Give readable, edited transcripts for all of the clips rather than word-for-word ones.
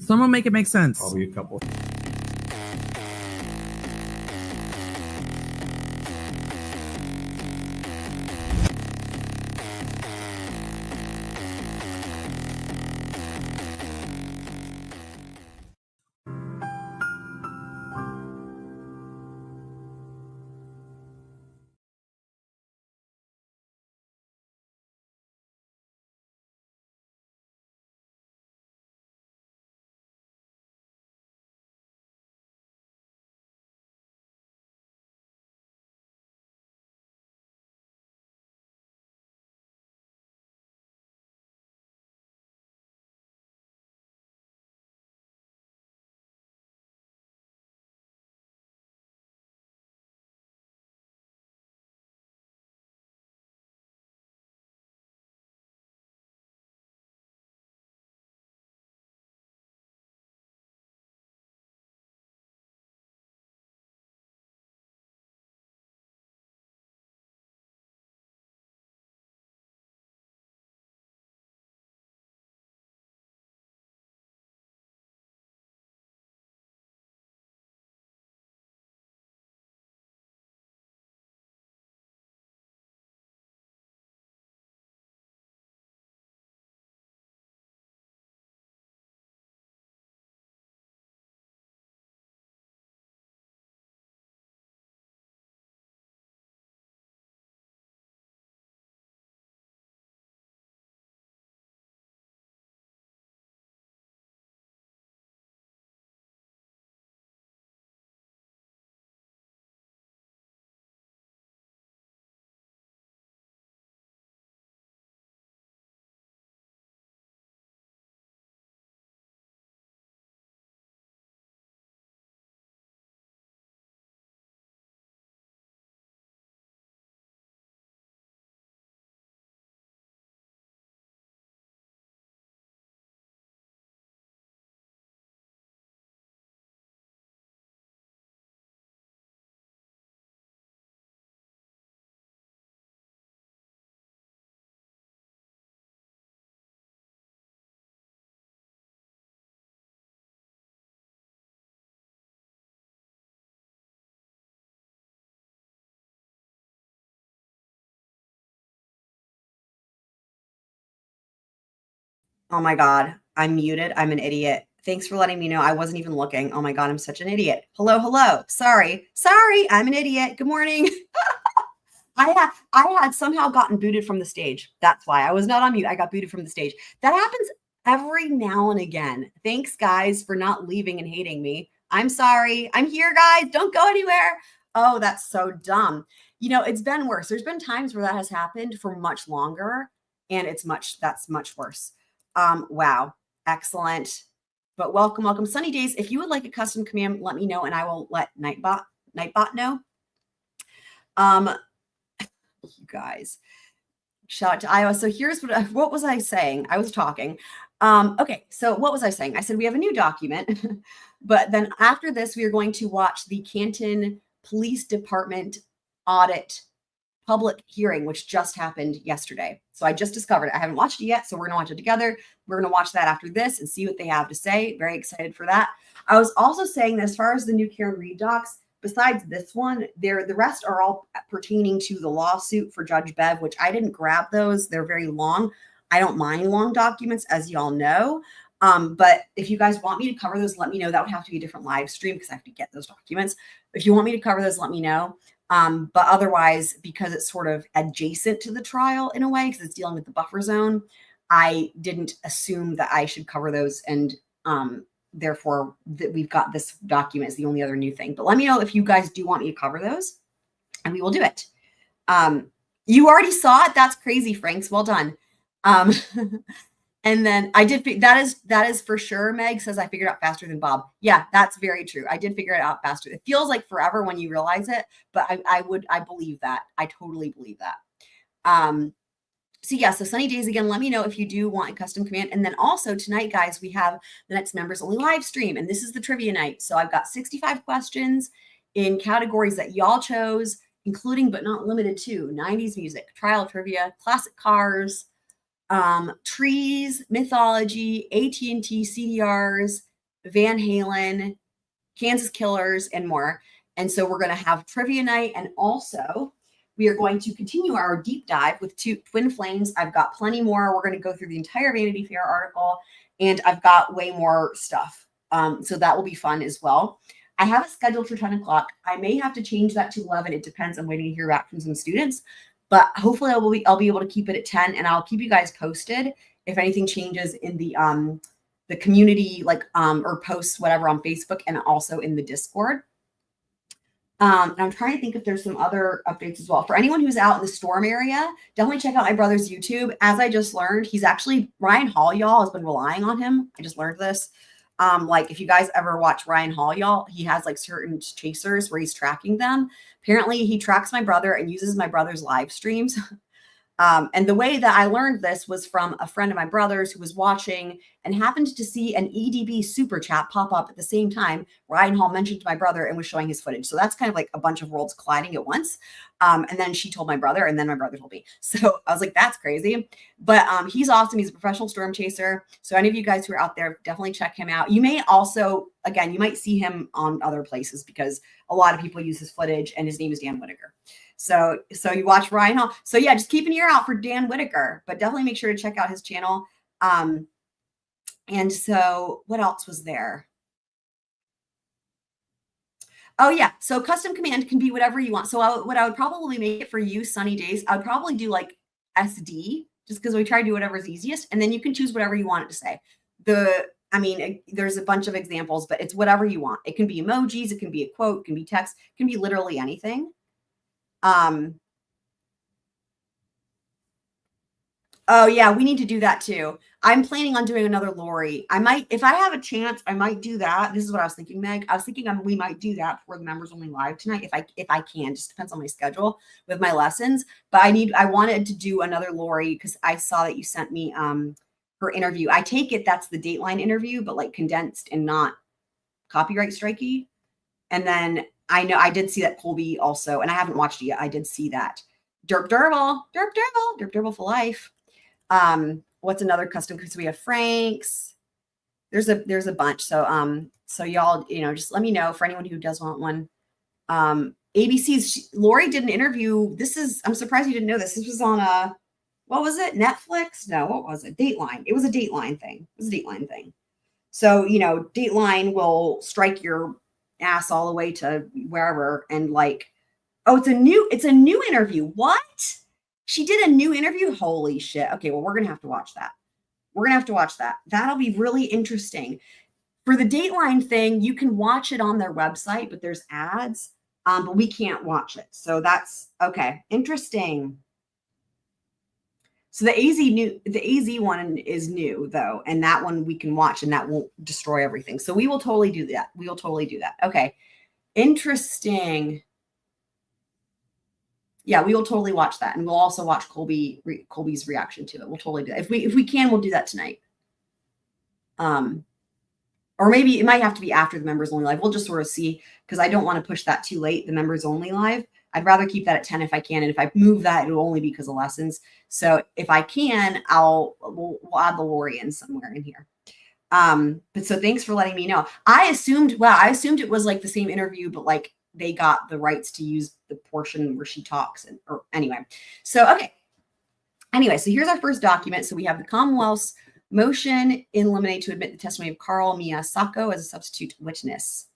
Someone make it make sense. Probably a couple. Oh my God, I'm muted. I'm an idiot. Thanks for letting me know. I wasn't even looking. Oh my God, I'm such an idiot. Hello, hello. Sorry, I'm an idiot. Good morning. I had somehow gotten booted from the stage. That's why I was not on mute. I got booted from the stage. That happens every now and again. Thanks, guys, for not leaving and hating me. I'm sorry. I'm here, guys. Don't go anywhere. Oh, that's so dumb. You know, it's been worse. There's been times where that has happened for much longer, and that's much worse. Wow. Excellent. But welcome. Sunny Days. If you would like a custom command, let me know, and I will let Nightbot know. You guys, shout out to Iowa. So here's what was I saying? I was talking. Okay, so what was I saying? I said we have a new document, but then after this, we are going to watch the Canton Police Department audit public hearing, which just happened yesterday. So I just discovered it. I haven't watched it yet, so we're gonna watch it together. We're gonna watch that after this and see what they have to say. Very excited for that. I was also saying that as far as the new Karen Reed docs, besides this one, the rest are all pertaining to the lawsuit for Judge Bev, which I didn't grab those. They're very long. I don't mind long documents, as y'all know. But if you guys want me to cover those, let me know. That would have to be a different live stream because I have to get those documents. If you want me to cover those, let me know. But otherwise, because it's sort of adjacent to the trial in a way, because it's dealing with the buffer zone, I didn't assume that I should cover those. And therefore, that we've got this document is the only other new thing. But let me know if you guys do want me to cover those, and we will do it. You already saw it. That's crazy, Franks. Well done. And then I did, that is for sure. Meg says I figured out faster than Bob. Yeah, that's very true. I did figure it out faster. It feels like forever when you realize it, but I believe that. I totally believe that. So yeah, so Sunny Days again, let me know if you do want a custom command. And then also tonight, guys, we have the next members only live stream, and this is the trivia night. So I've got 65 questions in categories that y'all chose, including but not limited to 90s music, trial trivia, classic cars, Trees, Mythology, AT&T, CDRs, Van Halen, Kansas Killers, and more. And so we're going to have trivia night. And also we are going to continue our deep dive with Twin Flames. I've got plenty more. We're going to go through the entire Vanity Fair article, and I've got way more stuff. So that will be fun as well. I have it scheduled for 10 o'clock. I may have to change that to 11. It depends. I'm waiting to hear back from some students, but hopefully I'll be able to keep it at 10, and I'll keep you guys posted if anything changes in the community, or posts, whatever, on Facebook and also in the Discord. And I'm trying to think if there's some other updates as well. For anyone who's out in the storm area, definitely check out my brother's YouTube. As I just learned, he's actually, Ryan Hall, y'all, has been relying on him. I just learned this. Like if you guys ever watch Ryan Hall, y'all, he has like certain chasers where he's tracking them. Apparently he tracks my brother and uses my brother's live streams. And the way that I learned this was from a friend of my brother's who was watching and happened to see an EDB super chat pop up at the same time Ryan Hall mentioned to my brother and was showing his footage. So that's kind of like a bunch of worlds colliding at once. And then she told my brother, and then my brother told me. So I was like, that's crazy. But he's awesome. He's a professional storm chaser. So any of you guys who are out there, definitely check him out. You may also, again, you might see him on other places because a lot of people use his footage, and his name is Dan Whitaker. So you watch Ryan Hall. So yeah, just keep an ear out for Dan Whitaker, but definitely make sure to check out his channel. And so what else was there? Oh yeah. So custom command can be whatever you want. So what I would probably make it for you, sunny days, I would probably do like SD, just because we try to do whatever is easiest. And then you can choose whatever you want it to say. There's a bunch of examples, but it's whatever you want. It can be emojis. It can be a quote, it can be text, it can be literally anything. Oh yeah, we need to do that too. I'm planning on doing another Lori. I might, if I have a chance, I might do that. This is what I was thinking, Meg. I was thinking we might do that for the members only live tonight. If I can, just depends on my schedule with my lessons. But I wanted to do another Lori because I saw that you sent me her interview. I take it that's the Dateline interview, but like condensed and not copyright strikey. And then I know I did see that Colby also, and I haven't watched it yet. I did see that. Derp Durable for life. What's another custom? Because we have Frank's. There's a bunch. So y'all, just let me know for anyone who does want one. ABC's Lori did an interview. I'm surprised you didn't know this. This was on what was it? Netflix? No, what was it? Dateline. It was a Dateline thing. So, Dateline will strike your ass all the way to wherever, and like, oh, it's a new interview. What? She did a new interview? Holy shit. Okay, well, we're gonna have to watch that. That'll be really interesting. For the Dateline thing, you can watch it on their website, but there's ads, but we can't watch it. So that's okay. Interesting. So the AZ one is new though, and that one we can watch, and that won't destroy everything. So we will totally do that. Okay. Interesting. Yeah, we will totally watch that, and we'll also watch Colby's reaction to it. We'll totally do that. If we can, we'll do that tonight. Or maybe it might have to be after the members only live. We'll just sort of see, because I don't want to push that too late, the members only live. I'd rather keep that at 10 if I can. And if I move that, it'll only be because of lessons. So if I can, we'll add the Lori in somewhere in here. But so thanks for letting me know. I assumed it was like the same interview, but like they got the rights to use the portion where she talks. Anyway, so here's our first document. So we have the Commonwealth's motion in Limine to admit the testimony of Carl Miyasako as a substitute witness.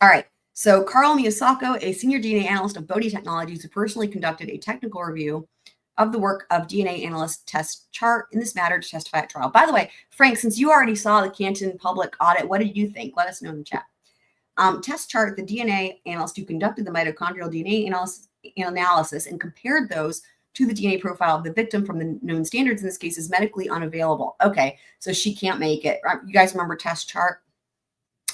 All right. So Carl Miyasako, a senior DNA analyst of Bodhi Technologies, who personally conducted a technical review of the work of DNA analyst Test Chart in this matter to testify at trial. By the way, Frank, since you already saw the Canton public audit, what did you think? Let us know in the chat. Test Chart, the DNA analyst who conducted the mitochondrial DNA analysis and compared those to the DNA profile of the victim from the known standards in this case, is medically unavailable. Okay, so she can't make it. You guys remember Test Chart?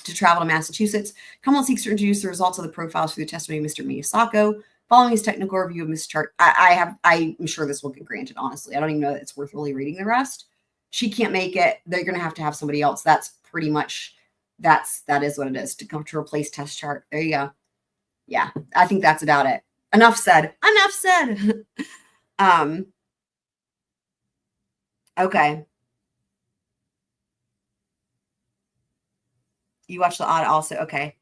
To travel to Massachusetts, Commonwealth seeks to introduce the results of the profiles through the testimony of Mr. Miyasako. Following his technical review of Ms. Chart, I'm sure this will get granted, honestly. I don't even know that it's worth really reading the rest. She can't make it. They're going to have somebody else. That's pretty much, that is what it is, to come to replace Test Chart. There you go. Yeah, I think that's about it. Enough said. Okay. You watched the audit also. Okay.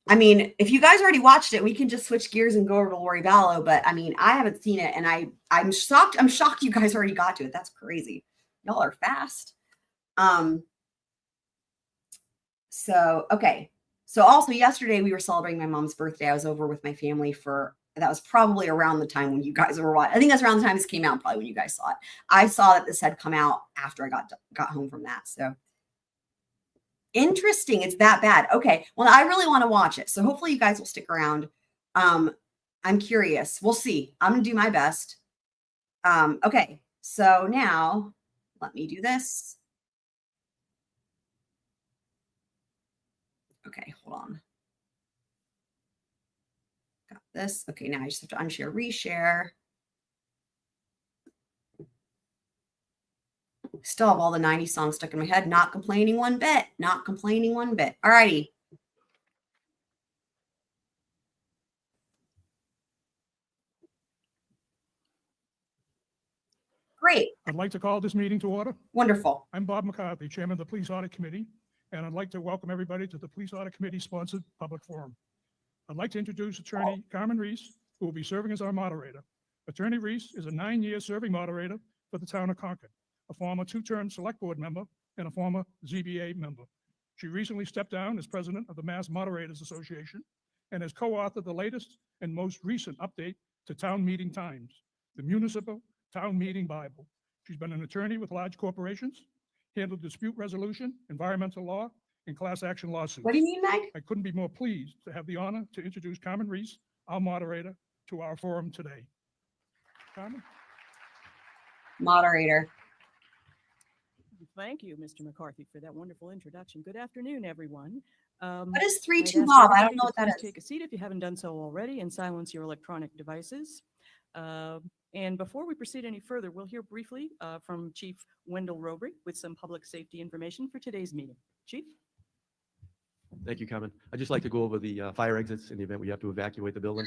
I mean, if you guys already watched it, we can just switch gears and go over to Lori Vallow. But I mean, I haven't seen it, and I'm shocked. I'm shocked you guys already got to it. That's crazy. Y'all are fast. So okay. So also yesterday we were celebrating my mom's birthday. I was over with my family that was probably around the time when you guys were watching. I think that's around the time this came out, probably when you guys saw it. I saw that this had come out after I got home from that. So interesting. It's that bad. Okay. Well, I really want to watch it. So hopefully you guys will stick around. I'm curious. We'll see. I'm going to do my best. Okay. So now let me do this. Okay. Hold on. Got this. Okay. Now I just have to unshare, reshare. Still have all the 90s songs stuck in my head. Not complaining one bit. Not complaining one bit. All righty. Great. I'd like to call this meeting to order. Wonderful. I'm Bob McCarthy, Chairman of the Police Audit Committee, and I'd like to welcome everybody to the Police Audit Committee-sponsored public forum. I'd like to introduce Attorney Carmen Reese, who will be serving as our moderator. Attorney Reese is a 9-year serving moderator for the town of Concord, a former 2-term Select Board member and a former ZBA member. She recently stepped down as president of the Mass Moderators Association and has co-authored the latest and most recent update to Town Meeting Times, the Municipal Town Meeting Bible. She's been an attorney with large corporations, handled dispute resolution, environmental law, and class action lawsuits. What do you mean, Meg? I couldn't be more pleased to have the honor to introduce Carmen Reese, our moderator, to our forum today. Carmen? Moderator. Thank you, Mr. McCarthy, for that wonderful introduction. Good afternoon, everyone. What is 3-2 I'd ask Bob? I everybody don't know to what that please is. Take a seat if you haven't done so already and silence your electronic devices. And before we proceed any further, we'll hear briefly from Chief Wendell Robrey with some public safety information for today's meeting. Chief? Thank you, Carmen. I'd just like to go over the fire exits in the event we have to evacuate the building.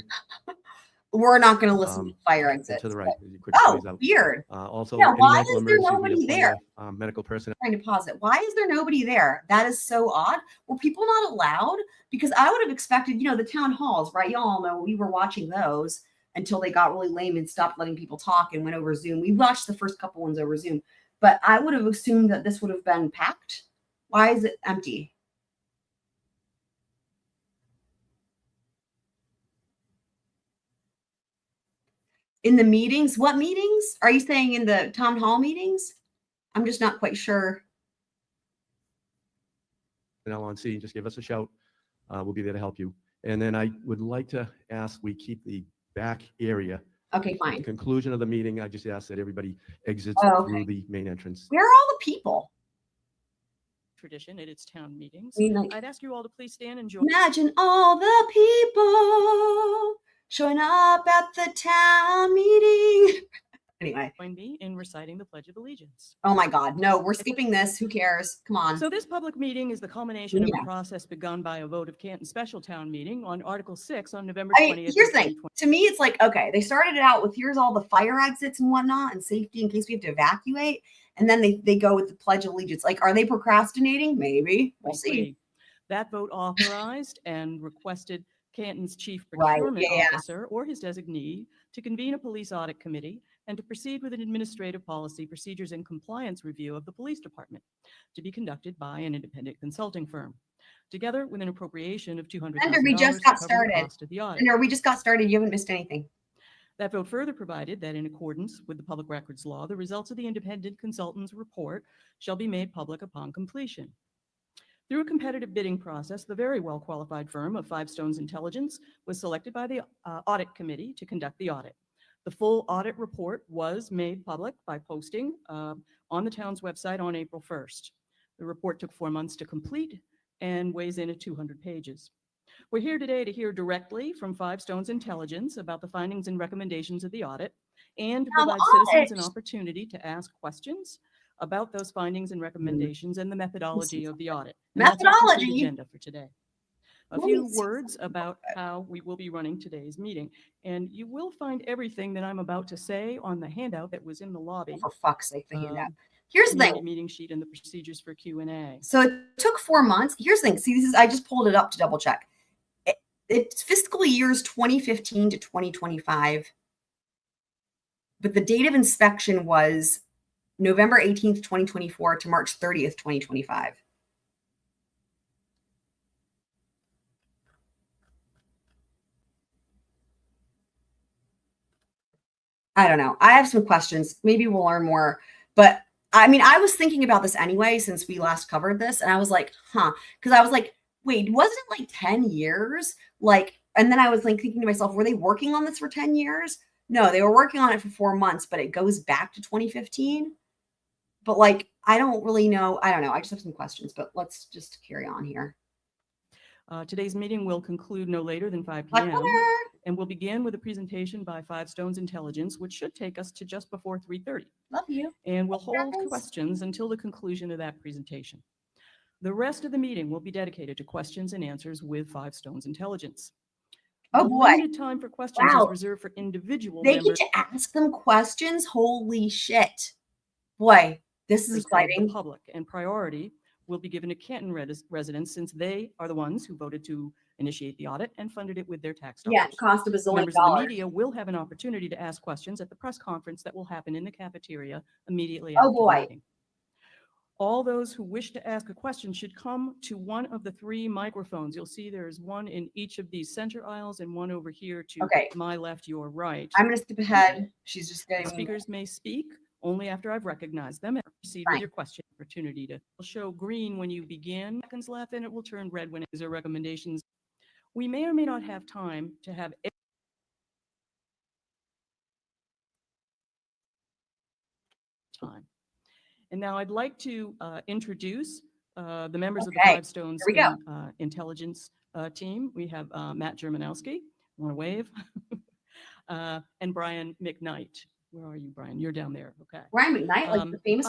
We're not going to listen to fire exits. To the right. Oh, weird. Also, yeah, why medical is there emergencies, nobody there? Medical personnel. Trying to pause it. Why is there nobody there? That is so odd. Were people not allowed? Because I would have expected, the town halls, right? Y'all know we were watching those until they got really lame and stopped letting people talk and went over Zoom. We watched the first couple ones over Zoom, but I would have assumed that this would have been packed. Why is it empty? In the meetings? What meetings? Are you saying in the town hall meetings? I'm just not quite sure. On scene, just give us a shout. We'll be there to help you. And then I would like to ask we keep the back area. Okay, At fine. the conclusion of the meeting, I just ask that everybody exits through the main entrance. Where are all the people? Tradition at its town meetings. I mean, like, I'd ask you all to please stand and join. imagine all the people showing up at the town meeting. Anyway. Join me in reciting the Pledge of Allegiance. Oh my God. No, we're skipping this. Who cares? Come on. So this public meeting is the culmination of a process begun by a vote of Canton Special Town Meeting on Article 6 on November 20th. Here's the thing. To me, it's like, okay, they started it out with here's all the fire exits and whatnot and safety in case we have to evacuate. And then they go with the Pledge of Allegiance. Like, are they procrastinating? Maybe. We'll see. That vote authorized and requested Canton's chief procurement officer or his designee to convene a police audit committee and to proceed with an administrative policy, procedures, and compliance review of the police department to be conducted by an independent consulting firm, together with an appropriation of $200,000. We just got started. We just got started. You haven't missed anything. That vote further provided that in accordance with the Public Records Law, the results of the independent consultant's report shall be made public upon completion. Through a competitive bidding process, the very well-qualified firm of Five Stones Intelligence was selected by the audit committee to conduct the audit. The full audit report was made public by posting on the town's website on April 1st. The report took 4 months to complete and weighs in at 200 pages. We're here today to hear directly from Five Stones Intelligence about the findings and recommendations of the audit and to provide citizens an opportunity to ask questions about those findings and recommendations and the methodology of the audit. Methodology. The agenda for today. A few words about how we will be running today's meeting. And you will find everything that I'm about to say on the handout that was in the lobby. For fuck's sake, the handout. Here's the community thing. meeting sheet and the procedures for Q&A. So it took 4 months. Here's the thing. See, this is, I just pulled it up to double check. It's fiscal years 2015 to 2025. But the date of inspection was November 18th, 2024 to March 30th, 2025. I don't know. I have some questions. Maybe we'll learn more. But I mean, I was thinking about this anyway since we last covered this. And I was like, huh. Because I was like, wait, wasn't it like 10 years? Like, and then I was like thinking to myself, were they working on this for 10 years? No, they were working on it for 4 months, but it goes back to 2015. But like, I don't really know. I don't know. I just have some questions, but let's just carry on here. Today's meeting will conclude no later than 5 Black p.m. Winter. and we'll begin with a presentation by Five Stones Intelligence, which should take us to just before 3:30. Love you. And we'll hold guys. questions until the conclusion of that presentation. The rest of the meeting will be dedicated to questions and answers with Five Stones Intelligence. Oh The boy. limited time for questions Wow. is reserved for individual They members get to ask them questions. Holy shit. Boy, this is of the exciting. public, and priority will be given to Canton residents since they are the ones who voted to initiate the audit and funded it with their tax dollars. Yeah, it cost a bazillion Members of the dollars. media will have an opportunity to ask questions at the press conference that will happen in the cafeteria immediately Oh, after boy. the meeting. All those who wish to ask a question should come to one of the 3 microphones. You'll see there's one in each of these center aisles and one over here to Okay. my left, your right. I'm going to skip ahead. She's just getting. Speakers may speak only after I've recognized them and proceed Fine. with your question opportunity. To will show green when you begin, seconds left, and it will turn red when there are recommendations. We may or may not have time to have time. And now I'd like to introduce the members of the Okay, Five Stones here we go. Intelligence team. We have Matt Germanowski, want to wave, and Brian McKnight. Where are you, Brian? You're down there. Okay. Brian McKnight, like the famous.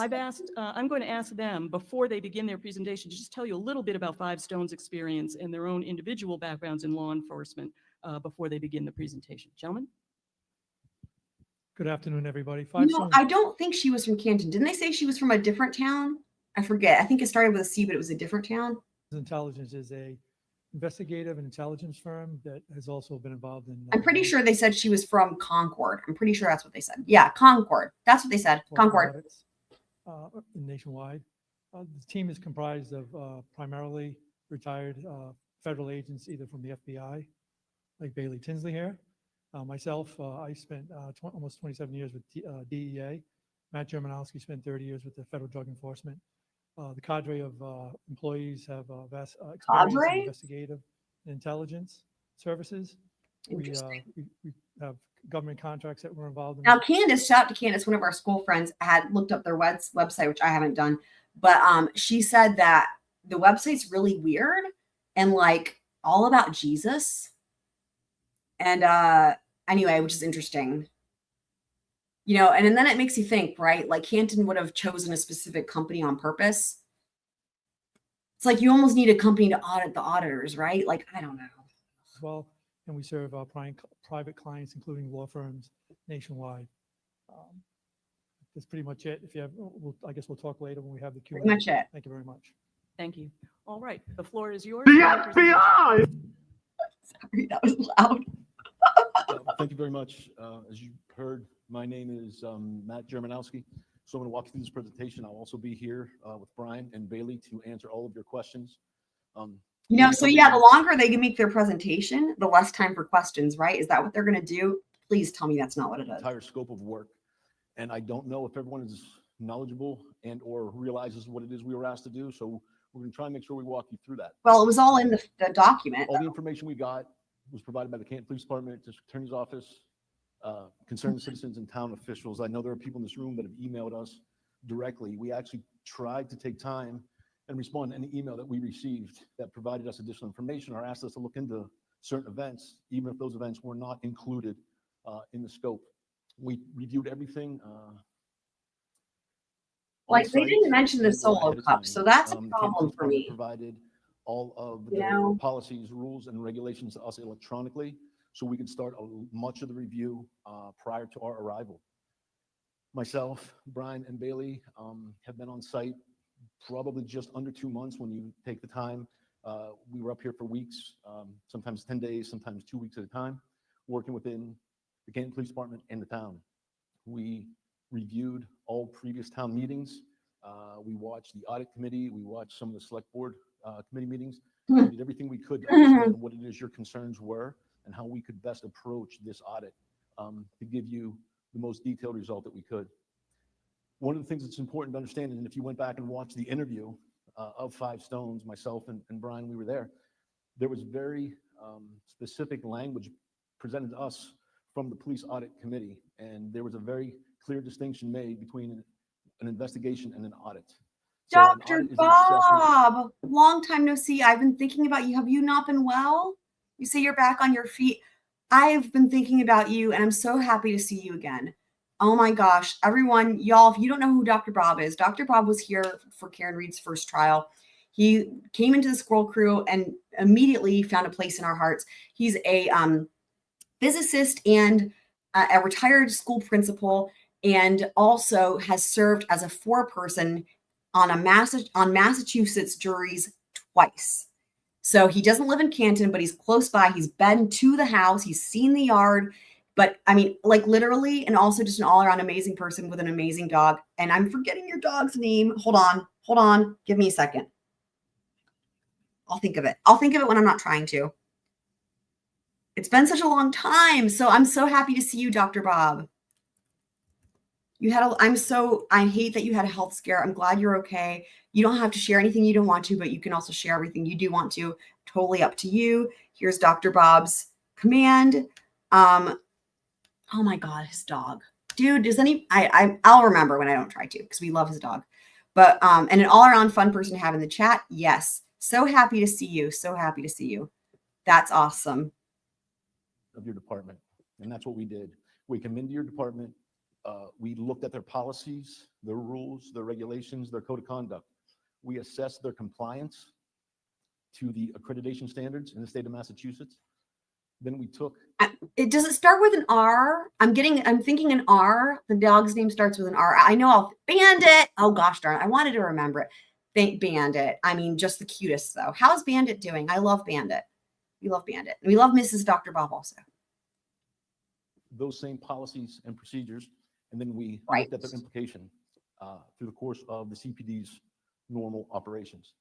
I'm going to ask them before they begin their presentation to just tell you a little bit about Five Stones' experience and their own individual backgrounds in law enforcement before they begin the presentation. Gentlemen? Good afternoon, everybody. Five No, Stones. I don't think she was from Canton. Didn't they say she was from a different town? I forget. I think it started with a C, but it was a different town. Intelligence is a investigative and intelligence firm that has also been involved in. I'm pretty sure they said she was from Concord. I'm pretty sure that's what they said. Yeah, Concord. That's what they said. Concord. Audits, nationwide. The team is comprised of primarily retired federal agents, either from the FBI, like Bailey Tinsley here. Myself, I spent almost 27 years with DEA. Matt Germanowski spent 30 years with the Federal Drug Enforcement. The cadre of employees have vast experience in investigative and intelligence services. We have government contracts that we're involved in. Now, Candace, shout out to Candace, one of our school friends, had looked up their website, which I haven't done, but she said that the website's really weird and like all about Jesus. And anyway, which is interesting. You know, and then it makes you think, right? Like Canton would have chosen a specific company on purpose. It's like you almost need a company to audit the auditors, right? Like, I don't know. Well, and we serve private clients, including law firms nationwide. That's pretty much it. If you have, I guess we'll talk later when we have the Q&A. Pretty much it. Thank you very much. Thank you. All right, the floor is yours. The FBI! Sorry, that was loud. Thank you very much. As you heard, my name is Matt Germanowski. So I'm going to walk you through this presentation. I'll also be here with Brian and Bailey to answer all of your questions. You know, so yeah, the longer they can make their presentation, the less time for questions, right? Is that what they're going to do? Please tell me that's not what it is. Entire scope of work. And I don't know if everyone is knowledgeable and or realizes what it is we were asked to do. So we're going to try and make sure we walk you through that. Well, it was all in the document. All the information we got was provided by the Canton Police Department, District Attorney's Office, concerned citizens and town officials. I know there are people in this room that have emailed us directly. We actually tried to take time and respond to any email that we received that provided us additional information or asked us to look into certain events, even if those events were not included in the scope. We reviewed everything. Like they didn't mention the solo cup, so that's a problem for me. Provided all of You the know? policies, rules, and regulations to us electronically, so we could start much of the review prior to our arrival. Myself, Brian, and Bailey have been on site probably just under 2 months when you take the time. We were up here for weeks, sometimes 10 days, sometimes 2 weeks at a time, working within the Canton Police Department and the town. We reviewed all previous town meetings. We watched the audit committee. We watched some of the select board committee meetings. We did everything we could to understand what it is your concerns were and how we could best approach this audit to give you the most detailed result that we could. One of the things that's important to understand, and if you went back and watched the interview of Five Stones, myself and Brian, we were there was very specific language presented to us from the police audit committee, and there was a very clear distinction made between an investigation and an audit. So an Dr. audit is an assessment. Bob, long time no see. I've been thinking about you. Have you not been well? You say you're back on your feet. I've been thinking about you, and I'm so happy to see you again. Oh my gosh, everyone, y'all, if you don't know who Dr. Bob is, Dr. Bob was here for Karen Reed's first trial. He came into the Squirrel Crew and immediately found a place in our hearts. He's a physicist and a retired school principal, and also has served as a foreperson on Massachusetts juries twice. So he doesn't live in Canton, but he's close by. He's been to the house. He's seen the yard. But I mean, like literally, and also just an all-around amazing person with an amazing dog. And I'm forgetting your dog's name. Hold on. Give me a second. I'll think of it. I'll think of it when I'm not trying to. It's been such a long time. So I'm so happy to see you, Dr. Bob. I hate that you had a health scare. I'm glad you're okay. You don't have to share anything you don't want to, but you can also share everything you do want to. Totally up to you. Here's Dr. Bob's command. Oh my God, his dog. Dude, I'll remember when I don't try to, because we love his dog. But, and an all-around fun person to have in the chat. Yes. So happy to see you. So happy to see you. That's awesome. Of your department. And that's what we did. We come into your department. We looked at their policies, their rules, their regulations, their code of conduct. We assessed their compliance to the accreditation standards in the state of Massachusetts. Then we took. Does it start with an R? I'm thinking an R. The dog's name starts with an R. I know Bandit. Oh gosh darn it. I wanted to remember it. Thank Bandit. I mean, just the cutest though. How's Bandit doing? I love Bandit. We love Bandit. We love Mrs. Dr. Bob also. Those same policies and procedures. And then we Right. looked at their implication through the course of the CPD's normal operations.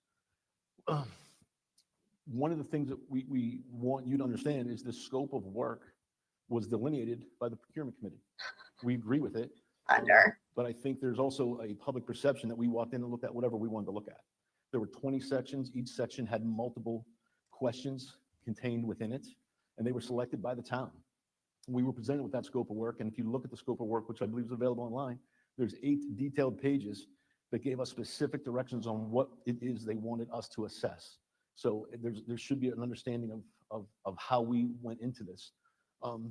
One of the things that we want you to understand is the scope of work was delineated by the procurement committee. We agree with it. But I think there's also a public perception that we walked in and looked at whatever we wanted to look at. There were 20 sections. Each section had multiple questions contained within it, and they were selected by the town. We were presented with that scope of work, and if you look at the scope of work, which I believe is available online, there's 8 detailed pages that gave us specific directions on what it is they wanted us to assess. So there should be an understanding of how we went into this.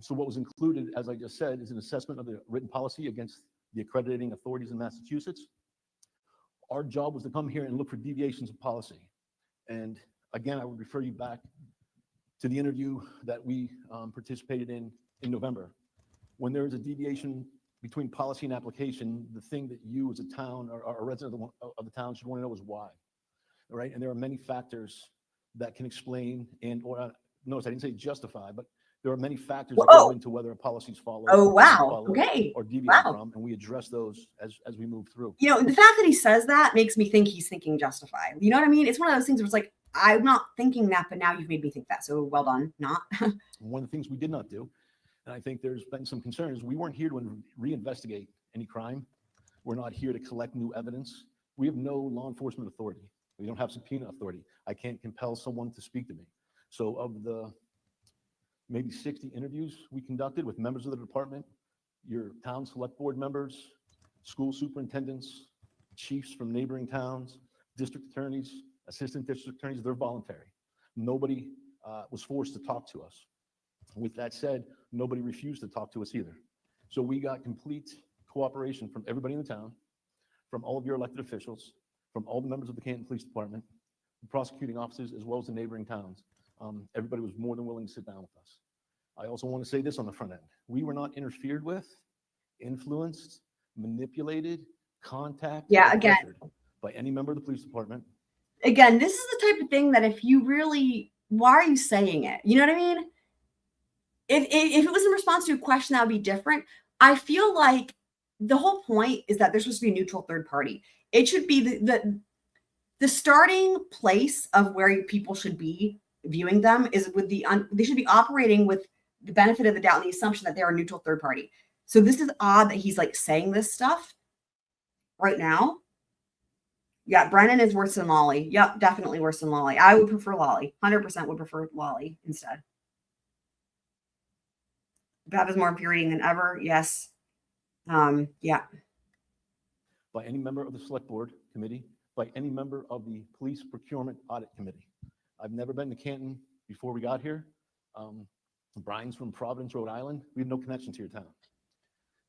So what was included, as I just said, is an assessment of the written policy against the accrediting authorities in Massachusetts. Our job was to come here and look for deviations of policy. And again, I would refer you back to the interview that we participated in November. When there is a deviation between policy and application, the thing that you as a town or a resident of the town should want to know is why. All right, and there are many factors that can explain notice I didn't say justify, but there are many factors that go into whether a policy is followed. Oh, wow. Okay. Or deviated from, and we address those as we move through. You know, the fact that he says that makes me think he's thinking justify. You know what I mean? It's one of those things where it's like, I'm not thinking that, but now you've made me think that. So well done. Not. One of the things we did not do, and I think there's been some concerns, we weren't here to reinvestigate any crime. We're not here to collect new evidence. We have no law enforcement authority. We don't have subpoena authority. I can't compel someone to speak to me. So of the maybe 60 interviews we conducted with members of the department, your town select board members, school superintendents, chiefs from neighboring towns, district attorneys, assistant district attorneys, they're voluntary. Nobody was forced to talk to us. With that said, nobody refused to talk to us either. So we got complete cooperation from everybody in the town, from all of your elected officials, from all the members of the Canton Police Department, the prosecuting officers, as well as the neighboring towns. Everybody was more than willing to sit down with us. I also want to say this on the front end. We were not interfered with, influenced, manipulated, contacted, Yeah, or again. pressured by any member of the police department. Again, this is the type of thing that if you really, why are you saying it? You know what I mean? If it was in response to a question, that would be different. I feel like the whole point is that there's supposed to be a neutral third party. It should be the starting place of where people should be viewing them is with they should be operating with the benefit of the doubt and the assumption that they're a neutral third party. So this is odd that he's like saying this stuff right now. Yeah, Brennan is worse than Lolly. Yep, definitely worse than Lolly. I would prefer Lolly. 100% would prefer Lolly instead. Bev is more infuriating than ever. Yes. Yeah. By any member of the select board committee, by any member of the police procurement audit committee. I've never been to Canton before we got here. Brian's from Providence, Rhode Island. We have no connection to your town.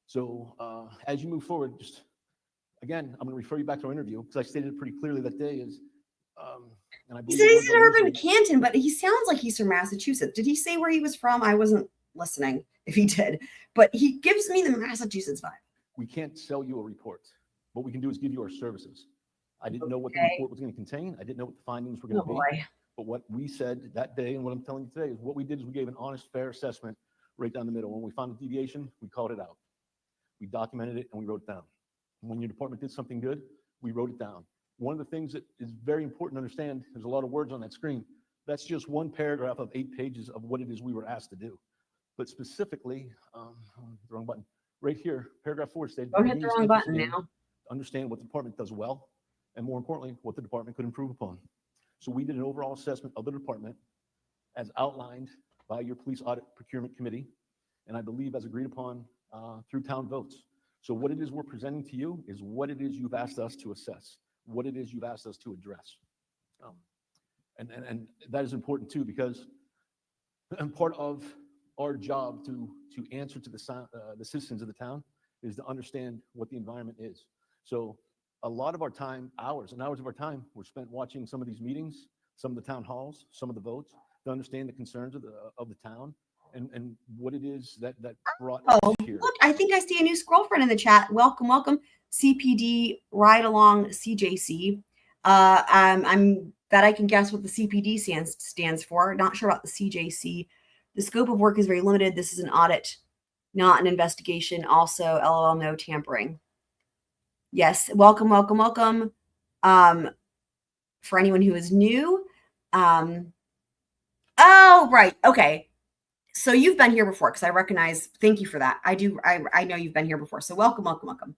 So as you move forward, just again, I'm going to refer you back to our interview because I stated it pretty clearly that day is, and I He believe said it he's was never been unusual. to Canton, but he sounds like he's from Massachusetts. Did he say where he was from? I wasn't listening if he did, but he gives me the Massachusetts vibe. We can't sell you a report. What we can do is give you our services. I didn't know what the Okay. report was going to contain. I didn't know what the findings were going Oh to be. boy. But what we said that day and what I'm telling you today is what we did is we gave an honest, fair assessment right down the middle. When we found a deviation, we called it out. We documented it and we wrote it down. And when your department did something good, we wrote it down. One of the things that is very important to understand, there's a lot of words on that screen. That's just one paragraph of 8 pages of what it is we were asked to do. But specifically, the wrong button, right here, paragraph 4 stated. Don't hit the "Dean's wrong button interested in now. Understand what the department does well, and more importantly, what the department could improve upon." So we did an overall assessment of the department as outlined by your police audit procurement committee, and I believe as agreed upon through town votes. So what it is we're presenting to you is what it is you've asked us to assess, what it is you've asked us to address. And that is important too, because part of our job to answer to the citizens of the town is to understand what the environment is. So a lot of our time, hours and hours of our time, were spent watching some of these meetings, some of the town halls, some of the votes, to understand the concerns of the town and what it is that brought us here. Look, I think I see a new scroll friend in the chat. Welcome, welcome. CPD Ride Along CJC. I'm that I can guess what the CPD stands for. Not sure about the CJC. The scope of work is very limited. This is an audit, not an investigation. Also, LOL, no tampering. Yes, welcome, welcome, welcome. For anyone who is new. Oh, right. Okay. So you've been here before because I recognize, thank you for that. I know you've been here before. So welcome, welcome,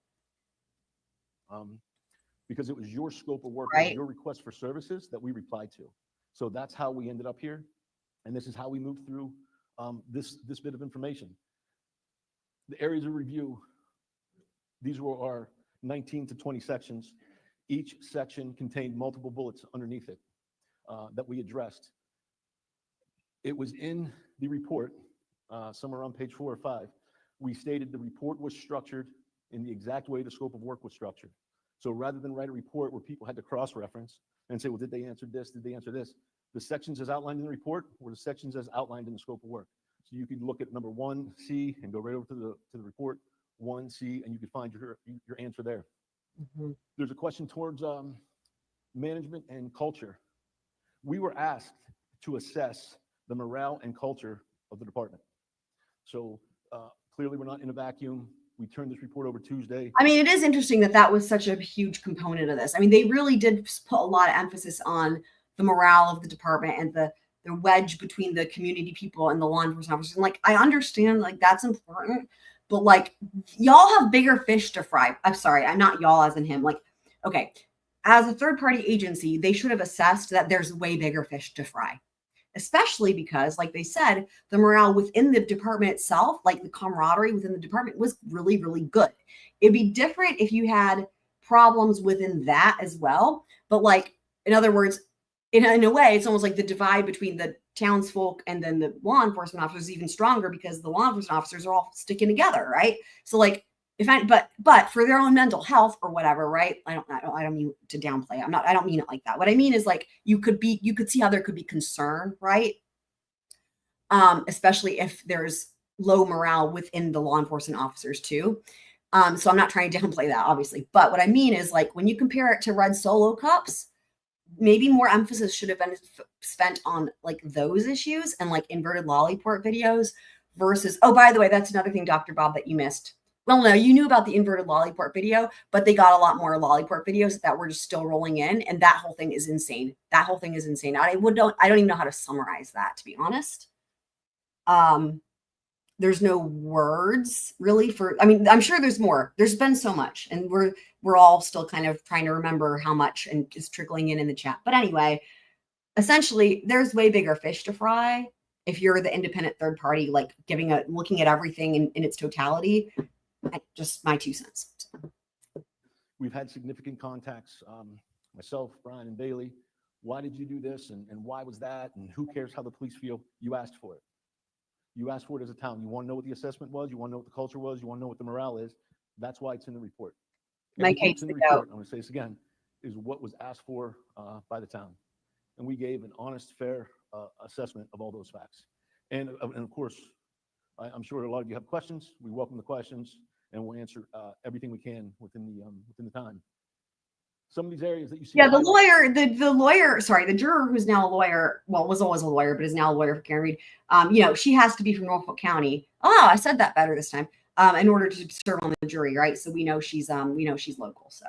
welcome. Because it was your scope of work, Right. your request for services that we replied to. So that's how we ended up here. And this is how we moved through this bit of information. The areas of review, these were our 19 to 20 sections. Each section contained multiple bullets underneath it that we addressed. It was in the report, somewhere on page 4 or 5. We stated the report was structured in the exact way the scope of work was structured. So rather than write a report where people had to cross-reference and say, well, did they answer this? Did they answer this? The sections as outlined in the report were the sections as outlined in the scope of work. So you could look at number 1C and go right over to the report 1C, and you could find your answer there. Mm-hmm. There's a question towards management and culture. We were asked to assess the morale and culture of the department. So clearly we're not in a vacuum. We turned this report over Tuesday. I mean, it is interesting that was such a huge component of this. I mean, they really did put a lot of emphasis on the morale of the department and the wedge between the community people and the law enforcement officers. And like, I understand like that's important, but like y'all have bigger fish to fry. I'm sorry, I'm not y'all as in him. Like, okay, as a third party agency, they should have assessed that there's way bigger fish to fry. Especially because, like they said, the morale within the department itself, like the camaraderie within the department was really, really good. It'd be different if you had problems within that as well. But like, in other words, in a way, it's almost like the divide between the townsfolk and then the law enforcement officers is even stronger because the law enforcement officers are all sticking together, right? So like, but for their own mental health or whatever, right? I don't mean to downplay. I don't mean it like that. What I mean is like you could see how there could be concern, right? Especially if there's low morale within the law enforcement officers too. So I'm not trying to downplay that, obviously. But what I mean is, like, when you compare it to red Solo cups, maybe more emphasis should have been spent on like those issues and like inverted Lallyport videos versus, oh, by the way, that's another thing, Dr. Bob, that you missed. Well, no, you knew about the inverted Lallyport video, but they got a lot more Lallyport videos that were just still rolling in. And that whole thing is insane. That whole thing is insane. I don't even know how to summarize that, to be honest. There's no words really for, I mean, I'm sure there's more. There's been so much, and we're all still kind of trying to remember how much and just trickling in the chat. But anyway, essentially there's way bigger fish to fry if you're the independent third party, like looking at everything in its totality. Just my 2 cents. We've had significant contacts, myself, Brian, and Bailey. Why did you do this? And why was that? And who cares how the police feel? You asked for it. You asked for it as a town. You want to know what the assessment was. You want to know what the culture was. You want to know what the morale is. That's why it's in the report. Everything that's in the report, I'm going to say this again, is what was asked for by the town. And we gave an honest, fair assessment of all those facts. And of course, I'm sure a lot of you have questions. We welcome the questions, and we'll answer everything we can within the time. Some of these areas that you see. Yeah, the lawyer, sorry, the juror who's now a lawyer, well, was always a lawyer, but is now a lawyer for Karen Reed. She has to be from Norfolk County. Oh, I said that better this time. In order to serve on the jury, right? So we know she's local. So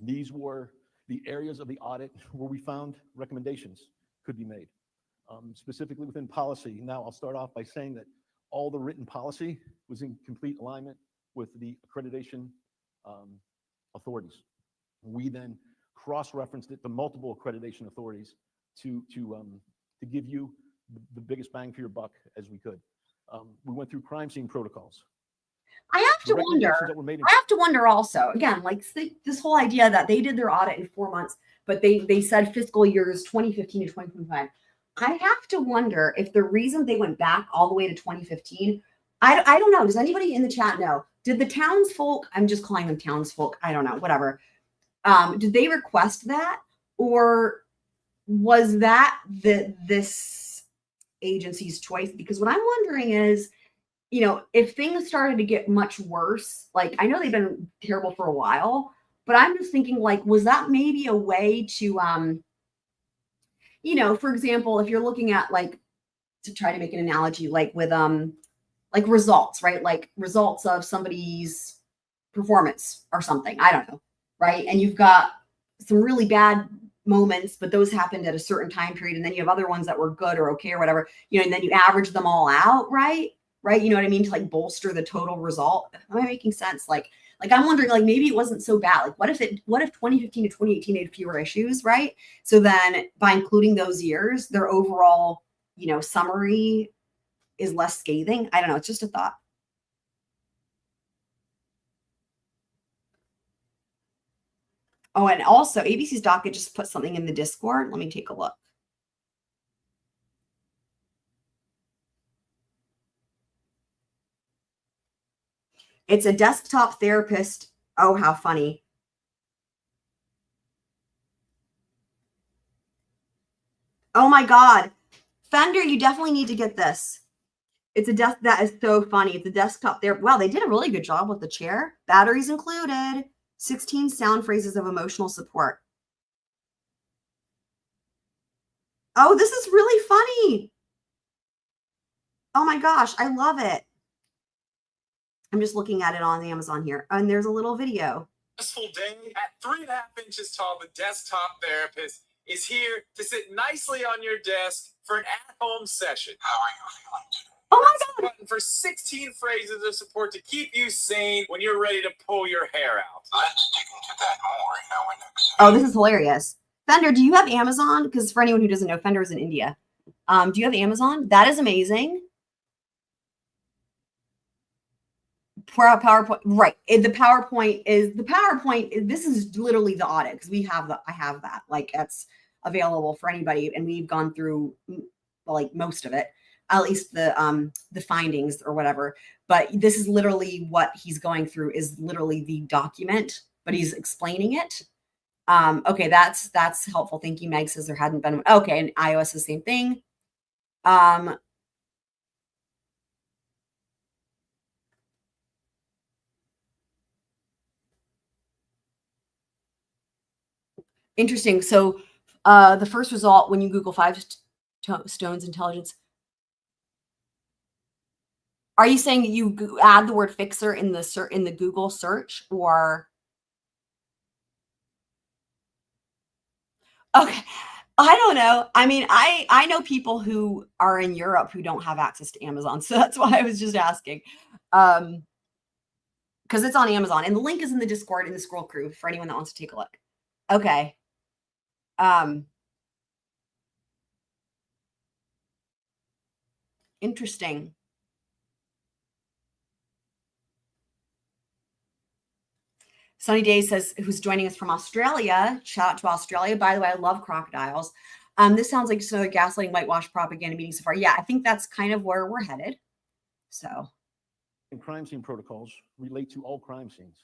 these were the areas of the audit where we found recommendations could be made, specifically within policy. Now, I'll start off by saying that all the written policy was in complete alignment with the accreditation authorities. We then cross-referenced it to multiple accreditation authorities to give you the biggest bang for your buck as we could. We went through crime scene protocols. I have to wonder also, again, like this whole idea that they did their audit in 4 months, but they said fiscal years 2015 to 2025. I have to wonder if the reason they went back all the way to 2015, I don't know. Does anybody in the chat know? Did the townsfolk, I'm just calling them townsfolk, I don't know, whatever. Did they request that, or was that this agency's choice? Because what I'm wondering is, if things started to get much worse, like I know they've been terrible for a while, but I'm just thinking, like, was that maybe a way to, for example, if you're looking at, like, to try to make an analogy, like with like results, right? Like results of somebody's performance or something, I don't know. Right. And you've got some really bad moments, but those happened at a certain time period. And then you have other ones that were good or okay or whatever, and then you average them all out. Right. You know what I mean? To like bolster the total result. Am I making sense? Like I'm wondering, like, maybe it wasn't so bad. Like what if 2015 to 2018 had fewer issues? Right. So then by including those years, their overall, summary is less scathing. I don't know. It's just a thought. Oh, and also ABC's docket just put something in the Discord. Let me take a look. It's a desktop therapist. Oh, how funny. Oh my God. Fender, you definitely need to get this. It's that is so funny. It's a desktop there. Wow, they did a really good job with the chair. Batteries included. 16 sound phrases of emotional support. Oh, this is really funny. Oh my gosh, I love it. I'm just looking at it on Amazon here, and there's a little video. Stressful day at 3.5 inches tall, the desktop therapist is here to sit nicely on your desk for an at-home session. How are you feeling today? Oh my God. Button for 16 phrases of support to keep you sane when you're ready to pull your hair out. Let's dig into that more in our next. Oh, this is hilarious. Fender, do you have Amazon? Because for anyone who doesn't know, Fender is in India. Do you have Amazon? That is amazing. PowerPoint, right? The PowerPoint. This is literally the audit, because I have that. Like, that's available for anybody, and we've gone through like most of it. At least the findings or whatever. But this is literally what he's going through, is literally the document, but he's explaining it. Okay, that's helpful. Thank you. Meg says there hadn't been. Okay, and iOS the same thing. Interesting. So the first result, when you Google stones intelligence, are you saying that you add the word fixer in the Google search, or? Okay. I don't know. I mean, I know people who are in Europe who don't have access to Amazon. So that's why I was just asking. Because it's on Amazon. And the link is in the Discord in the Scroll Crew for anyone that wants to take a look. Okay. Interesting. Sunny Day says, who's joining us from Australia. Shout out to Australia. By the way, I love crocodiles. This sounds like just another gaslighting, whitewash propaganda meeting so far. Yeah, I think that's kind of where we're headed. So. And crime scene protocols relate to all crime scenes.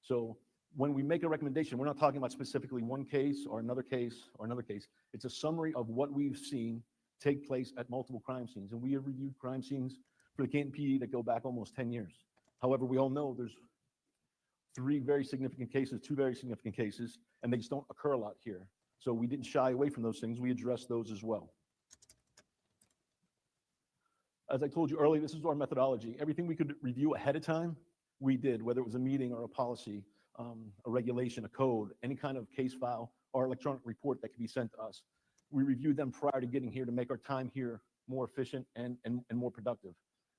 So when we make a recommendation, we're not talking about specifically one case or another case or another case. It's a summary of what we've seen take place at multiple crime scenes. And we have reviewed crime scenes for the Canton PD that go back almost 10 years. However, we all know there's two very significant cases, and they just don't occur a lot here. So we didn't shy away from those things. We addressed those as well. As I told you earlier, this is our methodology. Everything we could review ahead of time, we did, whether it was a meeting or a policy, a regulation, a code, any kind of case file or electronic report that could be sent to us. We reviewed them prior to getting here to make our time here more efficient and more productive.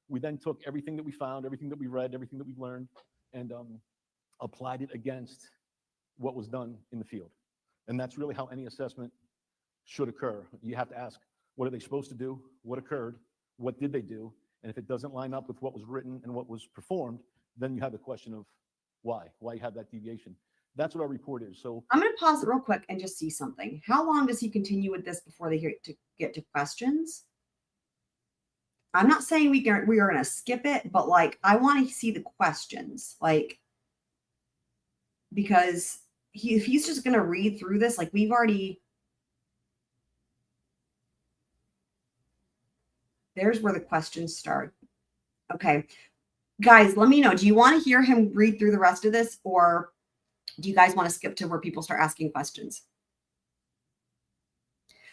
We then took everything that we found, everything that we read, everything that we learned, and applied it against what was done in the field. And that's really how any assessment should occur. You have to ask, what are they supposed to do? What occurred? What did they do? And if it doesn't line up with what was written and what was performed, then you have the question of why you have that deviation. That's what our report is. So I'm going to pause it real quick and just see something. How long does he continue with this before they get to questions? I'm not saying we are going to skip it, but like, I want to see the questions, like, because if he's just going to read through this, like we've already, there's where the questions start. Okay. Guys, let me know. Do you want to hear him read through the rest of this, or do you guys want to skip to where people start asking questions?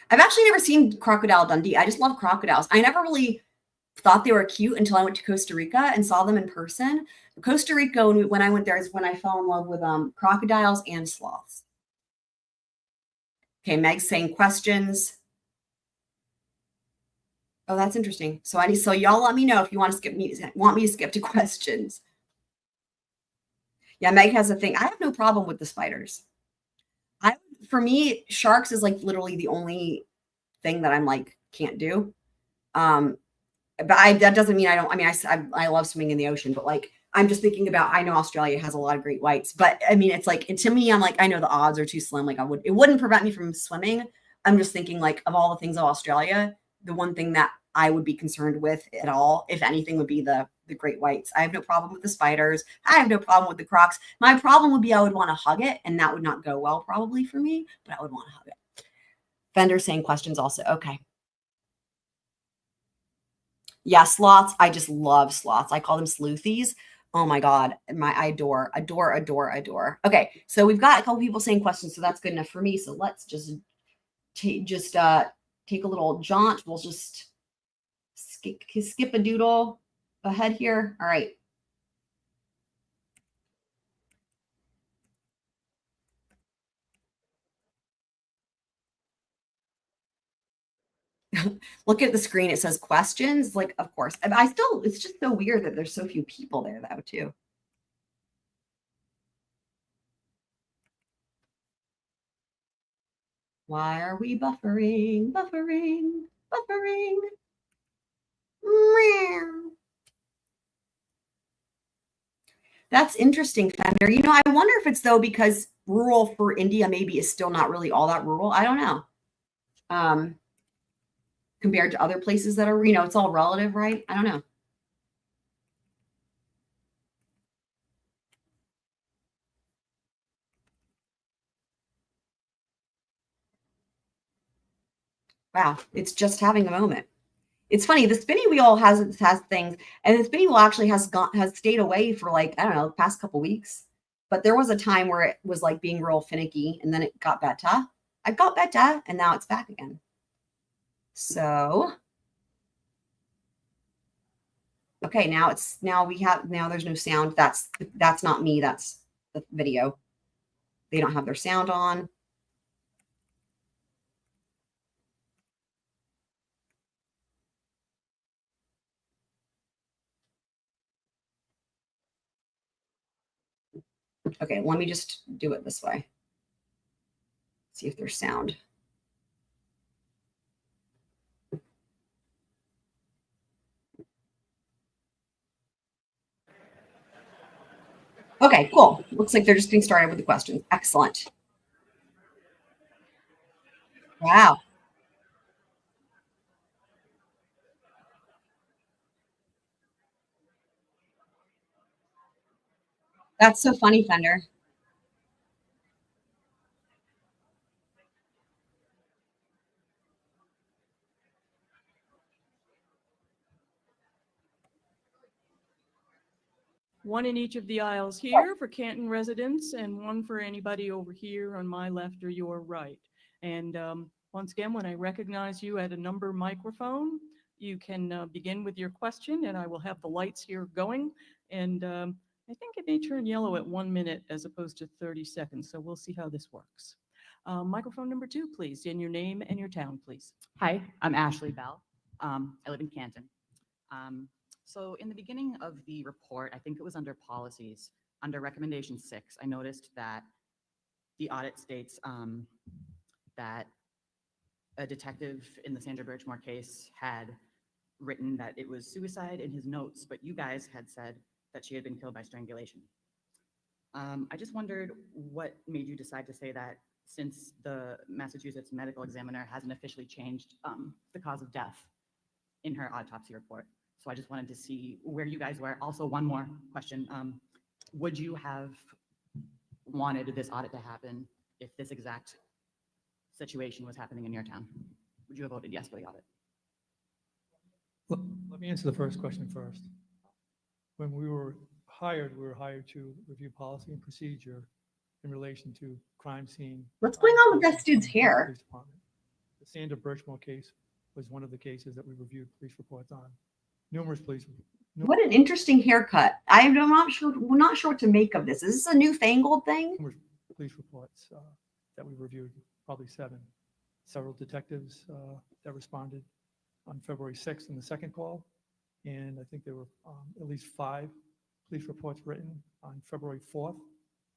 I've actually never seen Crocodile Dundee. I just love crocodiles. I never really thought they were cute until I went to Costa Rica and saw them in person. Costa Rica, when I went there, is when I fell in love with crocodiles and sloths. Okay, Meg's saying questions. Oh, that's interesting. So y'all let me know if you want me to skip to questions. Yeah, Meg has a thing. I have no problem with the spiders. For me, sharks is like literally the only thing that I'm like can't do. But that doesn't mean I don't. I mean, I love swimming in the ocean, but like I'm just thinking about. I know Australia has a lot of great whites, but I mean, it's like, and to me, I'm like, I know the odds are too slim. Like it wouldn't prevent me from swimming. I'm just thinking like of all the things of Australia, the one thing that I would be concerned with at all, if anything, would be the great whites. I have no problem with the spiders. I have no problem with the crocs. My problem would be I would want to hug it, and that would not go well probably for me, but I would want to hug it. Vendor saying questions also. Okay. Yeah, sloths. I just love sloths. I call them sleuthies. Oh my God. I adore. Okay. So we've got a couple people saying questions, so that's good enough for me. So let's just take a little jaunt. We'll just skip a doodle ahead here. All right. Look at the screen. It says questions. Like, of course. It's just so weird that there's so few people there though, too. Why are we buffering? That's interesting, Fender. You know, I wonder if it's though because rural for India maybe is still not really all that rural. I don't know. Compared to other places that are, it's all relative, right? I don't know. Wow, it's just having a moment. It's funny. The spinning wheel has things, and the spinning wheel actually has stayed away for like, I don't know, the past couple weeks. but there was a time where it was like being real finicky and then it got better. I got better and now it's back again. So, okay, now there's no sound. That's not me. That's the video. They don't have their sound on. Okay, let me just do it this way. See if there's sound. Okay, cool. Looks like they're just getting started with the questions. Excellent. Wow. That's so funny, Fender. One in each of the aisles here for Canton residents and one for anybody over here on my left or your right. And once again, when I recognize you at a number microphone, you can begin with your question and I will have the lights here going. And I think it may turn yellow at 1 minute as opposed to 30 seconds. So we'll see how this works. Microphone number 2, please, and your name and your town, please. Hi, I'm Ashley Bell. I live in Canton. So in the beginning of the report, I think it was under policies, under recommendation 6, I noticed that the audit states that a detective in the Sandra Birchmore case had written that it was suicide in his notes, but you guys had said that she had been killed by strangulation. I just wondered what made you decide to say that, since the Massachusetts medical examiner hasn't officially changed the cause of death in her autopsy report. So I just wanted to see where you guys were. Also, one more question. Would you have wanted this audit to happen if this exact situation was happening in your town? Would you have voted yes for the audit? Let me answer the first question first. When we were hired to review policy and procedure in relation to crime scene. What's going on with that dude's from the hair? police department. The Sandra Birchmore case was one of the cases that we reviewed police reports on. Numerous police. What an interesting haircut. I'm not sure. We're not sure what to make of this. Is this a newfangled thing? Numerous police reports that we reviewed, probably 7. Several detectives that responded on February 6th in the second call. And I think there were at least 5 police reports written on February 4th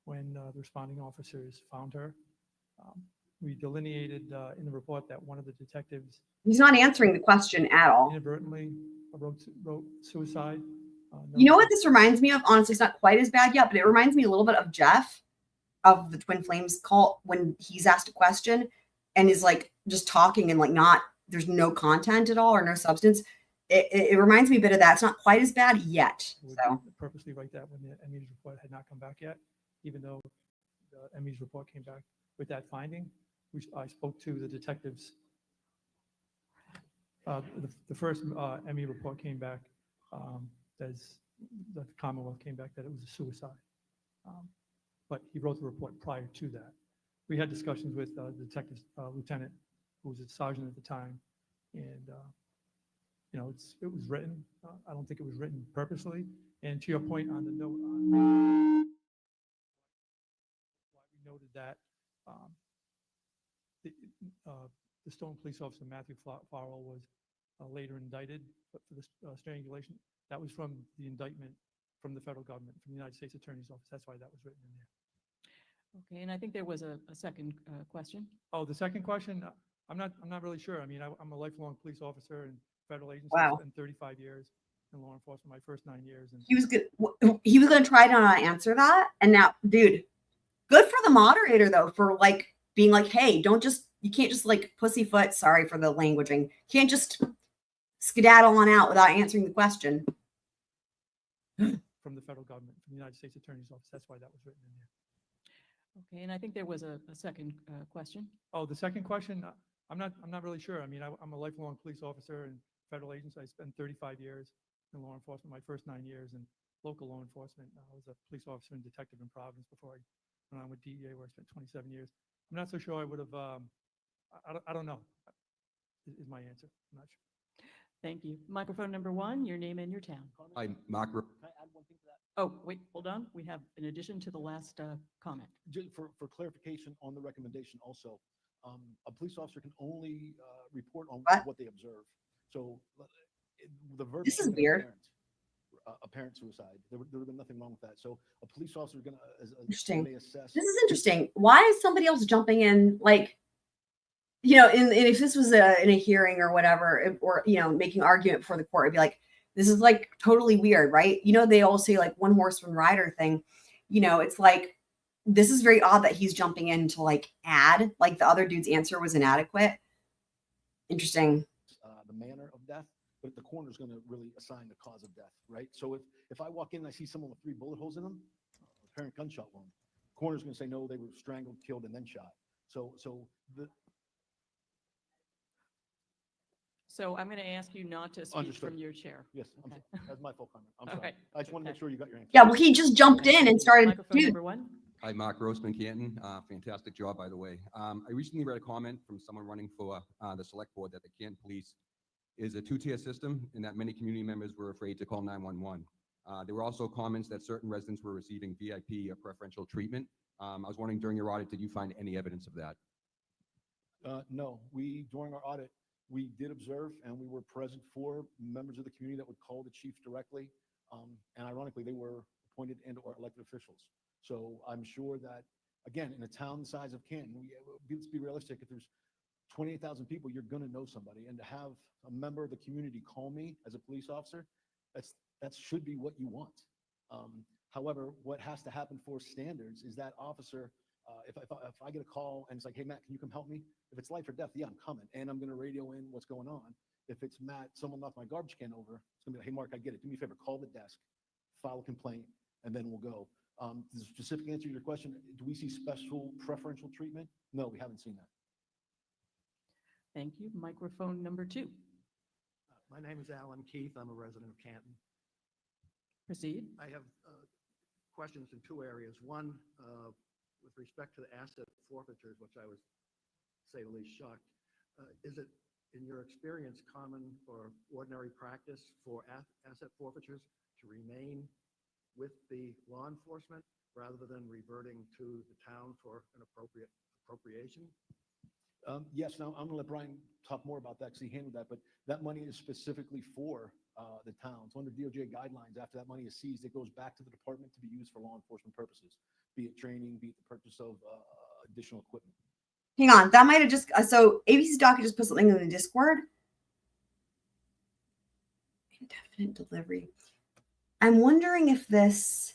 when the responding officers found her. We delineated in the report that one of the detectives He's not answering the question at all. inadvertently wrote suicide. You know what this reminds me of? Honestly, it's not quite as bad yet, but it reminds me a little bit of Jeff of the Twin Flames cult when he's asked a question and is like just talking and like there's no content at all or no substance. It reminds me a bit of that. It's not quite as bad yet. Would So purposely write that when the ME's report had not come back yet, even though the ME's report came back with that finding. I spoke to the detectives. The first ME report came back as the Commonwealth came back that it was a suicide. But he wrote the report prior to that. We had discussions with the detective lieutenant, who was a sergeant at the time, and it was written. I don't think it was written purposely. And to your point on the note, why we noted that the Stone police officer Matthew Farrell was later indicted for this strangulation. That was from the indictment from the federal government, from the United States Attorney's Office. That's why that was written in there. Okay, and I think there was a second question. Oh, the second question, I'm not really sure. I mean, I'm a lifelong police officer in federal agencies. Wow. I spent 35 years in law enforcement, my first 9 years. And he was good. He was going to try to not answer that. And now, dude, good for the moderator though, for like being like, hey, you can't just like pussyfoot. Sorry for the languaging. Can't just skedaddle on out without answering the question. from the federal government, from the United States Attorney's Office. That's why that was written in there. Okay, and I think there was a second question. Oh, the second question, I'm not really sure. I mean, I'm a lifelong police officer in federal agencies. I spent 35 years in law enforcement, my first 9 years. And local law enforcement. I was a police officer and detective in Providence before I went on with DEA, where I spent 27 years. I'm not so sure I would have, I don't know, is my answer. I'm not sure. Thank you. Microphone number 1, your name and your town. Hi, Mark. Can I add one thing to that? Oh, wait, hold on. We have an addition to the last comment. Just for clarification on the recommendation also, a police officer can only report on what they observe. So the verdict. This is gonna be weird. Apparent suicide. There would have been nothing wrong with that. So a police officer is going to, Interesting. may assess. This is interesting. Why is somebody else jumping in? Like, you know, if this was in a hearing or whatever, or, you know, making argument before the court, it'd be like, this is like totally weird, right? You know, they all say like one horse, one rider thing. You know, it's like, this is very odd that he's jumping in to like add, like the other dude's answer was inadequate. Interesting. The manner of death, but the coroner is going to really assign the cause of death, right? So if I walk in and I see someone with 3 bullet holes in them, apparent gunshot wound, coroner's going to say, no, they were strangled, killed, and then shot. So I'm going to ask you not to speak Understood. from your chair. yes, I'm Okay. sorry. That's my full comment. I'm All sorry. right. I just want to Okay. make sure you got your answer. Yeah, well, he just jumped in and started. Microphone Dude, number 1. Hi, Mark Grossman, Canton. Fantastic job, by the way. I recently read a comment from someone running for the select board that the Canton Police is a 2-tier system and that many community members were afraid to call 911. There were also comments that certain residents were receiving VIP or preferential treatment. I was wondering, during your audit, did you find any evidence of that? No, during our audit, we did observe and we were present for members of the community that would call the chief directly. And ironically, they were appointed and or elected officials. So I'm sure that, again, in a town the size of Canton, let's be realistic. If there's 28,000 people, you're going to know somebody. And to have a member of the community call me as a police officer, that should be what you want. However, what has to happen for standards is that officer, if I get a call and it's like, hey, Matt, can you come help me? If it's life or death, yeah, I'm coming. And I'm going to radio in what's going on. If it's Matt, someone knocked my garbage can over, it's going to be like, hey, Mark, I get it. Do me a favor, call the desk, file a complaint, and then we'll go. The specific answer to your question, do we see special preferential treatment? No, we haven't seen that. Thank you. Microphone number 2. My name is Alan Keith. I'm a resident of Canton. Proceed. I have questions in 2 areas. One, with respect to the asset forfeitures, which I was, to say the least, shocked. Is it, in your experience, common or ordinary practice for asset forfeitures to remain with the law enforcement rather than reverting to the town for an appropriate appropriation? Yes, now I'm going to let Brian talk more about that because he handled that, but that money is specifically for the towns. Under DOJ guidelines, after that money is seized, it goes back to the department to be used for law enforcement purposes, be it training, be it the purchase of additional equipment. hang on. That might have just, so ABC's docket just put something in the Discord. Indefinite delivery. I'm wondering if this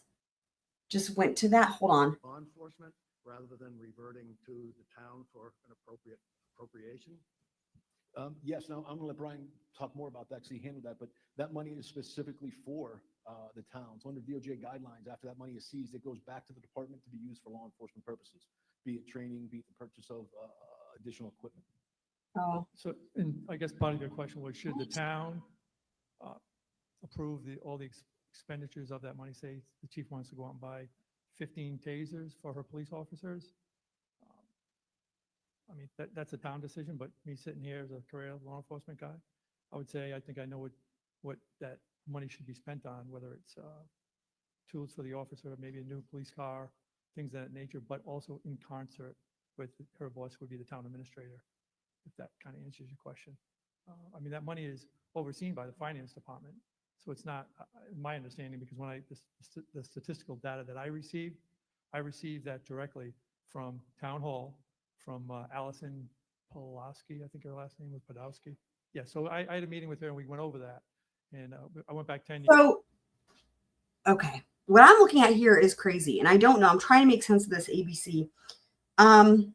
just went to that. Hold on. Law enforcement rather than reverting to the town for an appropriate appropriation? Yes, now I'm going to let Brian talk more about that because he handled that, but that money is specifically for the towns. Under DOJ guidelines, after that money is seized, it goes back to the department to be used for law enforcement purposes, be it training, be it the purchase of additional equipment. Oh, So, and I guess part of your question was, should the town approve all the expenditures of that money? Say the chief wants to go out and buy 15 tasers for her police officers. I mean, that's a town decision, but me sitting here as a career law enforcement guy, I would say I think I know what that money should be spent on, whether it's tools for the officer, maybe a new police car, things of that nature, but also in concert with her boss, would be the town administrator, if that kind of answers your question. I mean, that money is overseen by the finance department. So it's not, my understanding, because when the statistical data that I received that directly from Town Hall, from Allison Pulaski, I think her last name was Podowski. Yeah, so I had a meeting with her and we went over that. And I went back 10 years. so, okay. What I'm looking at here is crazy. And I don't know. I'm trying to make sense of this ABC. I'm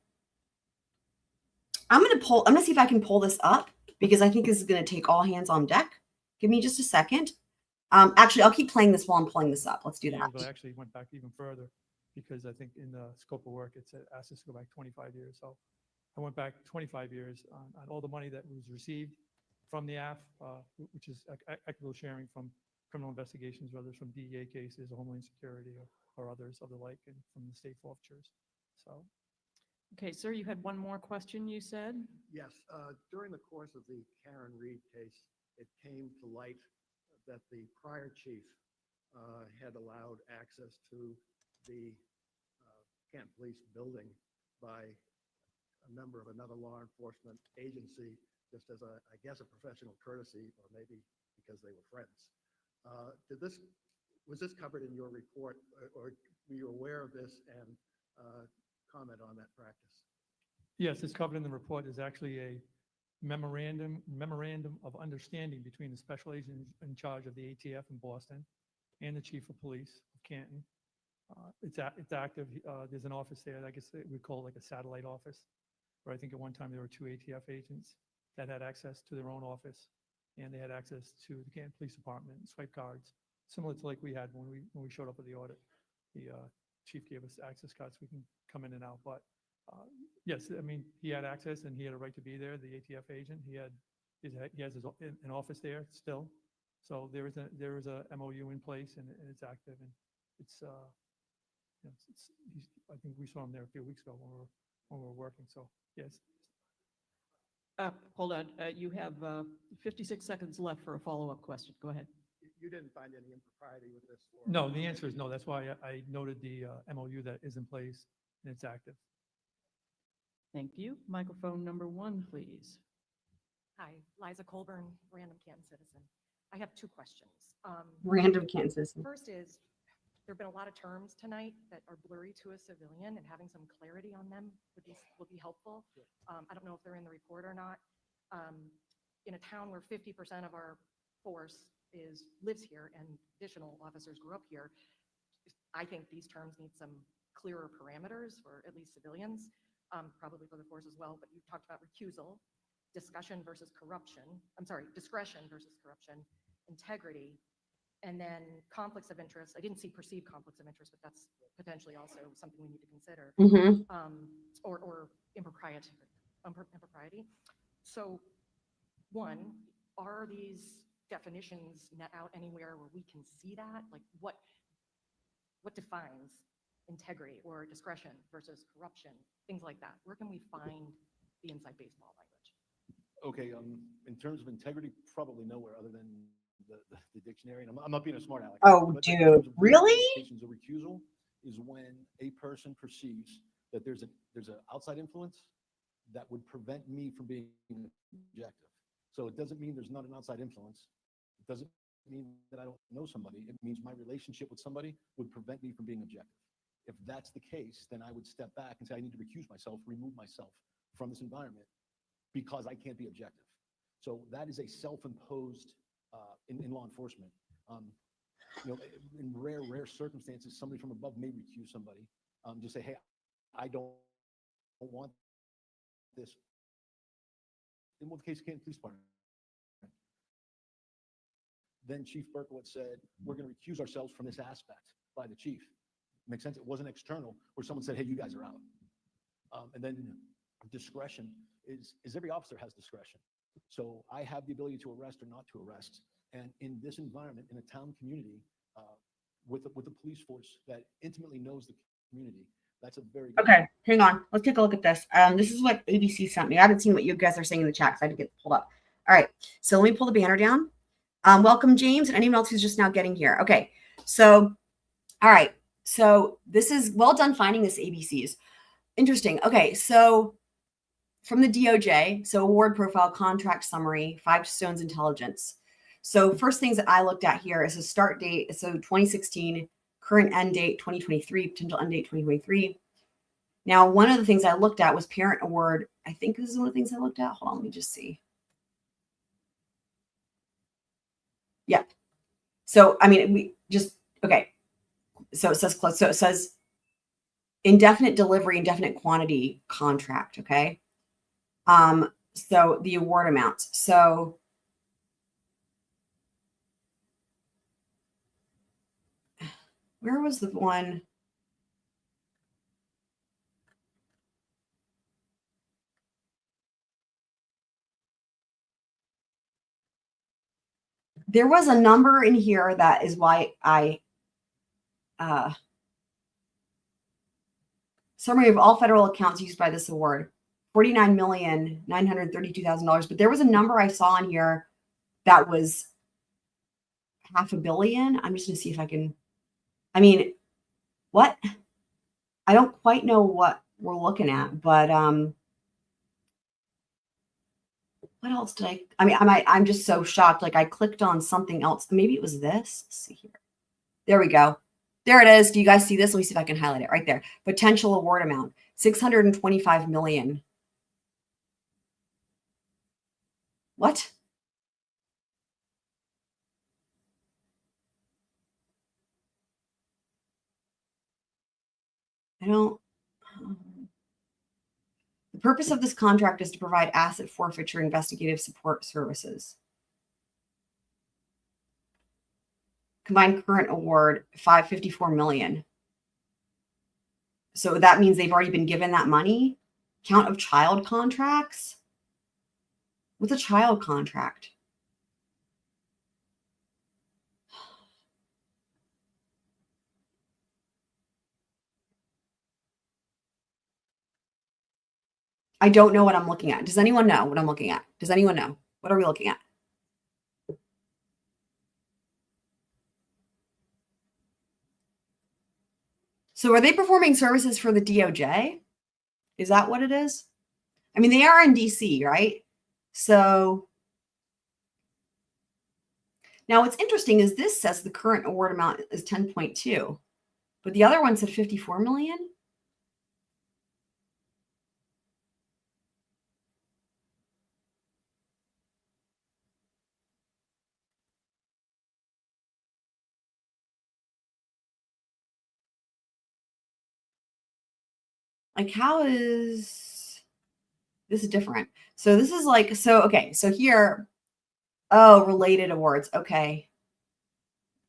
going to see if I can pull this up because I think this is going to take all hands on deck. Give me just a second. Actually, I'll keep playing this while I'm pulling this up. Let's do that. But I actually went back even further because I think in the scope of work, it asked us to go back 25 years. So I went back 25 years on all the money that was received from the AF, which is equitable sharing from criminal investigations, whether it's from DEA cases, Homeland Security, or others of the like, and from the state forfeitures. So, Okay, sir, you had one more question, you said? Yes, during the course of the Karen Reed case, it came to light that the prior chief had allowed access to the Canton Police building by a member of another law enforcement agency, just as I guess, a professional courtesy, or maybe because they were friends. Was this covered in your report, or were you aware of this and comment on that practice? yes, it's covered in the report. There's actually a memorandum of understanding between the special agent in charge of the ATF in Boston and the chief of police of Canton. It's active. There's an office there. I guess we call it like a satellite office, where I think at one time there were 2 ATF agents that had access to their own office, and they had access to the Canton Police Department, swipe cards, similar to like we had when we showed up at the audit. The chief gave us access cards so we can come in and out. But yes, I mean, he had access and he had a right to be there. The ATF agent, he has an office there still. So there is a MOU in place, and it's active, and it's I think we saw him there a few weeks ago when we were working. So yes. Hold on, you have 56 seconds left for a follow-up question. Go ahead. You didn't find any impropriety with this? No, the answer is no. That's why I noted the MOU that is in place and it's active. Thank you. Microphone number 1, please. Hi, Liza Colburn, random Canton citizen. I have 2 questions. Random Canton citizen. First is, there have been a lot of terms tonight that are blurry to a civilian, and having some clarity on them would be helpful. I don't know if they're in the report or not. In a town where 50% of our force lives here and additional officers grew up here, I think these terms need some clearer parameters for at least civilians, probably for the force as well. But you talked about recusal, discussion versus corruption. I'm sorry, discretion versus corruption, integrity, and then conflicts of interest. I didn't see perceived conflicts of interest, but that's potentially also something we need to consider, or impropriety. So, 1, are these definitions net out anywhere where we can see that? Like what defines integrity or discretion versus corruption, things like that? Where can we find the inside baseball language? Okay, in terms of integrity, probably nowhere other than the dictionary. And I'm not being a smart aleck. Oh, but dude, really? A recusal is when a person perceives that there's an outside influence that would prevent me from being objective. So it doesn't mean there's not an outside influence. It doesn't mean that I don't know somebody. It means my relationship with somebody would prevent me from being objective. If that's the case, then I would step back and say, I need to recuse myself, remove myself from this environment because I can't be objective. So that is a self-imposed in law enforcement. In rare circumstances, somebody from above may recuse somebody. Just say, hey, I don't want this. In one case, Canton Police Department. Then Chief Berkowitz said, we're going to recuse ourselves from this aspect by the chief. Makes sense? It wasn't external where someone said, hey, you guys are out. And then discretion is every officer has discretion. So I have the ability to arrest or not to arrest. And in this environment, in a town community, with a police force that intimately knows the community, that's a very good Okay, hang on. Let's take a look at this. This is what ABC sent me. I haven't seen what you guys are saying in the chat, so I had to get it pulled up. All right, so let me pull the banner down. Welcome, James, and anyone else who's just now getting here. Okay, so, all right. So this is well done finding this ABCs. Interesting. Okay, so from the DOJ, so award profile, contract summary, 5 Stones intelligence. So first things that I looked at here is a start date. So 2016, current end date 2023, potential end date 2023. Now, one of the things I looked at was parent award. I think this is one of the things I looked at. Hold on, let me just see. Yeah. So, I mean, we just, okay. So it says close. So it says indefinite delivery, indefinite quantity contract. Okay. So the award amounts. So where was the one? there was a number in here that is why I, summary of all federal accounts used by this award, $49,932,000. But there was a number I saw in here that was $500 million. I'm just going to see if I can, I mean, what? I don't quite know what we're looking at, but what else did I mean, I'm just so shocked. Like I clicked on something else. Maybe it was this. Let's see here. There we go. There it is. Do you guys see this? Let me see if I can highlight it right there. Potential award amount, $625 million. What? I don't. The purpose of this contract is to provide asset forfeiture investigative support services. Combined current award, $554 million. So that means they've already been given that money. Count of child contracts. What's a child contract? I don't know what I'm looking at. Does anyone know what I'm looking at? Does anyone know? What are we looking at? So are they performing services for the DOJ? Is that what it is? I mean, they are in DC, right? So now what's interesting is this says the current award amount is 10.2, but the other one said 54 million. Like, how is this is different? So this is like, so, okay. So here, oh, related awards. Okay.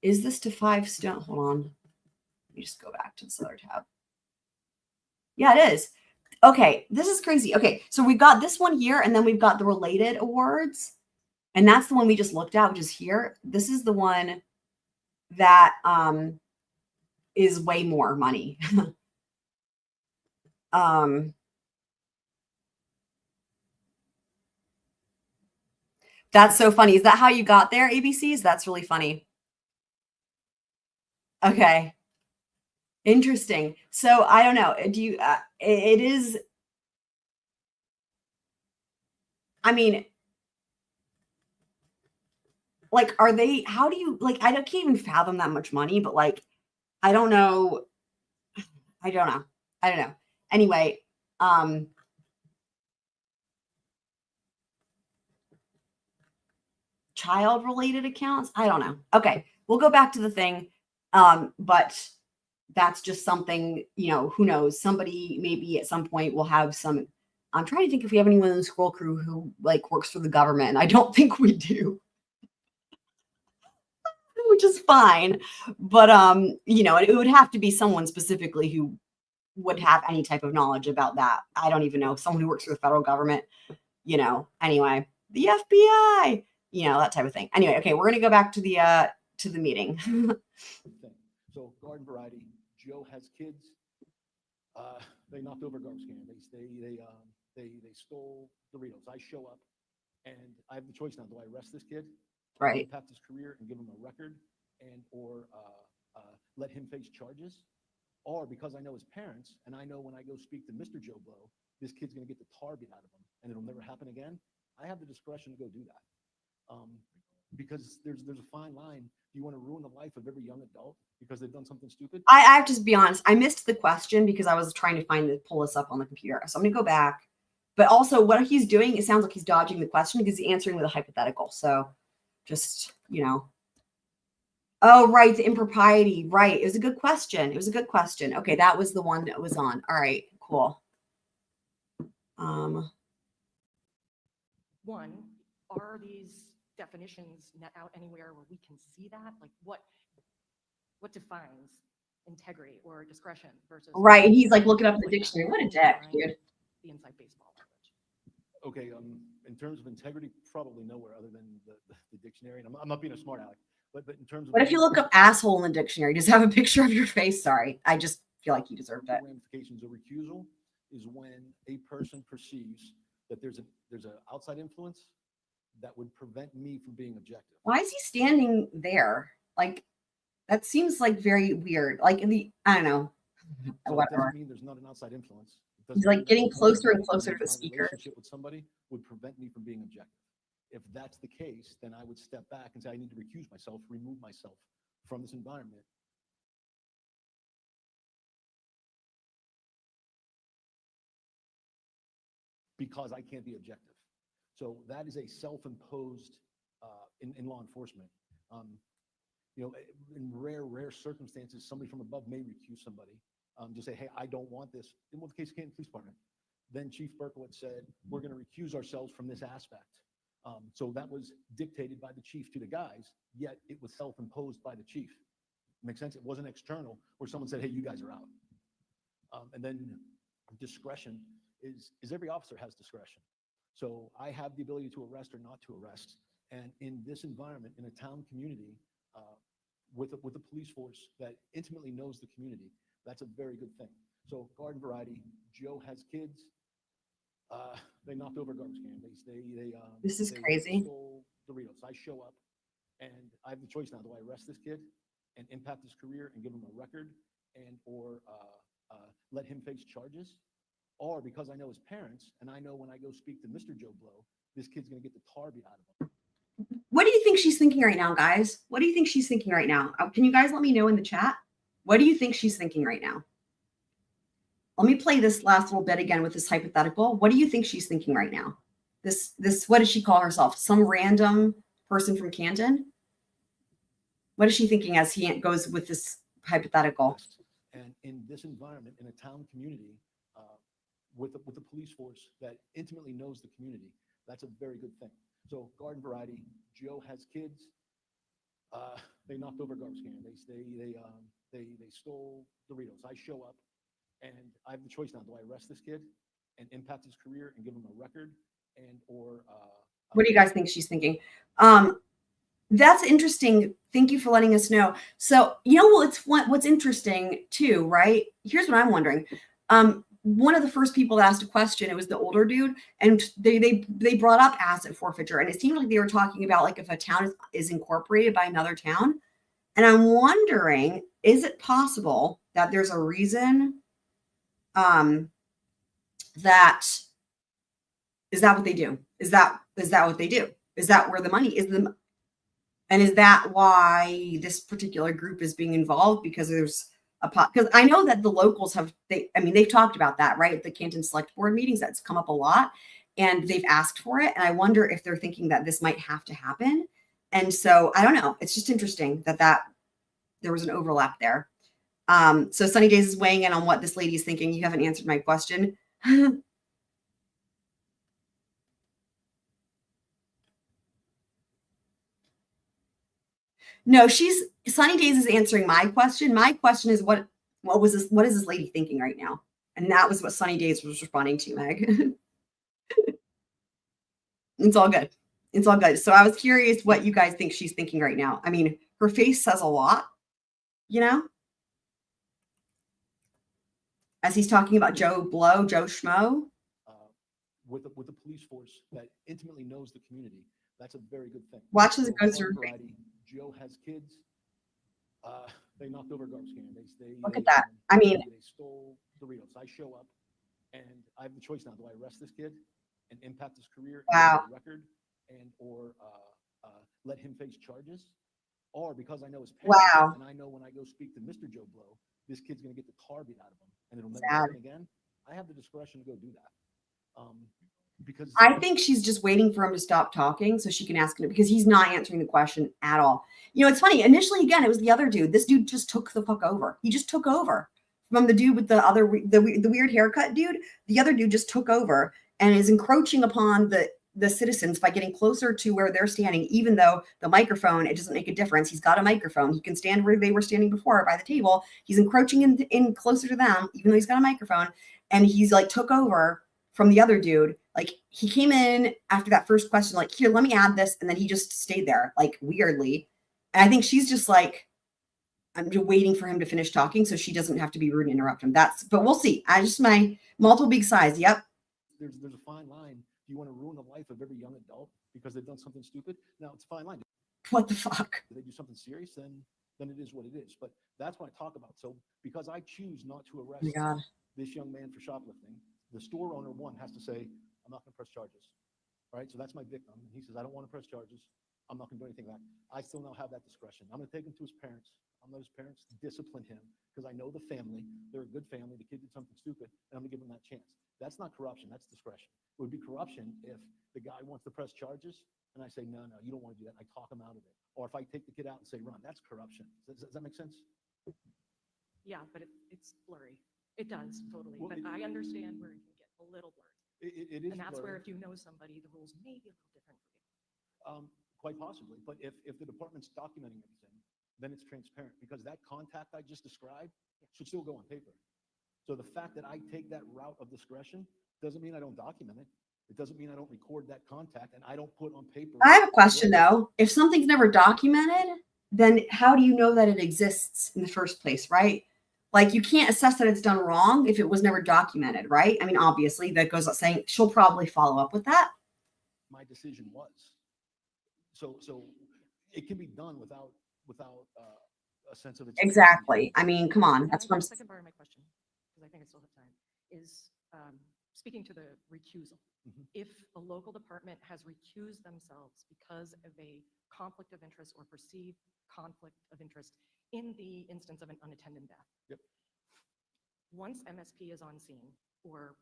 Is this to 5 stone? Hold on. Let me just go back to this other tab. Yeah, it is. Okay. This is crazy. Okay. So we've got this one here, and then we've got the related awards. And that's the one we just looked at, which is here. This is the one that is way more money. That's so funny. Is that how you got there, ABCs? That's really funny. Okay. Interesting. So I don't know. Do you, it is, I mean, like, are they, how do you, like, I can't even fathom that much money, but like, I don't know. I don't know. I don't know. Anyway, child related accounts. I don't know. Okay. We'll go back to the thing. But that's just something, you know, who knows, somebody maybe at some point will have some, I'm trying to think if we have anyone in the scroll crew who like works for the government. And I don't think we do, which is fine. But, you know, it would have to be someone specifically who would have any type of knowledge about that. I don't even know, someone who works for the federal government, you know, anyway, the FBI, you know, that type of thing. Anyway, okay, we're going to go back to the meeting. So garden variety, Joe has kids. They knocked over a garbage can. They stole Doritos. I show up and I have the choice now. Do I arrest this kid? Right. Impact his career and give him a record and or let him face charges? Or because I know his parents and I know when I go speak to Mr. Joe Blow, this kid's going to get the tar beat out of him and it'll never happen again. I have the discretion to go do that. Because there's a fine line. Do you want to ruin the life of every young adult because they've done something stupid? I have to be honest. I missed the question because I was trying to pull this up on the computer. So I'm going to go back. But also what he's doing, it sounds like he's dodging the question because he's answering with a hypothetical. So just, you know. Oh, right. The impropriety. Right. It was a good question. It was a good question. Okay. That was the one that was on. All right. Cool. One, are these definitions net out anywhere where we can see that? Like what defines integrity or discretion versus? Right. And he's like looking up in the dictionary. What a dick, dude. The inside baseball language. Okay, in terms of integrity, probably nowhere other than the dictionary. And I'm not being a smart aleck, but in terms of What if you look up asshole in the dictionary? Does it have a picture of your face? Sorry, I just feel like you deserved the it. ramifications of recusal is when a person perceives that there's an outside influence that would prevent me from being objective. Why is he standing there? Like, that seems like very weird. Like I don't know. So it Whatever. doesn't mean there's not an outside influence. It He's doesn't like mean getting that closer and my closer to the speaker. relationship with somebody would prevent me from being objective. If that's the case, then I would step back and say, I need to recuse myself, remove myself from this environment. Because I can't be objective. So that is a self-imposed in law enforcement. You know, in rare circumstances, somebody from above may recuse somebody. Just say, hey, I don't want this. In one case, Canton Police Department. Then Chief Berkowitz said, we're going to recuse ourselves from this aspect. So that was dictated by the chief to the guys, yet it was self-imposed by the chief. Makes sense? It wasn't external where someone said, hey, you guys are out. And then discretion is every officer has discretion. So I have the ability to arrest or not to arrest. And in this environment, in a town community, with a police force that intimately knows the community, that's a very good thing. So garden variety, Joe has kids. They knocked over a garbage can. This is they crazy. stole Doritos. I show up and I have the choice now. Do I arrest this kid and impact his career and give him a record or let him face charges? Or because I know his parents and I know when I go speak to Mr. Joe Blow, this kid's going to get the tar beat out of him. What do you think she's thinking right now, guys? What do you think she's thinking right now? Can you guys let me know in the chat? What do you think she's thinking right now? Let me play this last little bit again with this hypothetical. What do you think she's thinking right now? This, what does she call herself? Some random person from Canton? What is she thinking as he goes with this hypothetical? And in this environment, in a town community, with a police force that intimately knows the community, that's a very good thing. So garden variety, Joe has kids. They knocked over a garbage can. They stole Doritos. I show up and I have the choice now. Do I arrest this kid and impact his career and give him a record or what do you guys think she's thinking? That's interesting. Thank you for letting us know. So, you know, what's interesting too, right? Here's what I'm wondering. One of the first people that asked a question, it was the older dude, and they brought up asset forfeiture, and it seemed like they were talking about like if a town is incorporated by another town. And I'm wondering, is it possible that there's a reason that is that what they do? Is that what they do? Is that where the money is? And is that why this particular group is being involved? Because there's because I know that the locals they've talked about that, right? At the Canton Select Board meetings, that's come up a lot and they've asked for it. And I wonder if they're thinking that this might have to happen. And so I don't know. It's just interesting that there was an overlap there. So Sunny Days is weighing in on what this lady is thinking. You haven't answered my question. No, Sunny Days is answering my question. My question is what is this lady thinking right now? And that was what Sunny Days was responding to, Meg. It's all good. It's all good. So I was curious what you guys think she's thinking right now. I mean, her face says a lot, you know? As he's talking about Joe Blow, Joe Schmo. With a police force that intimately knows the community, that's a very good thing. Watch as it goes through. Joe has kids. They knocked over a garbage can. Look at that. I mean, they stole Doritos. I show up and I have the choice now. Do I arrest this kid and impact his career and give him a record or let him face charges? Or because I know his parents and I know when I go speak to Mr. Joe Blow, this kid's going to get the tar beat out of him and it'll never happen again. I have the discretion to go do that. Because I think she's just waiting for him to stop talking so she can ask him, because he's not answering the question at all. You know, it's funny. Initially, again, it was the other dude. This dude just took the fuck over. He just took over from the dude with the weird haircut dude. The other dude just took over and is encroaching upon the citizens by getting closer to where they're standing, even though the microphone, it doesn't make a difference. He's got a microphone. He can stand where they were standing before by the table. He's encroaching in closer to them, even though he's got a microphone. And he's like took over from the other dude, Like he came in after that first question, like, here, let me add this. And then he just stayed there like weirdly. And I think she's just like, I'm just waiting for him to finish talking so she doesn't have to be rude and interrupt him. But we'll see. I just, my multiple big size. Yep. There's a fine line. Do you want to ruin the life of every young adult because they've done something stupid? Now it's a fine line. What the fuck? If they do something serious, then it is what it is. But that's what I talk about. So because I choose not to Oh arrest my God. this young man for shoplifting, the store owner, one, has to say, I'm not going to press charges. All right, so that's my victim. And he says, I don't want to press charges. I'm not going to do anything like that. I still now have that discretion. I'm going to take him to his parents. I'm going to let his parents discipline him because I know the family. They're a good family. The kid did something stupid, and I'm going to give him that chance. That's not corruption. That's discretion. It would be corruption if the guy wants to press charges and I say, no, you don't want to do that. I talk him out of it. Or if I take the kid out and say, run, that's corruption. Does that make sense? Yeah, but it's blurry. It does, totally. Well, But I understand where it can get a little blurry. It is And that's where blurry. if you know somebody, the rules may be a little different for you. Quite possibly. But if the department's documenting everything, then it's transparent because that contact I just described should still go on paper. So the fact that I take that route of discretion doesn't mean I don't document it. It doesn't mean I don't record that contact and I don't put on paper. I have a question though. If something's never documented, then how do you know that it exists in the first place, right? Like you can't assess that it's done wrong if it was never documented, right? I mean, obviously that goes without saying. She'll probably follow up with that. My decision was. So it can be done without a sense of its Exactly. I mean, come on. And That's I what I'm think the second part of my question, because I think I still have time, is speaking to the recusal. Mhm. If a local department has recused themselves because of a conflict of interest or perceived conflict of interest in the instance of an unattended death. Yep. Once MSP is on scene or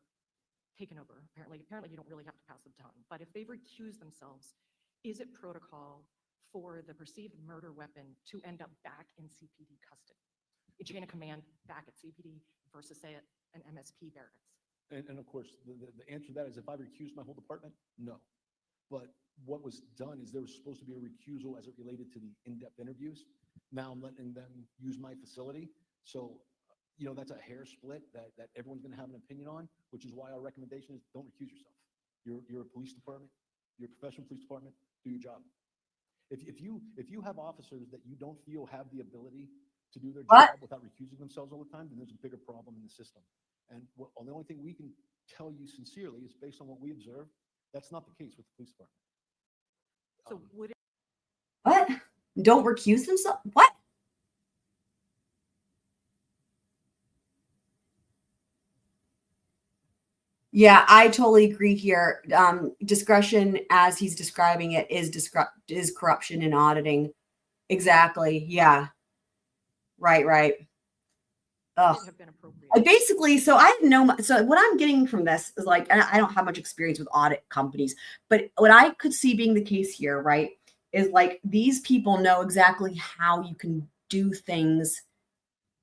taken over, apparently you don't really have to pass the baton, but if they've recused themselves, is it protocol for the perceived murder weapon to end up back in CPD custody? A chain of command back at CPD versus say at an MSP barracks? And of course, the answer to that is if I recuse my whole department, no. But what was done is there was supposed to be a recusal as it related to the in-depth interviews. Now I'm letting them use my facility. So, that's a hair split that everyone's going to have an opinion on, which is why our recommendation is don't recuse yourself. You're a police department, you're a professional police department, do your job. If you have officers that you don't feel have the ability to do their job without recusing themselves all the time, then there's a bigger problem in the system. And the only thing we can tell you sincerely is based on what we observe, that's not the case with the police department. So would it What? Don't recuse themselves? What? Yeah, I totally agree here. Discretion, as he's describing it, is corruption in auditing. Exactly. Yeah. Right. Ugh. have been appropriate? Basically, so I know. So what I'm getting from this is like, and I don't have much experience with audit companies, but what I could see being the case here, right, is like these people know exactly how you can do things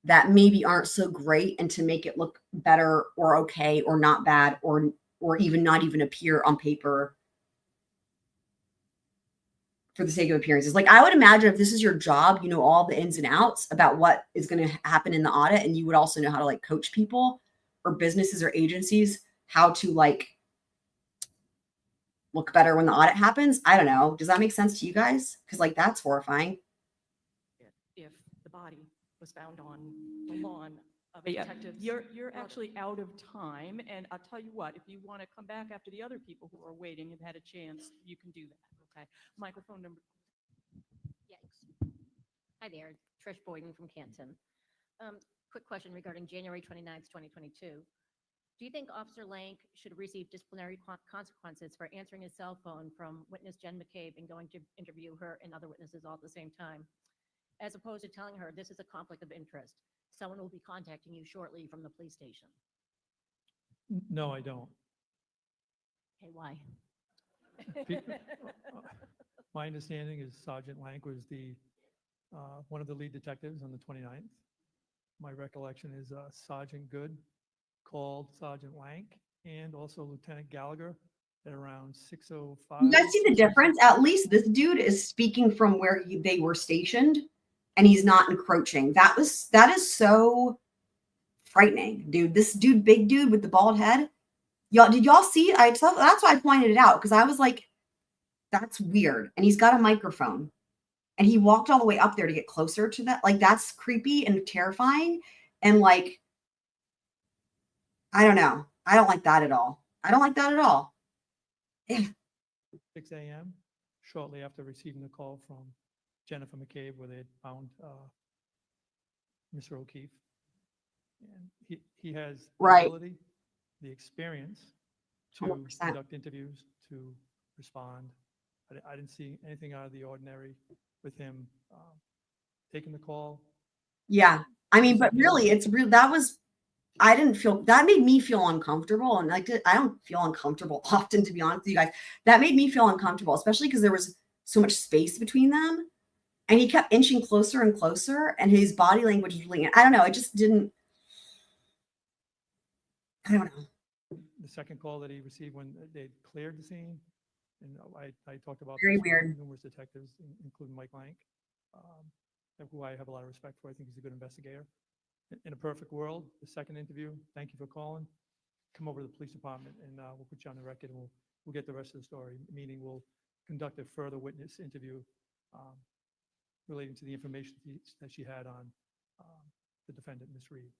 that maybe aren't so great and to make it look better or okay or not bad or even not even appear on paper for the sake of appearances. Like I would imagine if this is your job, you know all the ins and outs about what is going to happen in the audit, and you would also know how to like coach people or businesses or agencies how to like look better when the audit happens. I don't know. Does that make sense to you guys? Because like that's horrifying. If the body was found on the lawn of a Yeah, detective's. you're brother. actually out of time, and I'll tell you what, if you want to come back after the other people who are waiting have had a chance, you can do that, okay? Microphone number. Yikes. Hi there, Trish Boyden from Canton. Quick question regarding January 29th, 2022. Do you think Officer Lank should receive disciplinary consequences for answering his cell phone from witness Jen McCabe and going to interview her and other witnesses all at the same time, as opposed to telling her this is a conflict of interest? Someone will be contacting you shortly from the police station. No, I don't. Okay, why? My understanding is Sergeant Lank was one of the lead detectives on the 29th. My recollection is Sergeant Good called Sergeant Lank and also Lieutenant Gallagher at around 6:05. You guys see the difference? At least this dude is speaking from where they were stationed, and he's not encroaching. That is so frightening, dude. This dude, big dude with the bald head. Y'all, did y'all see? That's why I pointed it out, because I was like, that's weird. And he's got a microphone. And he walked all the way up there to get closer to that. Like, that's creepy and terrifying. And like, I don't know. I don't like that at all. I don't like that at all. 6 a.m., shortly after receiving the call from Jennifer McCabe, where they had found Mr. O'Keefe. And he has the Right. ability, the experience to 100%. conduct interviews, to respond. I didn't see anything out of the ordinary with him taking the call. Yeah. I mean, but really, it's real. I didn't feel, that made me feel uncomfortable. And like, I don't feel uncomfortable often, to be honest with you guys. That made me feel uncomfortable, especially because there was so much space between them. And he kept inching closer and closer. And his body language was really, I don't know. It just didn't, I don't know. The second call that he received when they cleared the scene, and I talked about Very this with weird. numerous detectives, including Mike Lank, who I have a lot of respect for. I think he's a good investigator. In a perfect world, the second interview, thank you for calling. Come over to the police department and we'll put you on the record, and we'll get the rest of the story. Meaning we'll conduct a further witness interview relating to the information that she had on the defendant, Ms. Reed.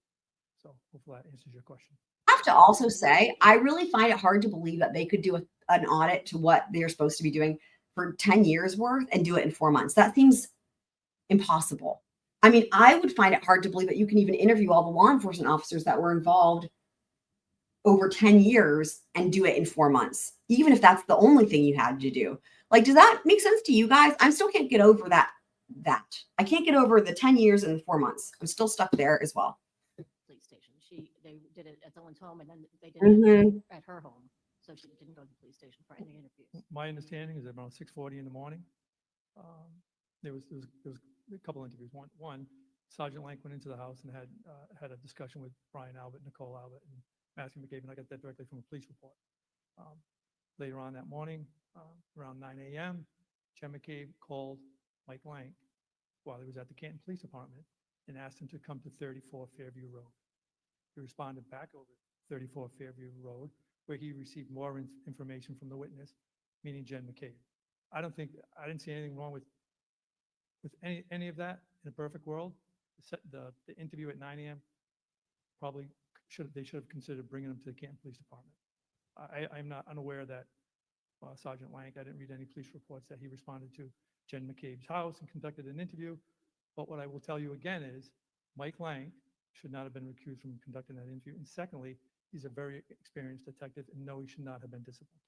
So hopefully that answers your question. I have to also say, I really find it hard to believe that they could do an audit to what they're supposed to be doing for 10 years worth and do it in 4 months. That seems impossible. I mean, I would find it hard to believe that you can even interview all the law enforcement officers that were involved over 10 years and do it in 4 months, even if that's the only thing you had to do. Like, does that make sense to you guys? I still can't get over that. I can't get over the 10 years and the 4 months. I'm still stuck there as well. Police station. They did it at someone's home, and then they did Mhm. it at her home. So she didn't go to the police station for any interviews. My understanding is that around 6:40 in the morning, there was a couple interviews. One, Sergeant Lank went into the house and had a discussion with Brian Albert, Nicole Albert, and Matthew McCabe, and I got that directly from a police report. Later on that morning, around 9 a.m., Jen McCabe called Mike Lank while he was at the Canton Police Department and asked him to come to 34 Fairview Road. He responded back over 34 Fairview Road, where he received more information from the witness, meaning Jen McCabe. I didn't see anything wrong with any of that in a perfect world. The interview at 9 a.m. probably they should have considered bringing him to the Canton Police Department. I'm not unaware that Sergeant Lank, I didn't read any police reports that he responded to Jen McCabe's house and conducted an interview. But what I will tell you again is Mike Lank should not have been recused from conducting that interview. And secondly, he's a very experienced detective, and no, he should not have been disciplined.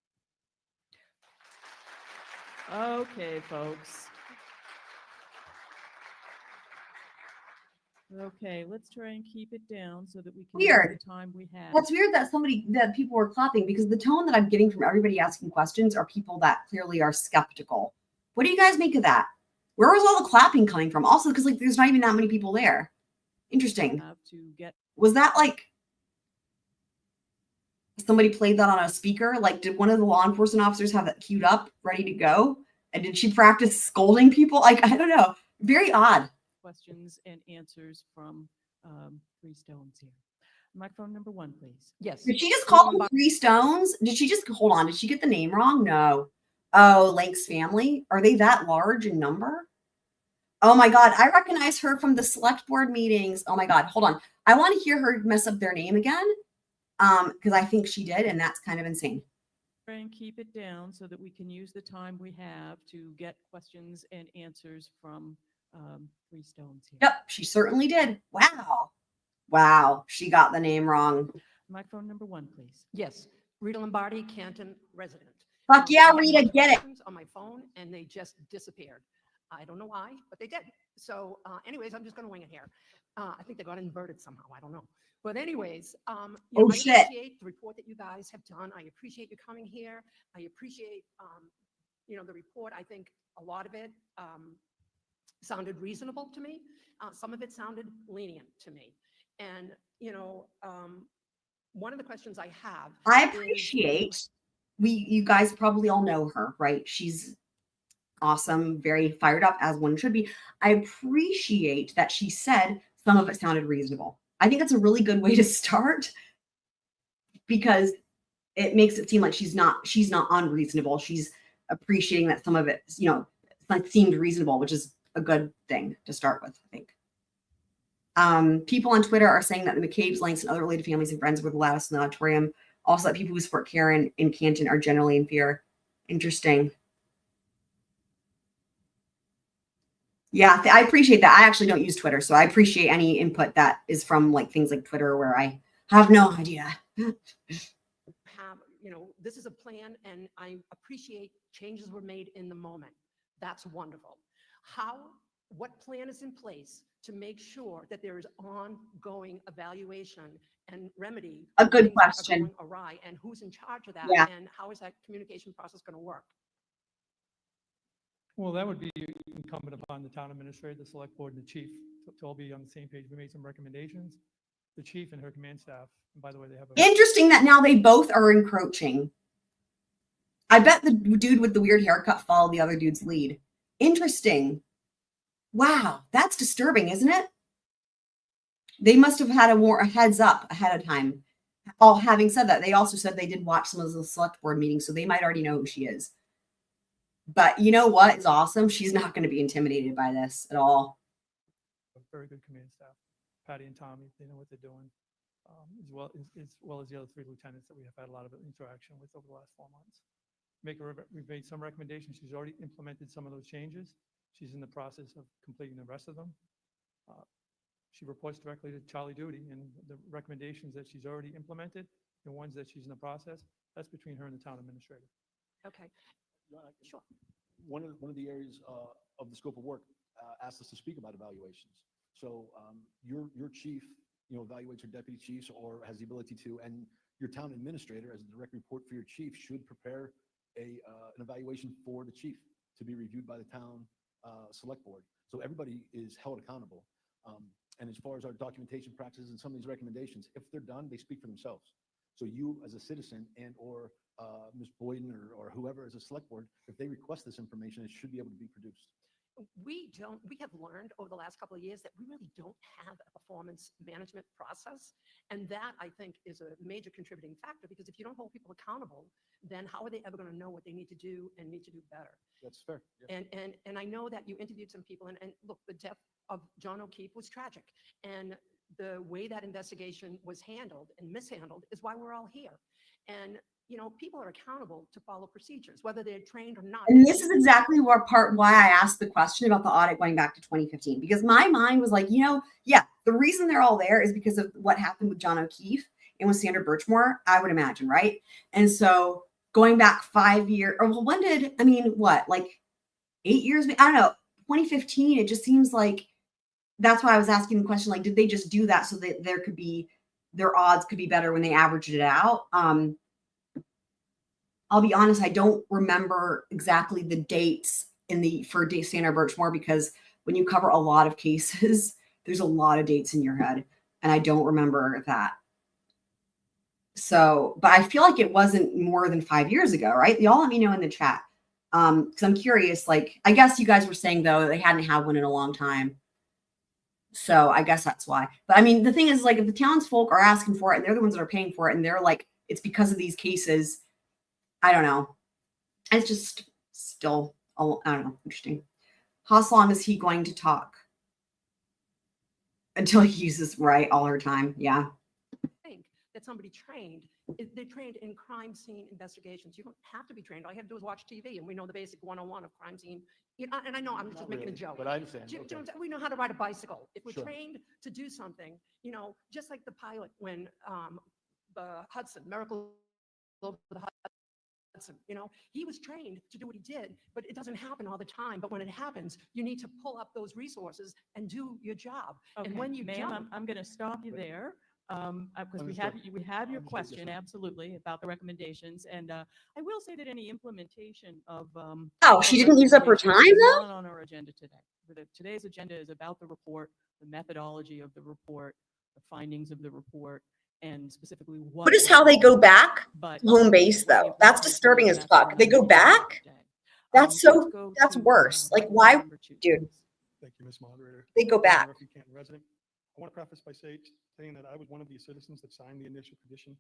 Okay, folks. Okay, let's try and keep it down so that we can use Weird. the time we have. That's weird that people were clapping, because the tone that I'm getting from everybody asking questions are people that clearly are skeptical. What do you guys make of that? Where was all the clapping coming from? Also, because like there's not even that many people there. Interesting. Have to get Was that like somebody played that on a speaker? Like, did one of the law enforcement officers have that queued up, ready to go? And did she practice scolding people? Like, I don't know. Very odd. questions and answers from Three Stones here. Microphone number 1, please. Yes. Did she just call them 3 Stones? Did she just, hold on, did she get the name wrong? No. Oh, Lank's family? Are they that large in number? Oh my God, I recognize her from the select board meetings. Oh my God, hold on. I want to hear her mess up their name again, because I think she did, and that's kind of insane. Try and keep it down so that we can use the time we have to get questions and answers from Three Stones here. Yep, she certainly did. Wow. Wow, she got the name wrong. Microphone number 1, please. Yes, Rita Lombardi, Canton resident. Fuck yeah, I had Rita, get it. notifications on my phone and they just disappeared. I don't know why, but they did. So anyways, I'm just going to wing it here. I think they got inverted somehow. I don't know. But anyways, Oh, I shit. appreciate the report that you guys have done. I appreciate you coming here. I appreciate, the report. I think a lot of it sounded reasonable to me. Some of it sounded lenient to me. And, one of the questions I have. I appreciate, you guys probably all know her, right? She's awesome, very fired up, as one should be. I appreciate that she said some of it sounded reasonable. I think that's a really good way to start, because it makes it seem like she's not unreasonable. She's appreciating that some of it, seemed reasonable, which is a good thing to start with, I think. People on Twitter are saying that the McCabe's, Lanks, and other related families and friends were the loudest in the auditorium. Also, that people who support Karen in Canton are generally in fear. Interesting. Yeah, I appreciate that. I actually don't use Twitter, so I appreciate any input that is from like things like Twitter where I have no idea. This is a plan, and I appreciate changes were made in the moment. That's wonderful. What plan is in place to make sure that there is ongoing evaluation and remedy? A good things that are question. going awry, and who's in charge of that? Yeah. And how is that communication process going to work? Well, that would be incumbent upon the town administrator, the select board, and the chief to all be on the same page. We made some recommendations. The chief and her command staff, and by the way, they have a Interesting that now they both are encroaching. I bet the dude with the weird haircut followed the other dude's lead. Interesting. Wow, that's disturbing, isn't it? They must have had a heads up ahead of time. Having said that, they also said they did watch some of the select board meetings, so they might already know who she is. But you know what is awesome? She's not going to be intimidated by this at all. very good command staff. Patty and Tommy, they know what they're doing, as well as the other 3 lieutenants that we have had a lot of interaction with over the last 4 months. We've made some recommendations. She's already implemented some of those changes. She's in the process of completing the rest of them. She reports directly to Charlie Duty, and the recommendations that she's already implemented, the ones that she's in the process, that's between her and the town administrator. Okay. Sure. One of the areas of the scope of work asked us to speak about evaluations. So your chief, evaluates your deputy chiefs or has the ability to, and your town administrator, as a direct report for your chief, should prepare an evaluation for the chief to be reviewed by the town select board. So everybody is held accountable. And as far as our documentation practices and some of these recommendations, if they're done, they speak for themselves. So you as a citizen and or Ms. Boyden or whoever as a select board, if they request this information, it should be able to be produced. We have learned over the last couple of years that we really don't have a performance management process. And that, I think, is a major contributing factor, because if you don't hold people accountable, then how are they ever going to know what they need to do and need to do better? That's fair. Yeah. And I know that you interviewed some people, and look, the death of John O'Keefe was tragic. And the way that investigation was handled and mishandled is why we're all here. And people are accountable to follow procedures, whether they're trained or not. And this is exactly why I asked the question about the audit going back to 2015, because my mind was like, yeah, the reason they're all there is because of what happened with John O'Keefe and with Sandra Birchmore, I would imagine, right? And so going back 5 years, or well, like 8 years? I don't know, 2015, it just seems like that's why I was asking the question, like, did they just do that so that their odds could be better when they averaged it out? I'll be honest, I don't remember exactly the dates for Sandra Birchmore, because when you cover a lot of cases, there's a lot of dates in your head, and I don't remember that. So, but I feel like it wasn't more than 5 years ago, right? Y'all let me know in the chat. Because I'm curious, like, I guess you guys were saying, though, they hadn't had one in a long time. So I guess that's why. But I mean, the thing is, like, if the townsfolk are asking for it and they're the ones that are paying for it, and they're like, it's because of these cases, I don't know. It's just still, I don't know, interesting. How long is he going to talk? Until he uses, right, all her time. Yeah. Think that somebody trained, they're trained in crime scene investigations. You don't have to be trained. All you have to do is watch TV, and we know the basic 101 of crime scene. And I know I'm just making a joke. But I understand. We know how to ride a bicycle. If we're Sure. trained to do something, just like the pilot when the Hudson, Miracle over the Hudson, he was trained to do what he did, but it doesn't happen all the time. But when it happens, you need to pull up those resources and do your job. Okay, And when you ma'am, jump, I'm going to stop you there. Because we have your question, absolutely, about the recommendations. And I will say that any implementation of she didn't use up her time, though? not on our agenda today. Today's agenda is about the report, the methodology of the report, the findings of the report, and specifically what. What is how they go back to home base, though? That's disturbing as fuck. They go back? That's that's worse. Like, why, dude? Thank you, Ms. Moderator. They go back. Murphy, Canton resident. I want to preface by saying that I was one of the citizens that signed the initial petition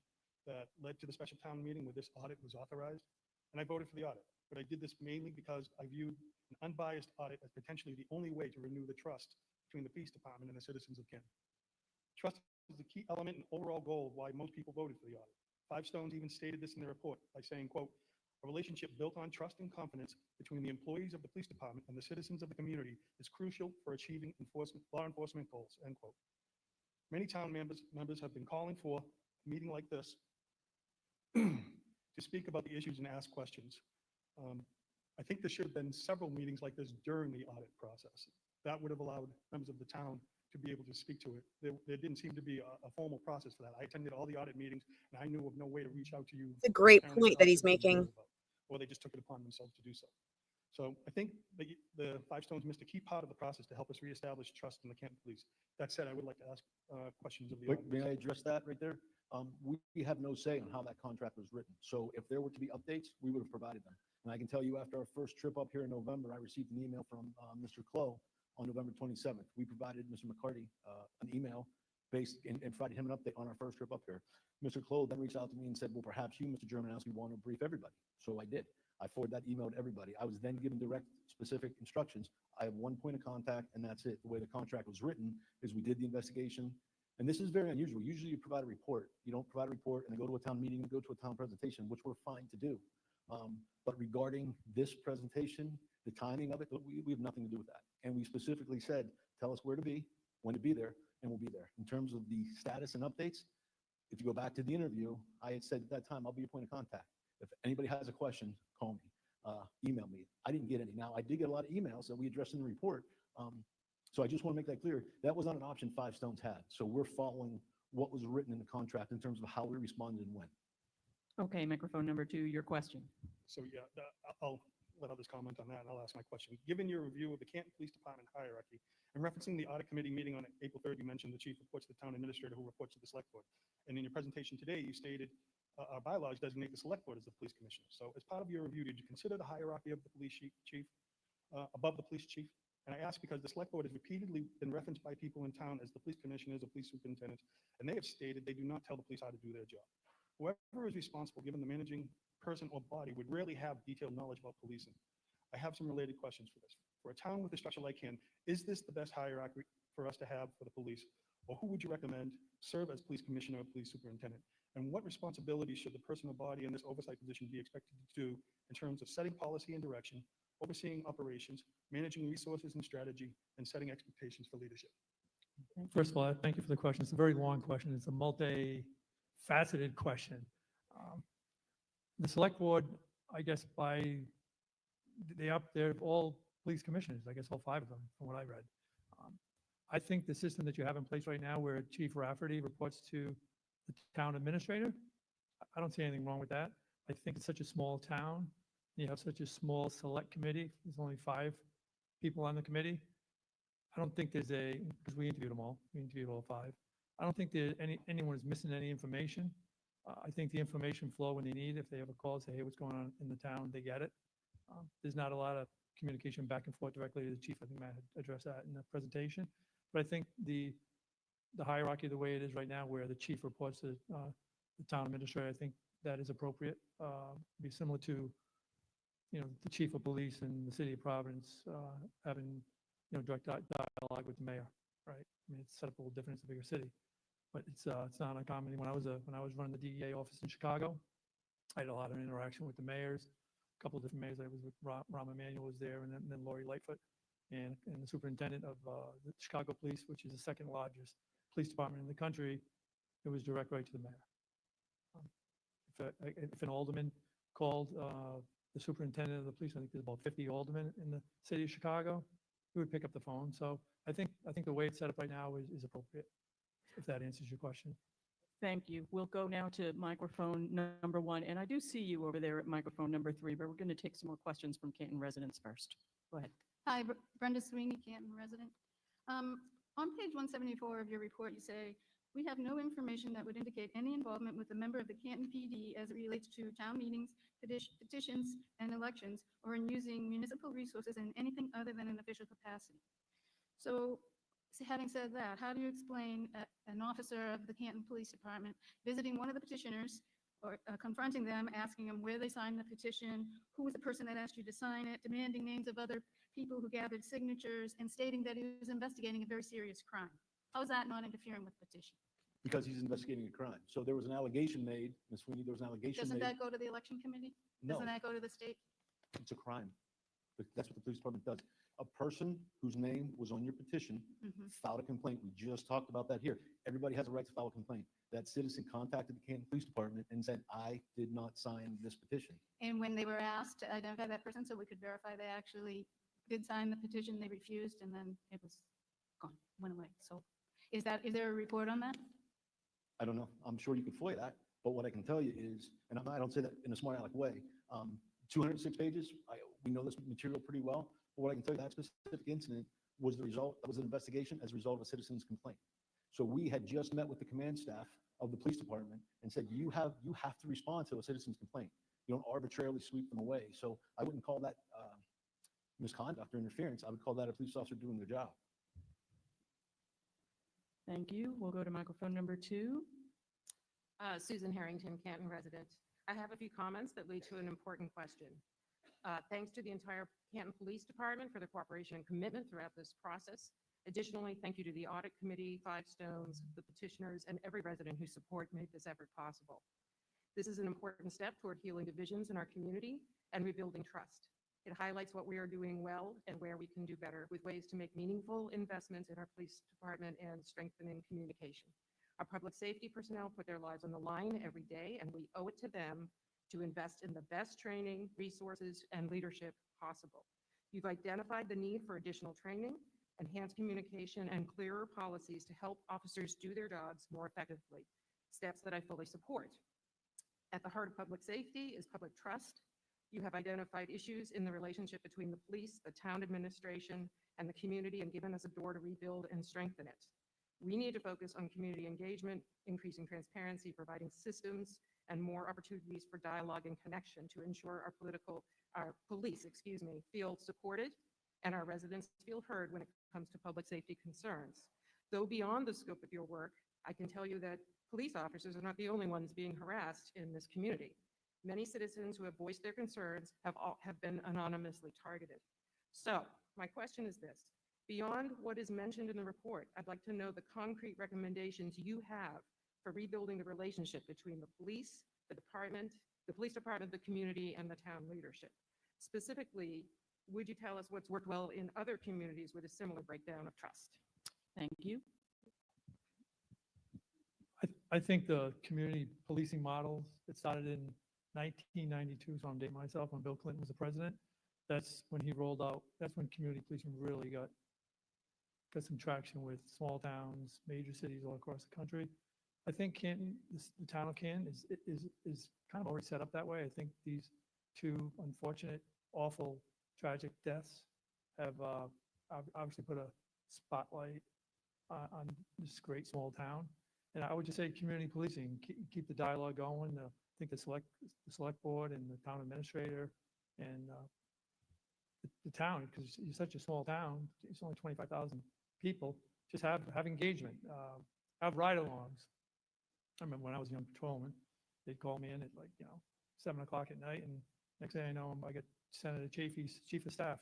that led to the special town meeting where this audit was authorized, and I voted for the audit. But I did this mainly because I viewed an unbiased audit as potentially the only way to renew the trust between the police department and the citizens of Canton. Trust is the key element and overall goal of why most people voted for the audit. Five Stones even stated this in their report by saying, quote, "A relationship built on trust and confidence between the employees of the police department and the citizens of the community is crucial for achieving law enforcement goals," end quote. Many town members have been calling for a meeting like this to speak about the issues and ask questions. I think there should have been several meetings like this during the audit process. That would have allowed members of the town to be able to speak to it. There didn't seem to be a formal process for that. I attended all the audit meetings, and I knew of no way to reach out to you. It's a great apparently point that he's didn't care making. about, or they just took it upon themselves to do so. So I think the Five Stones missed a key part of the process to help us reestablish trust in the Canton Police. That said, I would like to ask questions of the Wait, audience. may I address that right there? We have no say on how that contract was written. So if there were to be updates, we would have provided them. And I can tell you after our first trip up here in November, I received an email from Mr. Clow on November 27th. We provided Mr. McCarty an email based and provided him an update on our first trip up here. Mr. Clow then reached out to me and said, well, perhaps you, Mr. Germanowski, want to brief everybody. So I did. I forwarded that email to everybody. I was then given direct, specific instructions. I have one point of contact, and that's it. The way the contract was written is we did the investigation. And this is very unusual. Usually you provide a report. You don't provide a report and then go to a town meeting and go to a town presentation, which we're fine to do. But regarding this presentation, the timing of it, we have nothing to do with that. And we specifically said, tell us where to be, when to be there, and we'll be there. In terms of the status and updates, if you go back to the interview, I had said at that time, I'll be your point of contact. If anybody has a question, call me, email me. I didn't get any. Now, I did get a lot of emails that we addressed in the report. So I just want to make that clear. That was not an option Five Stones had. So we're following what was written in the contract in terms of how we responded and when. Okay, microphone number 2, your question. So yeah, I'll let others comment on that, and I'll ask my question. Given your review of the Canton Police Department hierarchy, and referencing the audit committee meeting on April 3rd, you mentioned the chief reports to the town administrator who reports to the select board. And in your presentation today, you stated our bylaws designate the select board as the police commissioner. So as part of your review, did you consider the hierarchy of the police chief above the police chief? And I ask because the select board has repeatedly been referenced by people in town as the police commissioners or police superintendents, and they have stated they do not tell the police how to do their job. Whoever is responsible, given the managing person or body, would rarely have detailed knowledge about policing. I have some related questions for this. For a town with a structure like Canton, is this the best hierarchy for us to have for the police? Or who would you recommend serve as police commissioner or police superintendent? And what responsibilities should the person or body in this oversight position be expected to do in terms of setting policy and direction, overseeing operations, managing resources and strategy, and setting expectations for leadership? First of all, thank you for the question. It's a very long question. It's a multi-faceted question. The select board, I guess they're all police commissioners, I guess all 5 of them, from what I read. I think the system that you have in place right now where Chief Rafferty reports to the town administrator, I don't see anything wrong with that. I think it's such a small town. You have such a small select committee. There's only 5 people on the committee. I don't think because we interviewed them all. We interviewed all 5. I don't think anyone is missing any information. I think the information flow when they need, if they have a call, say, hey, what's going on in the town, they get it. There's not a lot of communication back and forth directly to the chief. I think Matt had addressed that in the presentation. But I think the hierarchy, the way it is right now, where the chief reports to the town administrator, I think that is appropriate. Be similar to, the chief of police in the city of Providence having, direct dialogue with the mayor, right? I mean, it's set up a little different. It's a bigger city, but it's not uncommon. When I was running the DEA office in Chicago, I had a lot of interaction with the mayors. A couple of different mayors. I was with Rahm Emanuel was there, and then Lori Lightfoot, and the superintendent of the Chicago Police, which is the 2nd largest police department in the country. It was direct right to the mayor. If an alderman called the superintendent of the police, I think there's about 50 aldermen in the city of Chicago, he would pick up the phone. So I think the way it's set up right now is appropriate, if that answers your question. Thank you. We'll go now to microphone number 1. And I do see you over there at microphone number 3, but we're going to take some more questions from Canton residents first. Go ahead. Hi, Brenda Sweeney, Canton resident. On page 174 of your report, you say, we have no information that would indicate any involvement with a member of the Canton PD as it relates to town meetings, petitions, and elections, or in using municipal resources in anything other than an official capacity. So having said that, how do you explain an officer of the Canton Police Department visiting one of the petitioners or confronting them, asking them where they signed the petition, who was the person that asked you to sign it, demanding names of other people who gathered signatures, and stating that he was investigating a very serious crime. How is that not interfering with the petition? Because he's investigating a crime. So there was an allegation made, Ms. Sweeney, there was an allegation Doesn't made. that go to the election committee? No, Doesn't that go to the state? it's a crime. But that's what the police department does. A person whose name was on your petition Mhm. filed a complaint. We just talked about that here. Everybody has a right to file a complaint. That citizen contacted the Canton Police Department and said, I did not sign this petition. And when they were asked to identify that person so we could verify they actually did sign the petition, they refused, and then it was gone, went away. So is there a report on that? I don't know. I'm sure you could FOIA that, but what I can tell you is, and I don't say that in a smart aleck way, 206 pages, we know this material pretty well, but what I can tell you, that specific incident was the result, that was an investigation as a result of a citizen's complaint. So we had just met with the command staff of the police department and said, you have to respond to a citizen's complaint. You don't arbitrarily sweep them away. So I wouldn't call that misconduct or interference. I would call that a police officer doing their job. Thank you. We'll go to microphone number 2. Susan Harrington, Canton resident. I have a few comments that lead to an important question. Thanks to the entire Canton Police Department for their cooperation and commitment throughout this process. Additionally, thank you to the Audit Committee, Five Stones, the petitioners, and every resident whose support made this effort possible. This is an important step toward healing divisions in our community and rebuilding trust. It highlights what we are doing well and where we can do better with ways to make meaningful investments in our police department and strengthening communication. Our public safety personnel put their lives on the line every day, and we owe it to them to invest in the best training, resources, and leadership possible. You've identified the need for additional training, enhanced communication, and clearer policies to help officers do their jobs more effectively, steps that I fully support. At the heart of public safety is public trust. You have identified issues in the relationship between the police, the town administration, and the community, and given us a door to rebuild and strengthen it. We need to focus on community engagement, increasing transparency, providing systems, and more opportunities for dialogue and connection to ensure our police feel supported and our residents feel heard when it comes to public safety concerns. Though beyond the scope of your work, I can tell you that police officers are not the only ones being harassed in this community. Many citizens who have voiced their concerns have been anonymously targeted. So my question is this: beyond what is mentioned in the report, I'd like to know the concrete recommendations you have for rebuilding the relationship between the police, the police department, the community, and the town leadership. Specifically, would you tell us what's worked well in other communities with a similar breakdown of trust? Thank you. I think the community policing models, it started in 1992, so I'm dating myself, when Bill Clinton was the president. That's when he rolled out, that's when community policing really got some traction with small towns, major cities all across the country. I think Canton, the town of Canton is kind of already set up that way. I think these 2 unfortunate, awful, tragic deaths have obviously put a spotlight on this great small town. And I would just say community policing, keep the dialogue going. I think the select board and the town administrator and the town, because you're such a small town, it's only 25,000 people, just have engagement, have ride-alongs. I remember when I was a young patrolman, they'd call me in at 7 o'clock at night, and next thing I know, I get Senator Chafee's chief of staff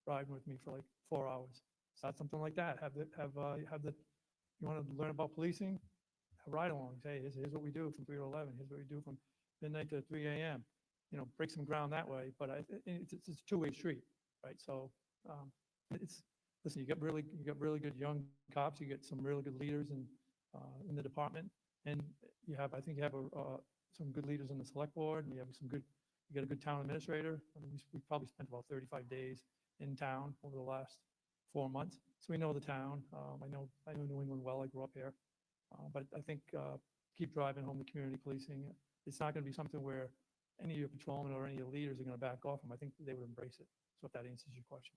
riding with me for 4 hours. Start something like that. You want to learn about policing? Have ride-alongs. Hey, here's what we do from 3 to 11. Here's what we do from midnight to 3 a.m. Break some ground that way. But it's a two-way street, right? So listen, you got really good young cops. You get some really good leaders in the department, and I think you have some good leaders in the select board, and you got a good town administrator. I mean, we probably spent about 35 days in town over the last 4 months, so we know the town. I know New England well. I grew up here, but I think keep driving home the community policing. It's not going to be something where any of your patrolmen or any of your leaders are going to back off them. I think they would embrace it. So if that answers your question.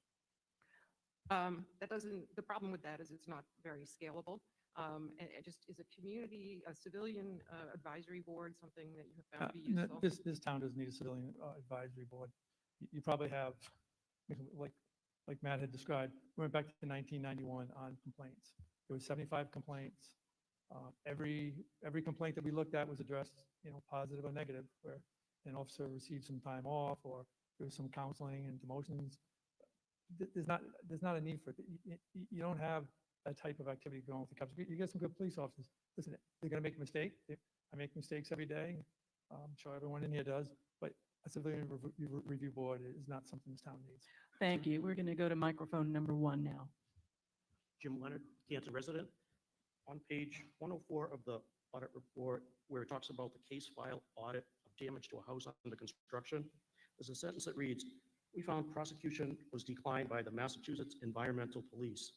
The problem with that is it's not very scalable. And it just is a civilian advisory board, something that you have found to be useful? This town doesn't need a civilian advisory board. You probably have, like Matt had described, we went back to 1991 on complaints. There were 75 complaints. Every complaint that we looked at was addressed, positive or negative, where an officer received some time off or there was some counseling and demotions. There's not a need for it. You don't have that type of activity going with the cops. You get some good police officers. Listen, they're going to make a mistake. I make mistakes every day. I'm sure everyone in here does, but a civilian review board is not something this town needs. Thank you. We're going to go to microphone number 1 now. Jim Leonard, Canton resident. On page 104 of the audit report, where it talks about the case file audit of damage to a house under construction, there's a sentence that reads, "We found prosecution was declined by the Massachusetts Environmental Police."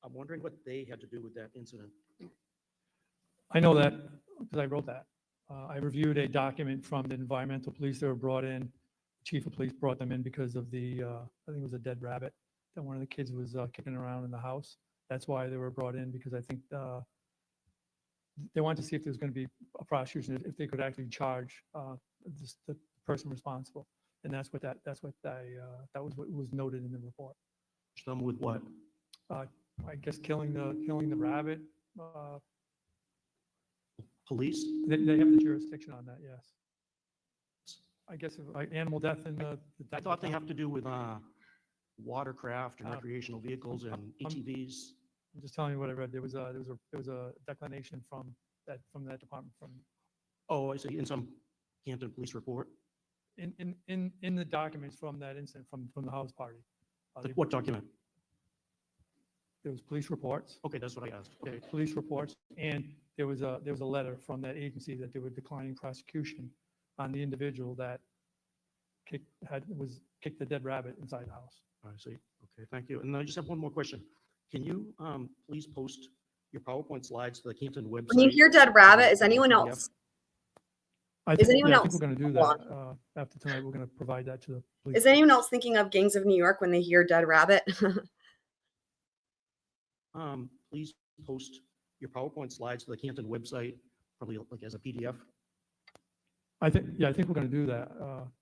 I'm wondering what they had to do with that incident. I know that because I wrote that. I reviewed a document from the environmental police that were brought in. Chief of police brought them in because of the, I think it was a dead rabbit that one of the kids was kicking around in the house. That's why they were brought in, because I think they wanted to see if there was going to be a prosecution, if they could actually charge the person responsible. And that's what that was what was noted in the report. Some with what? I guess killing the rabbit. Police? They have the jurisdiction on that, yes. I guess animal death in the. I thought they have to do with watercraft and recreational vehicles and ATVs. I'm just telling you what I read. There was a declination from that department from. Oh, I see. In some Canton police report. In the documents from that incident from the house party. What document? There was police reports. Okay, that's what I asked. Okay. Police reports, and there was a letter from that agency that they were declining prosecution on the individual that kicked the dead rabbit inside the house. I see. Okay, thank you. And I just have one more question. Can you please post your PowerPoint slides to the Canton website? When you hear dead rabbit, is anyone else? I think we're going to do that. After tonight, we're going to provide that to the police. Is anyone else thinking of Gangs of New York when they hear dead rabbit? Please post your PowerPoint slides to the Canton website, probably like as a PDF. I think we're going to do that.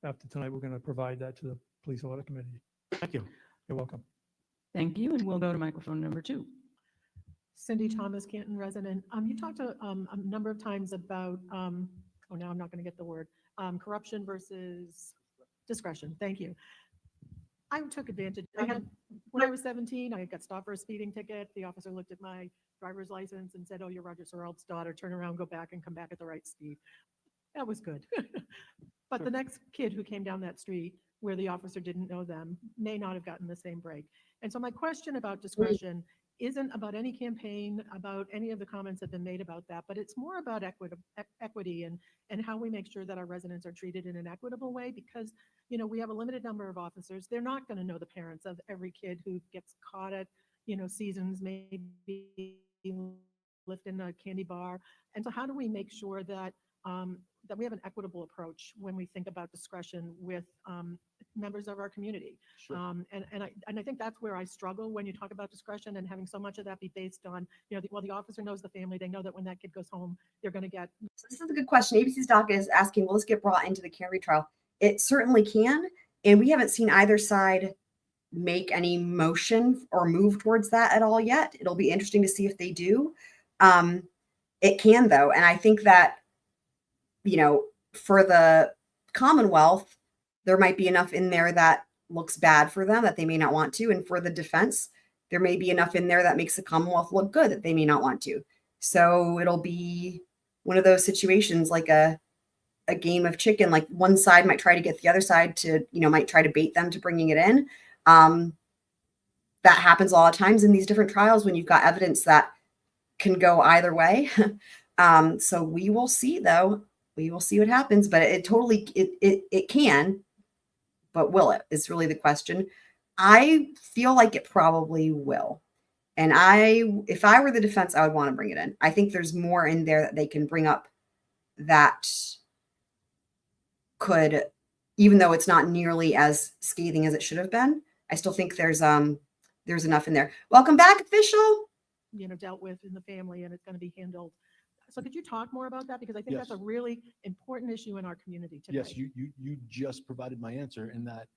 After tonight, we're going to provide that to the police audit committee. Thank you. You're welcome. Thank you, and we'll go to microphone number 2. Cindy Thomas, Canton resident. You talked a number of times about, now I'm not going to get the word, corruption versus discretion. Thank you. I took advantage. When I was 17, I got stopped for a speeding ticket. The officer looked at my driver's license and said, "Oh, you're Roger Sorrell's daughter. Turn around, go back, and come back at the right speed." That was good. But the next kid who came down that street where the officer didn't know them may not have gotten the same break. And so my question about discretion isn't about any campaign, about any of the comments that have been made about that, but it's more about equity and how we make sure that our residents are treated in an equitable way, because, we have a limited number of officers. They're not going to know the parents of every kid who gets caught at, seasons, maybe lifting a candy bar. And so how do we make sure that that we have an equitable approach when we think about discretion with members of our community? Sure. And I think that's where I struggle when you talk about discretion and having so much of that be based on, the officer knows the family. They know that when that kid goes home, they're going to get. So this is a good question. ABC's docket is asking, will this get brought into the Carey trial? It certainly can. And we haven't seen either side make any motion or move towards that at all yet. It'll be interesting to see if they do. It can, though. And I think that, for the Commonwealth, there might be enough in there that looks bad for them that they may not want to. And for the defense, there may be enough in there that makes the Commonwealth look good that they may not want to. So it'll be one of those situations like a game of chicken. Like one side might try to get the other side to, might try to bait them to bringing it in. That happens a lot of times in these different trials when you've got evidence that can go either way. So we will see, though. We will see what happens, but it can, but will it is really the question. I feel like it probably will. And if I were the defense, I would want to bring it in. I think there's more in there that they can bring up that could, even though it's not nearly as scathing as it should have been, I still think there's enough in there. Welcome back, official. Dealt with in the family, and it's going to be handled. So could you talk more about that? Because I think Yes. that's a really important issue in our community today. Yes, you just provided my answer in that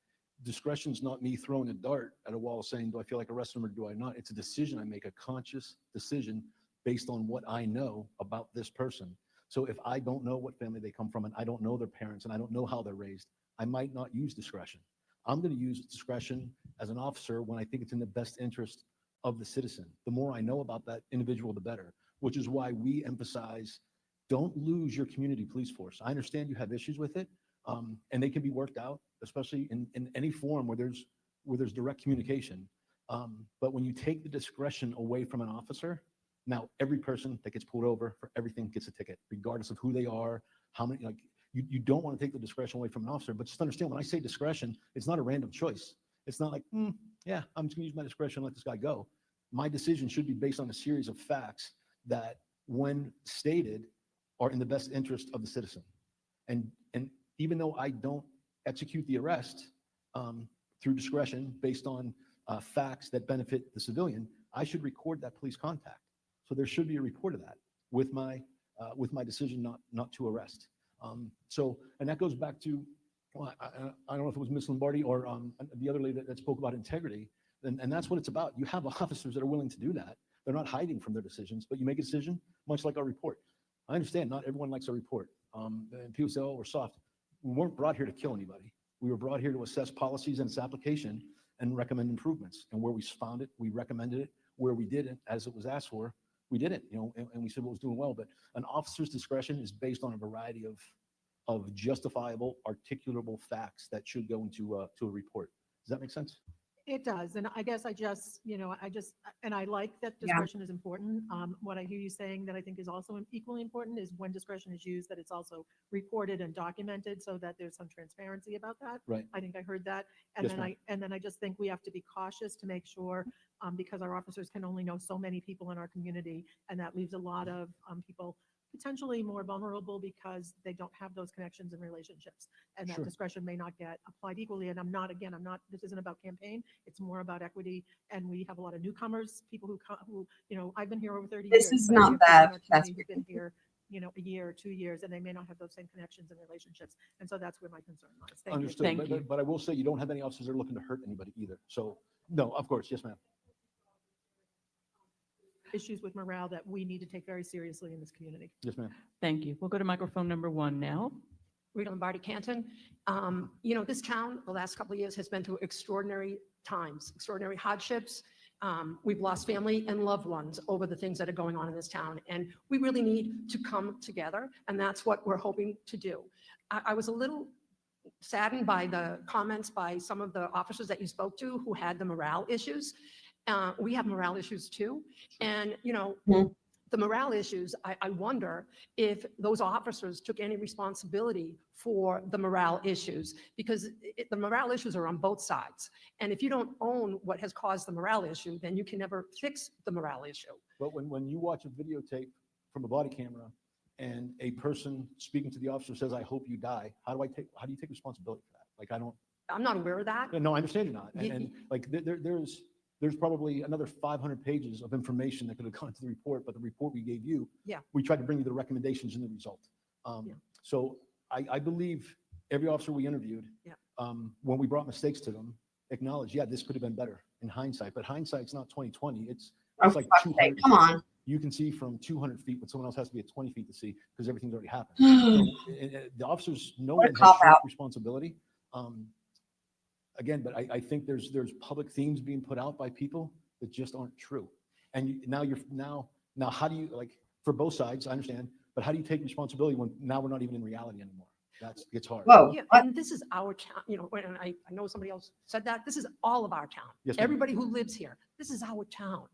discretion's not me throwing a dart at a wall saying, do I feel like arresting him or do I not? It's a decision. I make a conscious decision based on what I know about this person. So if I don't know what family they come from and I don't know their parents and I don't know how they're raised, I might not use discretion. I'm going to use discretion as an officer when I think it's in the best interest of the citizen. The more I know about that individual, the better, which is why we emphasize don't lose your community police force. I understand you have issues with it, and they can be worked out, especially in any form where there's direct communication. But when you take the discretion away from an officer, now every person that gets pulled over for everything gets a ticket, regardless of who they are, how many, like you don't want to take the discretion away from an officer, but just understand when I say discretion, it's not a random choice. It's not like, yeah, I'm just gonna use my discretion and let this guy go. My decision should be based on a series of facts that when stated are in the best interest of the citizen. And even though I don't execute the arrest through discretion based on facts that benefit the civilian, I should record that police contact. So there should be a report of that with my decision not to arrest. And that goes back to, well, I don't know if it was Ms. Lombardi or the other lady that spoke about integrity. And that's what it's about. You have officers that are willing to do that. They're not hiding from their decisions, but you make a decision, much like our report. I understand not everyone likes our report. And people say, oh, we're soft. We weren't brought here to kill anybody. We were brought here to assess policies and its application and recommend improvements. And where we found it, we recommended it. Where we didn't, as it was asked for, we did it, and we said what was doing well. But an officer's discretion is based on a variety of justifiable, articulable facts that should go into to a report. Does that make sense? It does. And I guess and I like that discretion is important. What I hear you saying that I think is also equally important is when discretion is used, that it's also reported and documented so that there's some transparency about that. Right. I think I heard that. Yes, ma'am. And then I just think we have to be cautious to make sure, because our officers can only know so many people in our community, and that leaves a lot of people potentially more vulnerable because they don't have those connections and relationships, and that Sure. discretion may not get applied equally. And this isn't about campaign, it's more about equity. And we have a lot of newcomers, people who I've been here over 30 years. This is but not we have people in that. our That's community who've been here, a year or 2 years, and they may not have those same connections and relationships. And so that's where my concern lies. Thank Understood. you. But I will say you don't have any officers that are looking to hurt anybody either. So, no, of course. Yes, ma'am. Issues with morale that we need to take very seriously in this community. Yes, ma'am. Thank you. We'll go to microphone number 1 now. Rita Lombardi, Canton. This town, the last couple of years, has been through extraordinary times, extraordinary hardships. We've lost family and loved ones over the things that are going on in this town, and we really need to come together, and that's what we're hoping to do. I was a little saddened by the comments by some of the officers that you spoke to who had the morale issues. We have morale issues too, and the morale issues, I wonder if those officers took any responsibility for the morale issues, because the morale issues are on both sides. And if you don't own what has caused the morale issue, then you can never fix the morale issue. But when you watch a videotape from a body camera and a person speaking to the officer says, I hope you die, how do you take responsibility for that? Like, I'm not aware of that. No, I understand you're not. And like, there's probably another 500 pages of information that could have gone to the report, but the report we gave you, we tried to bring you the recommendations and the result. So I believe every officer we interviewed, when we brought mistakes to them, acknowledged, this could have been better in hindsight, but hindsight's not 20/20. It's like 200. Come on. You can see from 200 feet, but someone else has to be at 20 feet to see because everything's already happened. So, the officers know What a they have cop-out. responsibility. Again, but I think there's public themes being put out by people that just aren't true. And now how do you, like, for both sides, I understand, but how do you take responsibility when now we're not even in reality anymore? It's hard. Whoa. Yeah, and this is our town, and I know somebody else said that, this is all of our town. Yes, ma'am. Everybody who lives here, this is our town.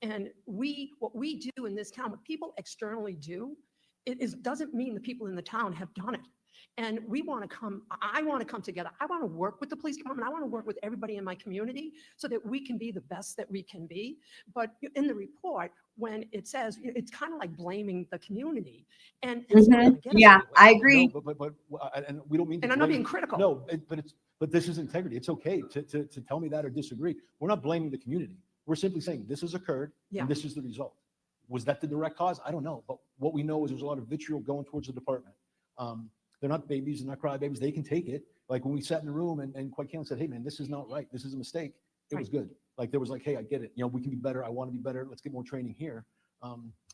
And what we do in this town, what people externally do, doesn't mean the people in the town have done it. And I want to come together. I want to work with the police department. I want to work with everybody in my community so that we can be the best that we can be. But in the report, when it says, it's kind of like blaming the community. And it's not gonna get us Yeah, anywhere. I agree. No, but and we don't mean to And I'm not blame- being critical. No, but this is integrity. It's okay to tell me that or disagree. We're not blaming the community. We're simply saying this has occurred Yeah. and this is the result. Was that the direct cause? I don't know. But what we know is there's a lot of vitriol going towards the department. They're not babies, they're not crybabies. They can take it. Like when we sat in the room and quite candidly said, hey man, this is not right. This is a mistake. It was good. Like there was like, hey, I get it. We can be better. I want to be better. Let's get more training here.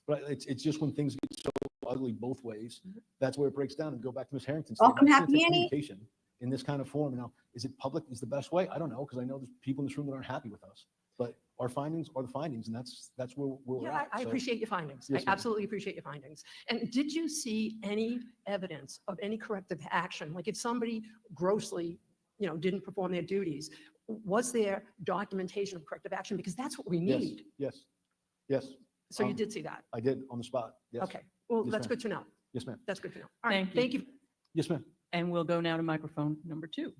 But it's just when things get so ugly both ways, that's where it breaks down. And go back to Ms. Harrington's. Welcome, statement. It's Happy gonna take Annie. communication in this kind of form. Now, is it public is the best way? I don't know, because I know there's people in this room that aren't happy with us. But our findings are the findings, and that's where we're Yeah, at. I So- appreciate your findings. Yes, I ma'am. absolutely appreciate your findings. And did you see any evidence of any corrective action? Like if somebody grossly, didn't perform their duties, was there documentation of corrective action? Because that's what we Yes, need. yes. So you did see that? I did on the spot. Yes. Okay, well, Yes, that's ma'am. good to know. Yes, ma'am. That's good to know. All right, Thank thank you. you. Yes, ma'am. And we'll go now to microphone number 2.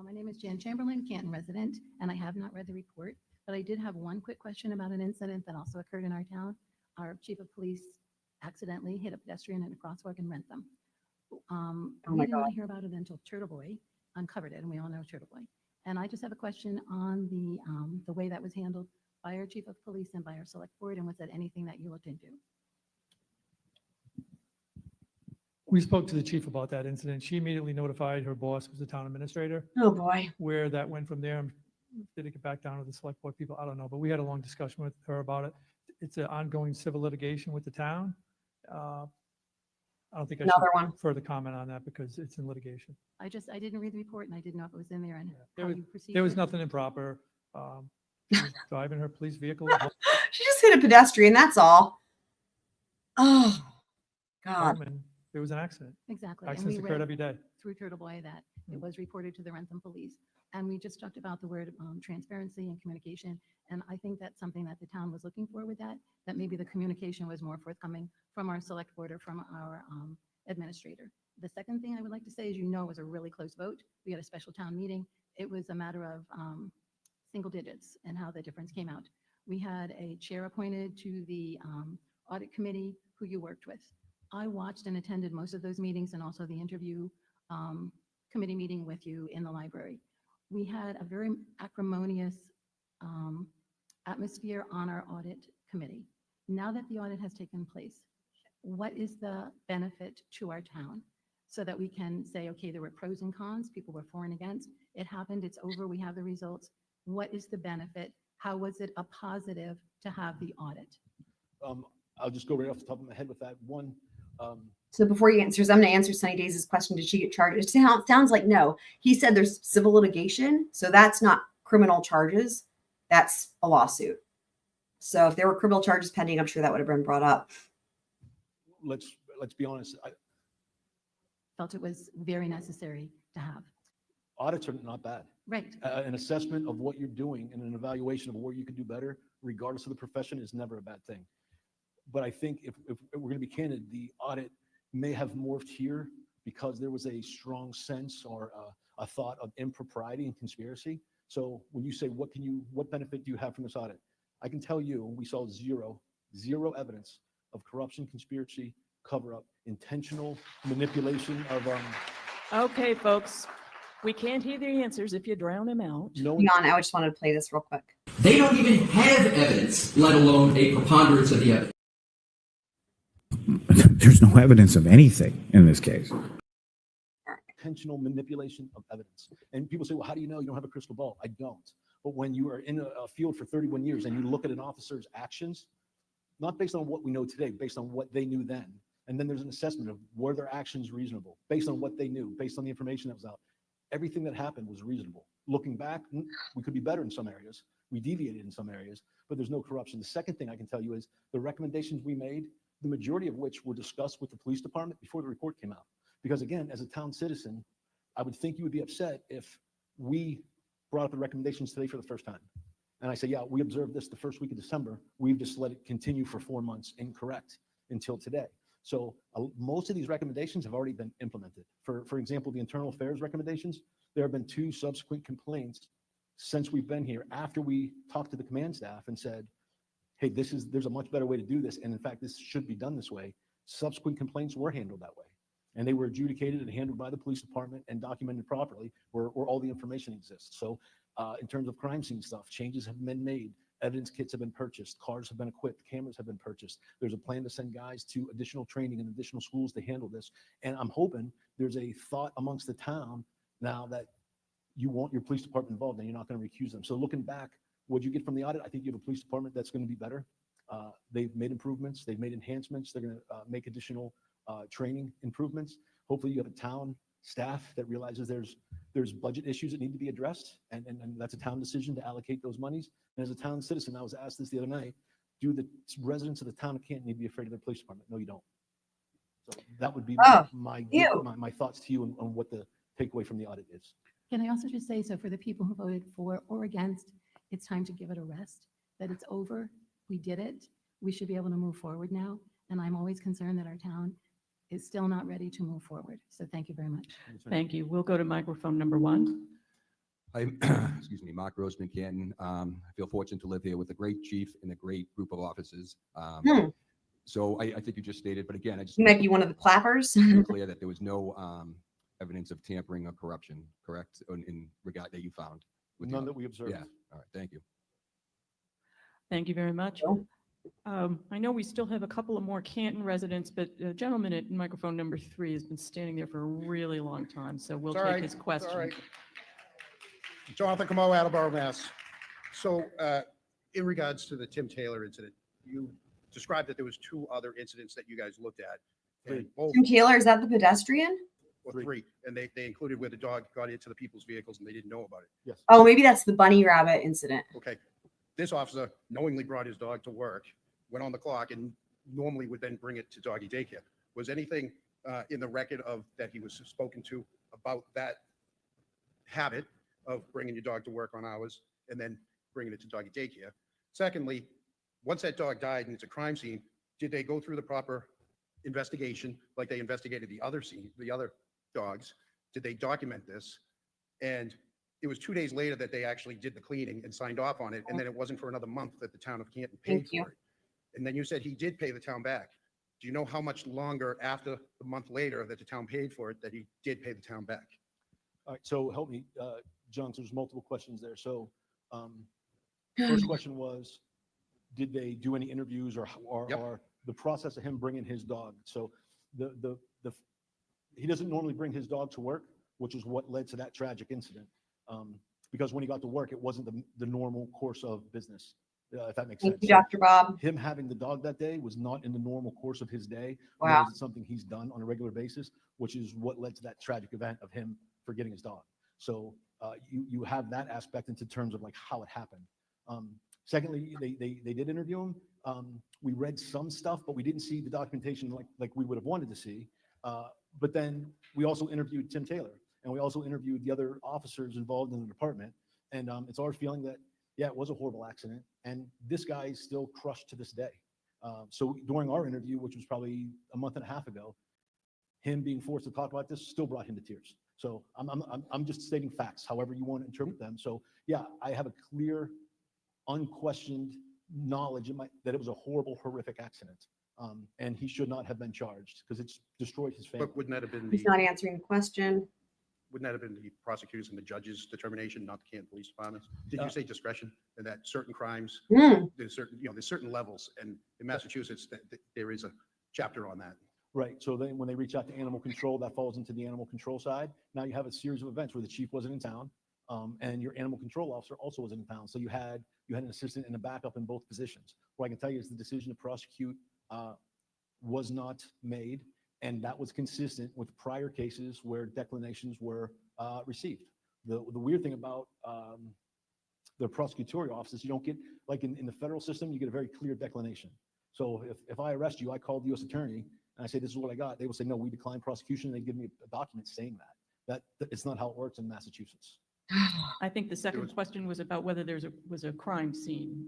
My name is Jan Chamberlain, Canton resident, and I have not read the report, but I did have one quick question about an incident that also occurred in our town. Our chief of police accidentally hit a pedestrian in a crosswalk in Rentham. We my didn't really God. hear about it until Turtle Boy uncovered it, and we all know Turtle Boy. And I just have a question on the way that was handled by our chief of police and by our select board, and was that anything that you looked into? We spoke to the chief about that incident. She immediately notified her boss, who's the town administrator. Oh, boy. Where that went from there, did it get back down to the select board people? I don't know, but we had a long discussion with her about it. It's an ongoing civil litigation with the town. I don't think I Another should one. further comment on that because it's in litigation. I didn't read the report, and I didn't know if it was in there and There how was, you proceeded. there was nothing improper. She was driving her police vehicle. She just hit a pedestrian, that's all. Oh, God. home and there was an accident. Exactly. and Accidents we occurred read every day. Through Turtle Boy that it was reported to the Rentham Police. And we just talked about the word transparency and communication. And I think that's something that the town was looking for with that maybe the communication was more forthcoming from our select board or from our administrator. The second thing I would like to say is, it was a really close vote. We had a special town meeting. It was a matter of single digits and how the difference came out. We had a chair appointed to the audit committee who you worked with. I watched and attended most of those meetings and also the interview committee meeting with you in the library. We had a very acrimonious atmosphere on our audit committee. Now that the audit has taken place, what is the benefit to our town so that we can say, okay, there were pros and cons, people were for and against, it happened, it's over, we have the results. What is the benefit? How was it a positive to have the audit? I'll just go right off the top of my head with that. One, So before he answers, I'm going to answer Sunny Days' question. Did she get charged? It sounds like no. He said there's civil litigation. So that's not criminal charges. That's a lawsuit. So if there were criminal charges pending, I'm sure that would have been brought up. let's be honest. Felt it was very necessary to have. Audits are not bad. Right. An assessment of what you're doing and an evaluation of where you could do better, regardless of the profession, is never a bad thing. But I think if we're going to be candid, the audit may have morphed here because there was a strong sense or a thought of impropriety and conspiracy. So when you say, what benefit do you have from this audit? I can tell you, we saw zero evidence of corruption, conspiracy, cover-up, intentional manipulation of. Okay, folks, we can't hear the answers if you drown them out. Hang on, I just wanted to play this real quick. They don't even have evidence, let alone a preponderance of the evidence. There's no evidence of anything in this case. Intentional manipulation of evidence. And people say, well, how do you know? You don't have a crystal ball. I don't. But when you are in a field for 31 years and you look at an officer's actions, not based on what we know today, based on what they knew then, and then there's an assessment of were their actions reasonable, based on what they knew, based on the information that was out. Everything that happened was reasonable. Looking back, we could be better in some areas. We deviated in some areas, but there's no corruption. The second thing I can tell you is the recommendations we made, the majority of which were discussed with the police department before the report came out. Because again, as a town citizen, I would think you would be upset if we brought up the recommendations today for the first time. And I say, yeah, we observed this the first week of December. We've just let it continue for 4 months incorrect until today. So most of these recommendations have already been implemented. For example, the internal affairs recommendations, there have been 2 subsequent complaints since we've been here after we talked to the command staff and said, hey, there's a much better way to do this. And in fact, this should be done this way. Subsequent complaints were handled that way. And they were adjudicated and handled by the police department and documented properly where all the information exists. So in terms of crime scene stuff, changes have been made. Evidence kits have been purchased. Cars have been equipped. Cameras have been purchased. There's a plan to send guys to additional training in additional schools to handle this. And I'm hoping there's a thought amongst the town now that you want your police department involved and you're not going to recuse them. So looking back, what'd you get from the audit? I think you have a police department that's going to be better. They've made improvements. They've made enhancements. They're going to make additional training improvements. Hopefully you have a town staff that realizes there's budget issues that need to be addressed, and that's a town decision to allocate those monies. And as a town citizen, I was asked this the other night, do the residents of the town of Canton need to be afraid of their police department? No, you don't. So that would be my thoughts to you on what the takeaway from the audit is. Can I also just say, so for the people who voted for or against, it's time to give it a rest, that it's over. We did it. We should be able to move forward now. And I'm always concerned that our town is still not ready to move forward. So thank you very much. Thank you. We'll go to microphone number 1. I'm, excuse me, Mark Grossman, Canton. I feel fortunate to live here with a great chief and a great group of officers. So I think you just stated, but again, I just You might be one of the clappers. clear that there was no evidence of tampering or corruption, correct? In regard that you found? With None the- that we observed. Yeah, all right, thank you. Thank you very much. I know we still have a couple of more Canton residents, but the gentleman at microphone number 3 has been standing there for a really long time, so we'll It's all take right, his it's all question. right. Jonathan Camo, Attleboro, Mass. So in regards to the Tim Taylor incident, you described that there was 2 other incidents that you guys looked at. And both, Tim Taylor, is that the pedestrian? or 3, and they included where the dog got into the people's vehicles and they didn't know about it. Yes. Oh, maybe that's the bunny rabbit incident. Okay. This officer knowingly brought his dog to work, went on the clock, and normally would then bring it to doggy daycare. Was anything in the record of that he was spoken to about that habit of bringing your dog to work on hours and then bringing it to doggy daycare? Secondly, once that dog died and it's a crime scene, did they go through the proper investigation like they investigated the other scene, the other dogs? Did they document this? And it was 2 days later that they actually did the cleaning and signed off on it. And then it wasn't for another month that the town of Canton paid Thank you. for it. And then you said he did pay the town back. Do you know how much longer after the month later that the town paid for it that he did pay the town back? All right, so help me, John, so there's multiple questions there. So first question was, did they do any interviews or the process of him bringing his dog? So he doesn't normally bring his dog to work, which is what led to that tragic incident. Because when he got to work, it wasn't the normal course of business, if that makes sense. Thank you, Dr. Bob. Him having the dog that day was not in the normal course of his day. Wow. Nor is it something he's done on a regular basis, which is what led to that tragic event of him forgetting his dog. So you have that aspect into terms of like how it happened. Secondly, they did interview him. We read some stuff, but we didn't see the documentation like we would have wanted to see. But then we also interviewed Tim Taylor, and we also interviewed the other officers involved in the department. And it's our feeling that, yeah, it was a horrible accident. And this guy is still crushed to this day. So during our interview, which was probably a month and a half ago, him being forced to talk about this still brought him to tears. So I'm just stating facts, however you want to interpret them. So yeah, I have a clear, unquestioned knowledge that it was a horrible, horrific accident. And he should not have been charged because it's destroyed his family. But wouldn't that have been He's not answering the question. Wouldn't that have been the prosecutors and the judges' determination, not the Canton Police Department? Did you say discretion and that certain crimes, there's certain levels, and in Massachusetts, there is a chapter on that. Right. So then when they reach out to animal control, that falls into the animal control side. Now you have a series of events where the chief wasn't in town, and your animal control officer also wasn't in town. So you had an assistant and a backup in both positions. What I can tell you is the decision to prosecute was not made, and that was consistent with prior cases where declinations were received. The weird thing about the prosecutorial offices, you don't get, like in the federal system, you get a very clear declination. So if I arrest you, I call the U.S. attorney and I say, this is what I got. They will say, no, we decline prosecution. They give me a document saying that. It's not how it works in Massachusetts. I think the second question was about whether there was a crime scene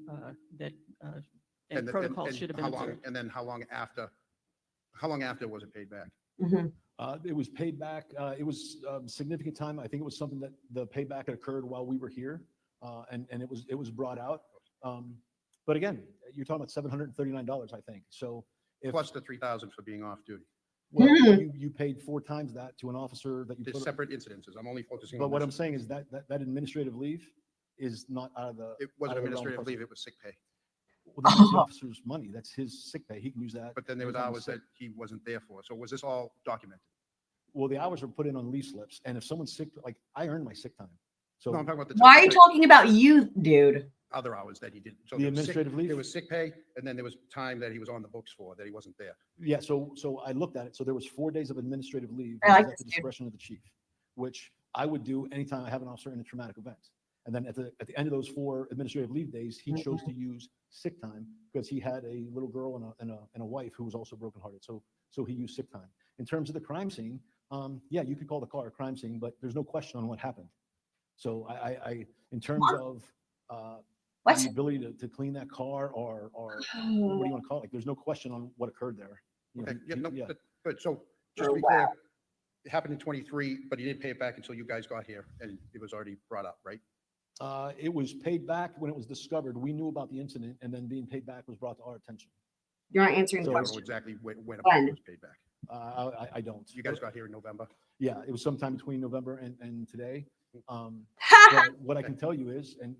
and protocols should have been observed. And then how long after was it paid back? It was paid back. It was significant time. I think it was something that the payback had occurred while we were here, and it was brought out. But again, you're talking about $739, I think. So Plus the $3,000 for being off duty. well, you paid 4 times that to an officer that you There's put. separate incidences. I'm only focusing But on what this. I'm saying is that administrative leave is not out of the. It wasn't out of the realm of administrative leave, person. it was sick pay. Well, that's the officer's money. That's his sick pay. He can use that. But then there was anytime he's hours sick. that he wasn't there for. So was this all documented? Well, the hours are put in on leave slips, and if someone's sick, like I earned my sick time. So No, I'm talking about the. Why are you talking about you, dude? other hours that he did. So The there was sick- administrative leave? There was sick pay, and then there was time that he was on the books for, that he wasn't there. Yeah, so I looked at it. So there was 4 days of administrative leave. I like which is at the this too. discretion of the chief, which I would do anytime I have an officer in a traumatic event. And then at the end of those 4 administrative leave days, he chose to use sick time because he had a little girl and a wife who was also brokenhearted. So he used sick time. In terms of the crime scene, yeah, you could call the car a crime scene, but there's no question on what happened. So I in terms of the ability to clean that car or what do you want to call it? Like, there's no question on what occurred there. You know, Okay, yeah, no, yeah. good. So just to be clear, it happened in 23, but he didn't pay it back until you guys got here, and it was already brought up, right? It was paid back when it was discovered. We knew about the incident, and then being paid back was brought to our attention. You're not answering the So I don't know question. exactly when it When? was paid back. I don't. You guys got here in November? Yeah, it was sometime between November and today. But what I can tell you is, and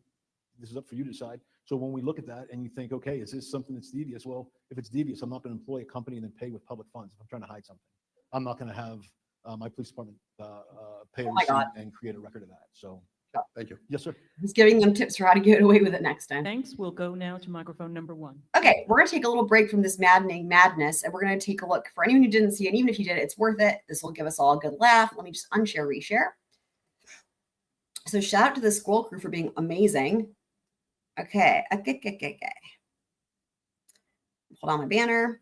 this is up for you to decide. So when we look at that and you think, okay, is this something that's devious? Well, if it's devious, I'm not going to employ a company and then pay with public funds if I'm trying to hide something. I'm not going to have my police department pay a my God. receipt and create a record of that. So thank you. Yes, sir. He's giving them tips for how to get away with it next time. Thanks. We'll go now to microphone number 1. Okay, we're going to take a little break from this maddening madness, and we're going to take a look. For anyone who didn't see it, even if you did, it's worth it. This will give us all a good laugh. Let me just unshare, reshare. So shout out to the scroll crew for being amazing. Okay. Hold on my banner.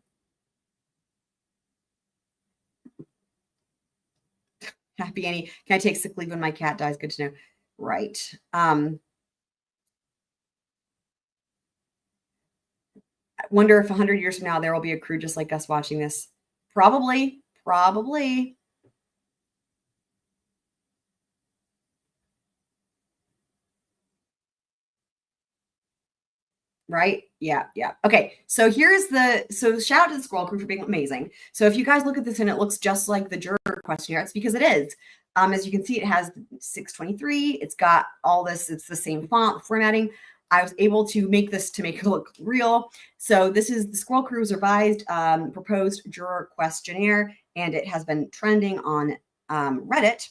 Happy Annie. Can I take sick leave when my cat dies? Good to know. Right. I wonder if 100 years from now, there will be a crew just like us watching this. Probably. Right? Yeah. Okay. So shout out to the scroll crew for being amazing. So if you guys look at this and it looks just like the juror questionnaire, it's because it is. As you can see, it has 623. It's got all this. It's the same font formatting. I was able to make this to make it look real. So this is the Scroll Crew's revised proposed juror questionnaire, and it has been trending on Reddit.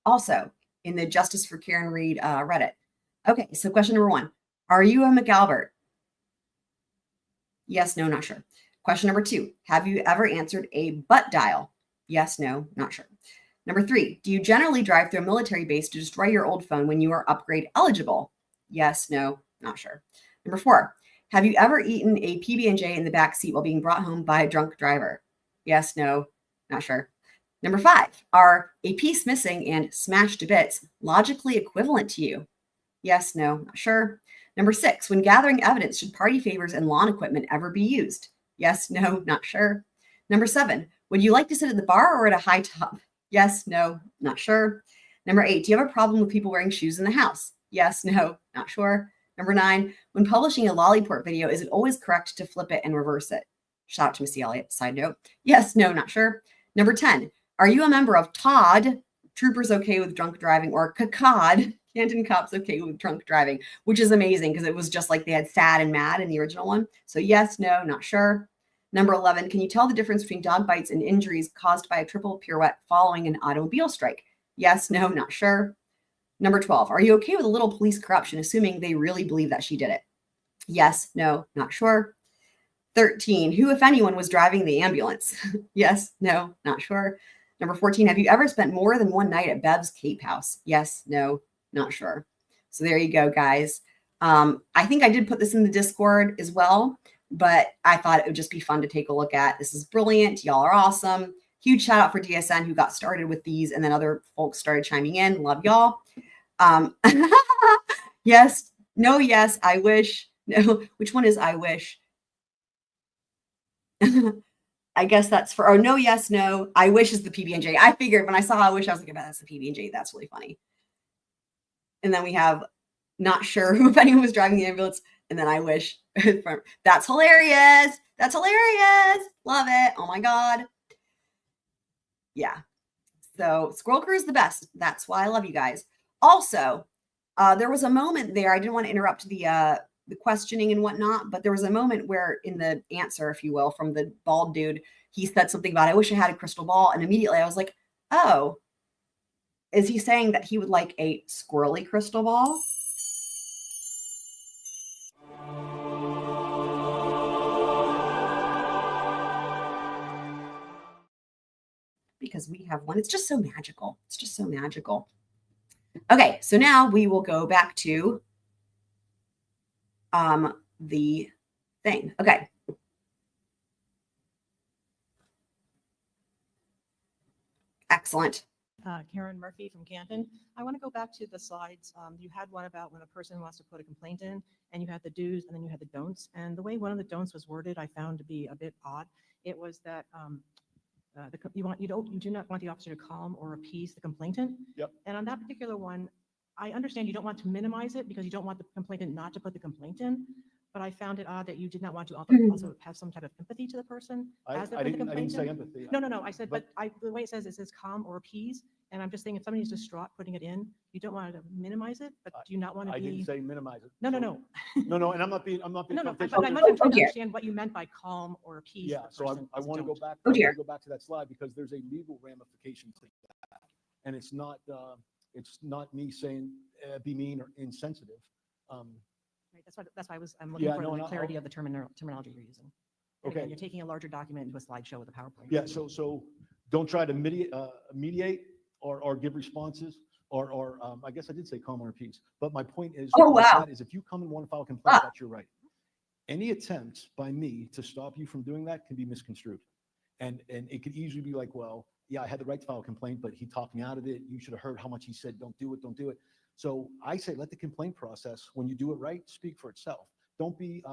Also in the Justice for Karen Reed Reddit. Okay, so question number 1. Are you a McAlbert? Yes, no, not sure. Question number 2. Have you ever answered a butt dial? Yes, no, not sure. Number 3. Do you generally drive through a military base to destroy your old phone when you are upgrade eligible? Yes, no, not sure. Number 4. Have you ever eaten a PB&J in the back seat while being brought home by a drunk driver? Yes, no, not sure. Number 5. Are a piece missing and smashed to bits logically equivalent to you? Yes, no, not sure. Number 6, when gathering evidence, should party favors and lawn equipment ever be used? Yes, no, not sure. Number 7, would you like to sit at the bar or at a high top? Yes, no, not sure. Number 8, do you have a problem with people wearing shoes in the house? Yes, no, not sure. Number 9, when publishing a Lallyport video, is it always correct to flip it and reverse it? Shout out to Missy Elliott, side note. Yes, no, not sure. Number 10, are you a member of Todd, Troopers Okay with Drunk Driving, or CACOD, Canton Cops Okay with Drunk Driving, which is amazing because it was just like they had sad and mad in the original one. So yes, no, not sure. Number 11, can you tell the difference between dog bites and injuries caused by a triple pirouette following an automobile strike? Yes, no, not sure. Number 12, are you okay with a little police corruption, assuming they really believe that she did it? Yes, no, not sure. 13, who, if anyone, was driving the ambulance? Yes, no, not sure. Number 14, have you ever spent more than one night at Bev's Cape House? Yes, no, not sure. So there you go, guys. I think I did put this in the Discord as well, but I thought it would just be fun to take a look at. This is brilliant. Y'all are awesome. Huge shout out for DSN who got started with these, and then other folks started chiming in. Love y'all. Yes, no, yes, I wish. No, which one is I wish? I guess that's for, oh, no, yes, no. I wish is the PB&J. I figured when I saw I wish, I was like, oh, that's the PB&J. That's really funny. And then we have not sure who, if anyone was driving the ambulance. And then I wish. That's hilarious. That's hilarious. Love it. Oh my God. Yeah. So Scroll Crew is the best. That's why I love you guys. Also, there was a moment there. I didn't want to interrupt the questioning and whatnot, but there was a moment where in the answer, if you will, from the bald dude, he said something about, I wish I had a crystal ball. And immediately I was like, oh, is he saying that he would like a squirrely crystal ball? because we have one. It's just so magical. It's just so magical. Okay, so now we will go back to the thing. Okay. Excellent. Karen Murphy from Canton. I want to go back to the slides. You had one about when a person wants to put a complaint in, and you had the do's and then you had the don'ts. And the way one of the don'ts was worded, I found to be a bit odd. It was that you do not want the officer to calm or appease the complainant. Yep. And on that particular one, I understand you don't want to minimize it because you don't want the complainant not to put the complaint in. But I found it odd that you did not want to also have some type of empathy to the person as they're I putting the didn't complaint say in. empathy. No. I said, but the way it says calm or appease. And I'm just saying, if somebody's distraught putting it in, you don't want to minimize it, but do you not want to I be? didn't say minimize it. No. No, and I'm not being No, confrontational. but I'm trying to understand what you meant by calm or appease. Yeah, the so person I as a want to go don't. back, Oh, I want dear. to go back to that slide because there's a legal ramification to that. And it's not me saying be mean or insensitive. Right, that's why I'm looking Yeah, for no, and the I'll- clarity of the terminology you're using. And Okay. again, you're taking a larger document into a slideshow with a PowerPoint. Yeah, so don't try to mediate or give responses or I guess I did say calm or appease. But my point is, Oh, with wow. that is if you come and want to file a complaint, that's your right. Any attempt by me to stop you from doing that can be misconstrued. And it could easily be like, well, yeah, I had the right to file a complaint, but he talked me out of it. You should have heard how much he said, don't do it. So I say, let the complaint process, when you do it right, speak for itself. Don't be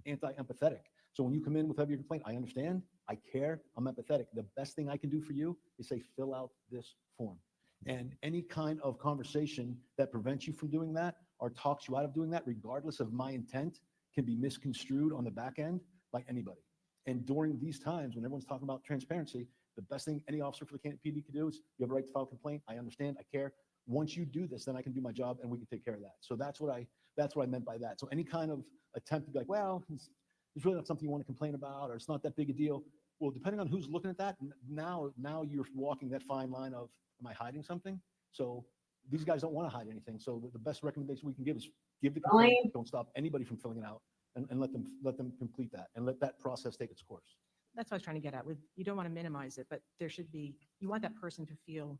anti-empathetic. So when you come in with your complaint, I understand, I care, I'm empathetic. The best thing I can do for you is say, fill out this form. And any kind of conversation that prevents you from doing that or talks you out of doing that, regardless of my intent, can be misconstrued on the back end by anybody. And during these times when everyone's talking about transparency, the best thing any officer for the Canton PD can do is you have a right to file a complaint. I understand, I care. Once you do this, then I can do my job and we can take care of that. So that's what I meant by that. So any kind of attempt to be like, well, it's really not something you want to complain about, or it's not that big a deal. Well, depending on who's looking at that, now you're walking that fine line of, am I hiding something? So these guys don't want to hide anything. So the best recommendation we can give is give the complaint, don't stop anybody from filling it out, and let them complete that and let that process take its course. That's what I was trying to get at. You don't want to minimize it, but there should be, you want that person to feel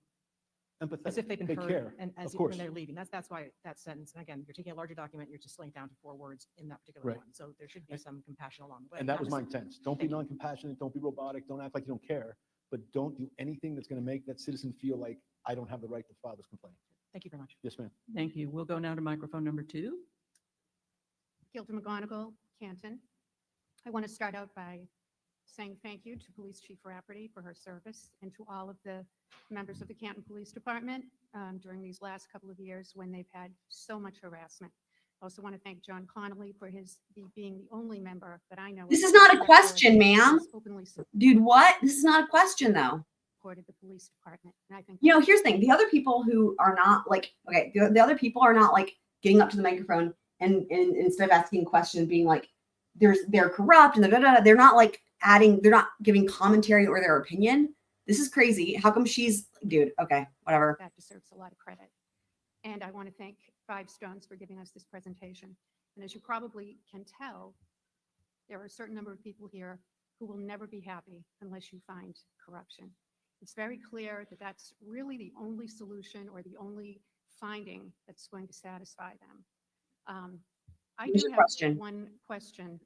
empathetic. as if they've been They heard care, and of as course. when they're leaving. That's why that sentence, and again, you're taking a larger document, you're just slaying down to 4 words in that particular Right. one. So there should be some compassion along the way. And that not was my just- intent. Don't be non-compassionate, don't be robotic, don't act like you don't care, but don't do anything that's going to make that citizen feel like I don't have the right to file this complaint. Thank you very much. Yes, ma'am. Thank you. We'll go now to microphone number 2. Gilda McGonigal, Canton. I want to start out by saying thank you to Police Chief Rafferty for her service and to all of the members of the Canton Police Department during these last couple of years when they've had so much harassment. I also want to thank John Connolly for being the only member that I know. This of is the not a select board question, that has ma'am. openly Dude, what? This is not a question, though. supported the police department. And I think Here's the thing. The other people who are not like, okay, the other people are not like getting up to the microphone and instead of asking a question, being like, they're corrupt and they're not like they're not giving commentary or their opinion. This is crazy. How come dude, okay, whatever. that deserves a lot of credit. And I want to thank Five Stones for giving us this presentation. And as you probably can tell, there are a certain number of people here who will never be happy unless you find corruption. It's very clear that that's really the only solution or the only finding that's going to satisfy them. I Here's do a have question. one question,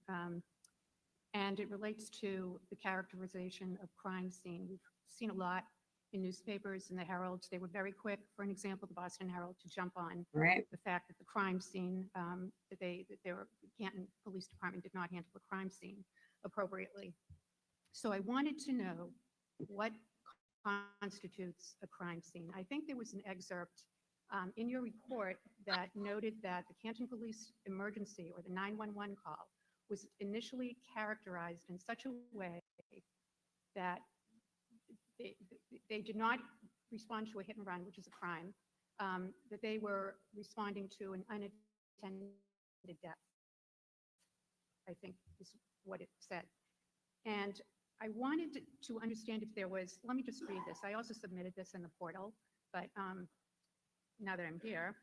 and it relates to the characterization of crime scene. We've seen a lot in newspapers and the Herald. They were very quick, for an example, the Boston Herald, to jump on Right. the fact that the crime scene, the Canton Police Department did not handle the crime scene appropriately. So I wanted to know what constitutes a crime scene. I think there was an excerpt in your report that noted that the Canton Police emergency or the 911 call was initially characterized in such a way that they did not respond to a hit and run, which is a crime, that they were responding to an unattended death, I think is what it said. And I wanted to understand if there was, let me just read this. I also submitted this in the portal, but now that I'm here,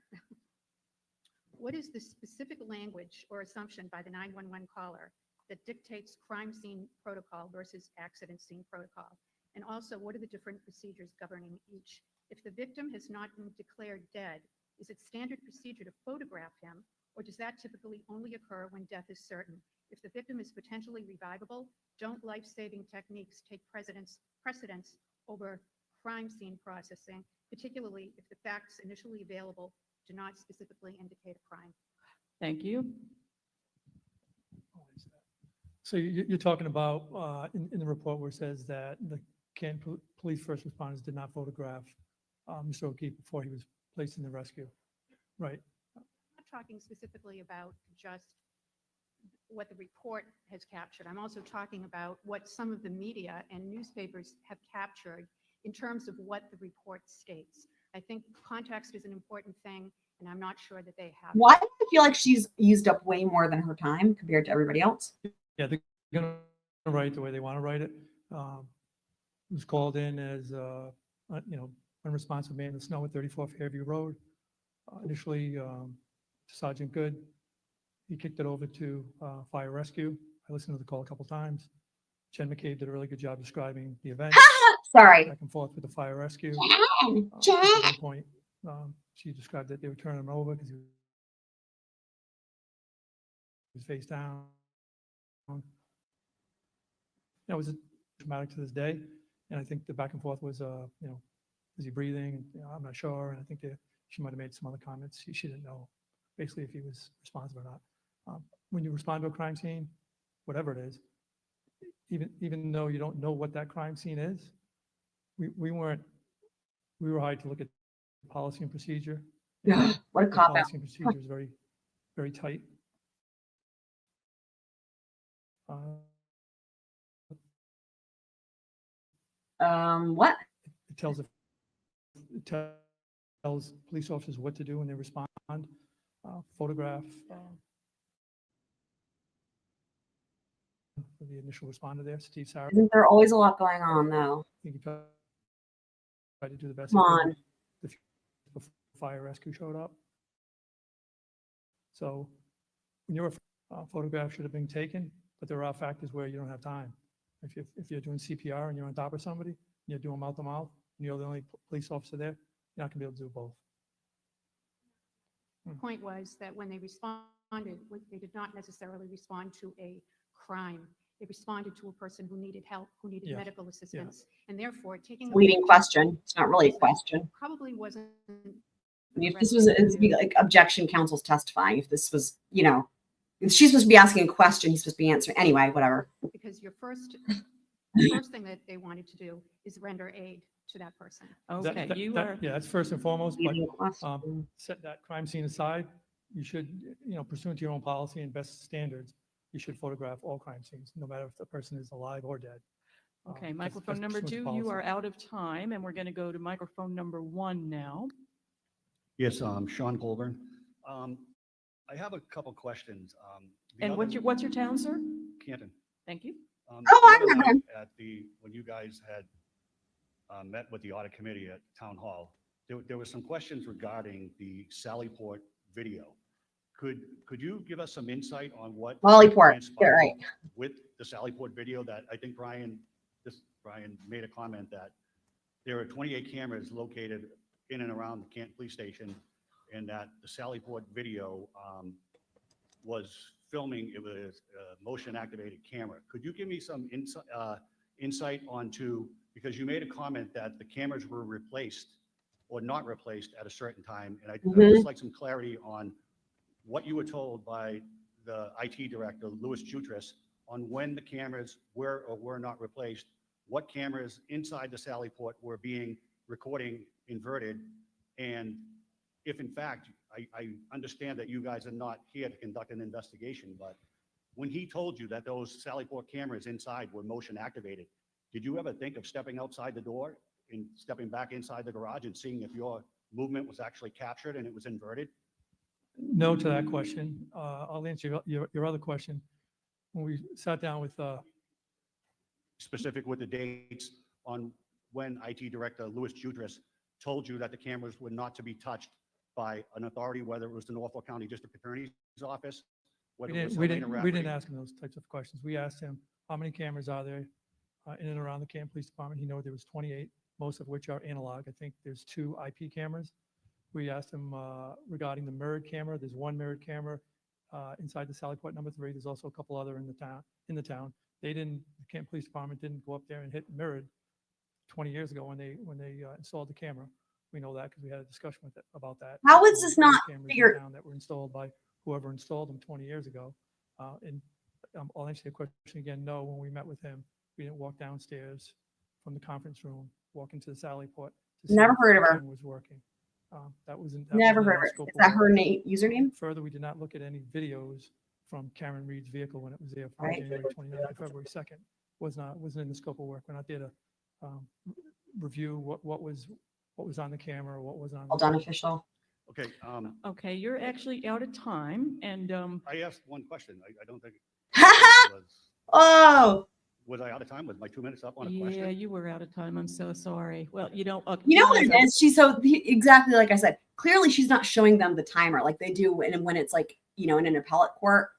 what is the specific language or assumption by the 911 caller that dictates crime scene protocol versus accident scene protocol? And also, what are the different procedures governing each? If the victim has not been declared dead, is it standard procedure to photograph him, or does that typically only occur when death is certain? If the victim is potentially revivable, don't life-saving techniques take precedence over crime scene processing, particularly if the facts initially available do not specifically indicate a crime? Thank you. So you're talking about in the report where it says that the Canton police first responders did not photograph Mr. O'Keefe before he was placed in the rescue, right? I'm not talking specifically about just what the report has captured. I'm also talking about what some of the media and newspapers have captured in terms of what the report states. I think context is an important thing, and I'm not sure that they have. Why do I feel like she's used up way more than her time compared to everybody else? Yeah, they're going to write the way they want to write it. It was called in as, unresponsive man in the snow at 34th Fairview Road. Initially, Sergeant Good, he kicked it over to Fire Rescue. I listened to the call a couple times. Jen McCabe did a really good job describing the event. Sorry. Back and forth with the Fire Rescue. Jen. At one point, she described that they were turning him over because he was face down. It was traumatic to this day. And I think the back and forth was, is he breathing? I'm not sure. And I think that she might have made some other comments. She didn't know basically if he was responsive or not. When you respond to a crime scene, whatever it is, even though you don't know what that crime scene is, we were hired to look at policy and procedure. Yeah, what a The cop out. Policy and procedure is very, very tight. What? It tells police officers what to do when they respond, photograph for the initial responder there, Steve Sarah. Isn't there always a lot going on, though? I think he tried to do the best Come he on. could before Fire Rescue showed up. So when you're a photograph should have been taken, but there are factors where you don't have time. If you're doing CPR and you're on top of somebody, and you're doing mouth to mouth, and you're the only police officer there, you're not gonna be able to do both. The point was that when they responded, they did not necessarily respond to a crime. They responded to a person who needed help, who needed Yes. medical assistance, and therefore taking. Leading question. It's not really a question. Probably wasn't. I mean, if this was, it'd be like objection counsel's testifying. If this was, if she's supposed to be asking a question, he's supposed to be answering. Anyway, whatever. Because the first thing that they wanted to do is render aid to that person. Okay, Yeah, that's first and foremost, but set that crime scene aside. You should, pursuant to your own policy and best standards, you should photograph all crime scenes, no matter if the person is alive or dead. Okay, microphone number pursuant to 2, you policy. are out of time, and we're going to go to microphone number 1 now. Yes, Sean Colburn. I have a couple questions. And what's your town, sir? Canton. Thank you. Oh, I the other remember night when you guys had met with the audit committee at Town Hall, there were some questions regarding the Lallyport video. Could you give us some insight on what Lallyport, transpired get it right. with the Lallyport video? That I think Brian made a comment that there are 28 cameras located in and around the Canton Police Station, and that the Lallyport video was filming. It was a motion-activated camera. Could you give me some insight onto, because you made a comment that the cameras were replaced or not replaced at a certain time, and I'd just like some clarity on what you were told by the IT director, Louis Jutras, on when the cameras were or were not replaced, what cameras inside the Lallyport were being recording inverted, and if in fact, I understand that you guys are not here to conduct an investigation, but when he told you that those Lallyport cameras inside were motion activated, did you ever think of stepping outside the door and stepping back inside the garage and seeing if your movement was actually captured and it was inverted? No to that question. I'll answer your other question. When we sat down with Specific with the dates on when IT Director Louis Jutras told you that the cameras were not to be touched by an authority, whether it was the Norfolk County District Attorney's Office, whether it was we Helena didn't Rafferty. ask him those types of questions. We asked him, how many cameras are there? in and around the Canton Police Department. He knew there was 28, most of which are analog. I think there's 2 IP cameras. We asked him regarding the mirrored camera. There's 1 mirrored camera inside the Sallyport number 3. There's also a couple other in the town. The Canton Police Department didn't go up there and hit mirrored 20 years ago when they installed the camera. We know that because we had a discussion about that. How is this not Cameras in figured? town that were installed by whoever installed them 20 years ago. And I'll answer your question again. No, when we met with him, we didn't walk downstairs from the conference room, walk into the Sallyport. Never heard of her. Was working. That Never wasn't heard in of the her. scope Is that work. her username? Further, we did not look at any videos from Karen Reed's vehicle when it was there from Right. January 29th to February 2nd. Wasn't in the scope of work. We're not there to review what was on the camera, what was on. Well done, official. Okay, Okay, you're actually out of time, and I asked one question. I don't think. Oh, Was I out of time? Was my 2 minutes up on a yeah, question? you were out of time. I'm so sorry. Well, you know. you know what it is? Exactly like I said, clearly she's not showing them the timer like they do when it's like, in an appellate court,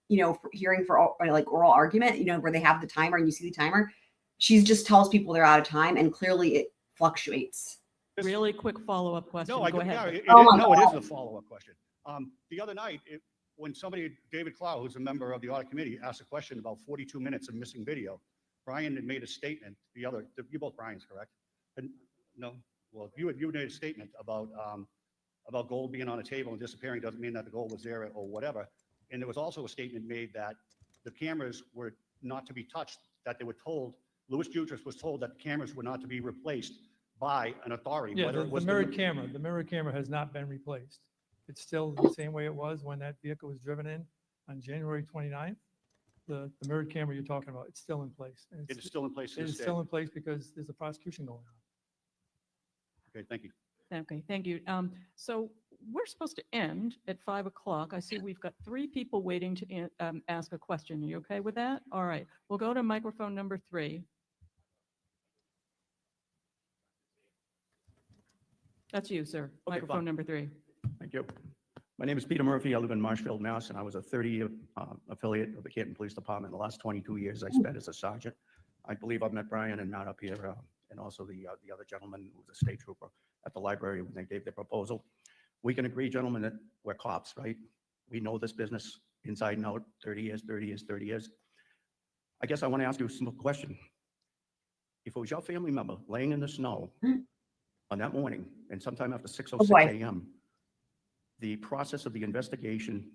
for hearing for like oral argument, where they have the timer and you see the timer. She just tells people they're out of time and clearly it fluctuates. Really quick follow-up question. No, Go ahead. yeah, Vic. it is a follow-up question. The other night, when David Clow, who's a member of the audit committee, asked a question about 42 minutes of missing video, Brian had made a statement, you're both Brian's, correct? And, no? Well, you made a statement about gold being on a table and disappearing doesn't mean that the gold was there or whatever. And there was also a statement made that the cameras were not to be touched, that they were told, Louis Jutras was told that the cameras were not to be replaced by an authority. Yeah, whether the it was mirrored camera has not been replaced. It's still the same way it was when that vehicle was driven in on January 29th. The mirrored camera you're talking about, it's still in place. And It is still in place to It this is day. still in place because there's a prosecution going on. Okay, thank you. Okay, thank you. So we're supposed to end at 5 o'clock. I see we've got 3 people waiting to ask a question. Are you okay with that? All right, we'll go to microphone number 3. That's you, sir. Microphone fine. number 3. Thank you. My name is Peter Murphy. I live in Marshfield, Mass., and I was a 30-year affiliate of the Canton Police Department. The last 22 years I spent as a sergeant. I believe I've met Brian and Matt up here, and also the other gentleman who was a state trooper at the library when they gave their proposal. We can agree, gentlemen, that we're cops, right? We know this business inside and out, 30 years, 30 years, 30 years. I guess I want to ask you a simple question. If it was your family member laying in the snow on that morning and sometime after 6:06 a.m., the process of the investigation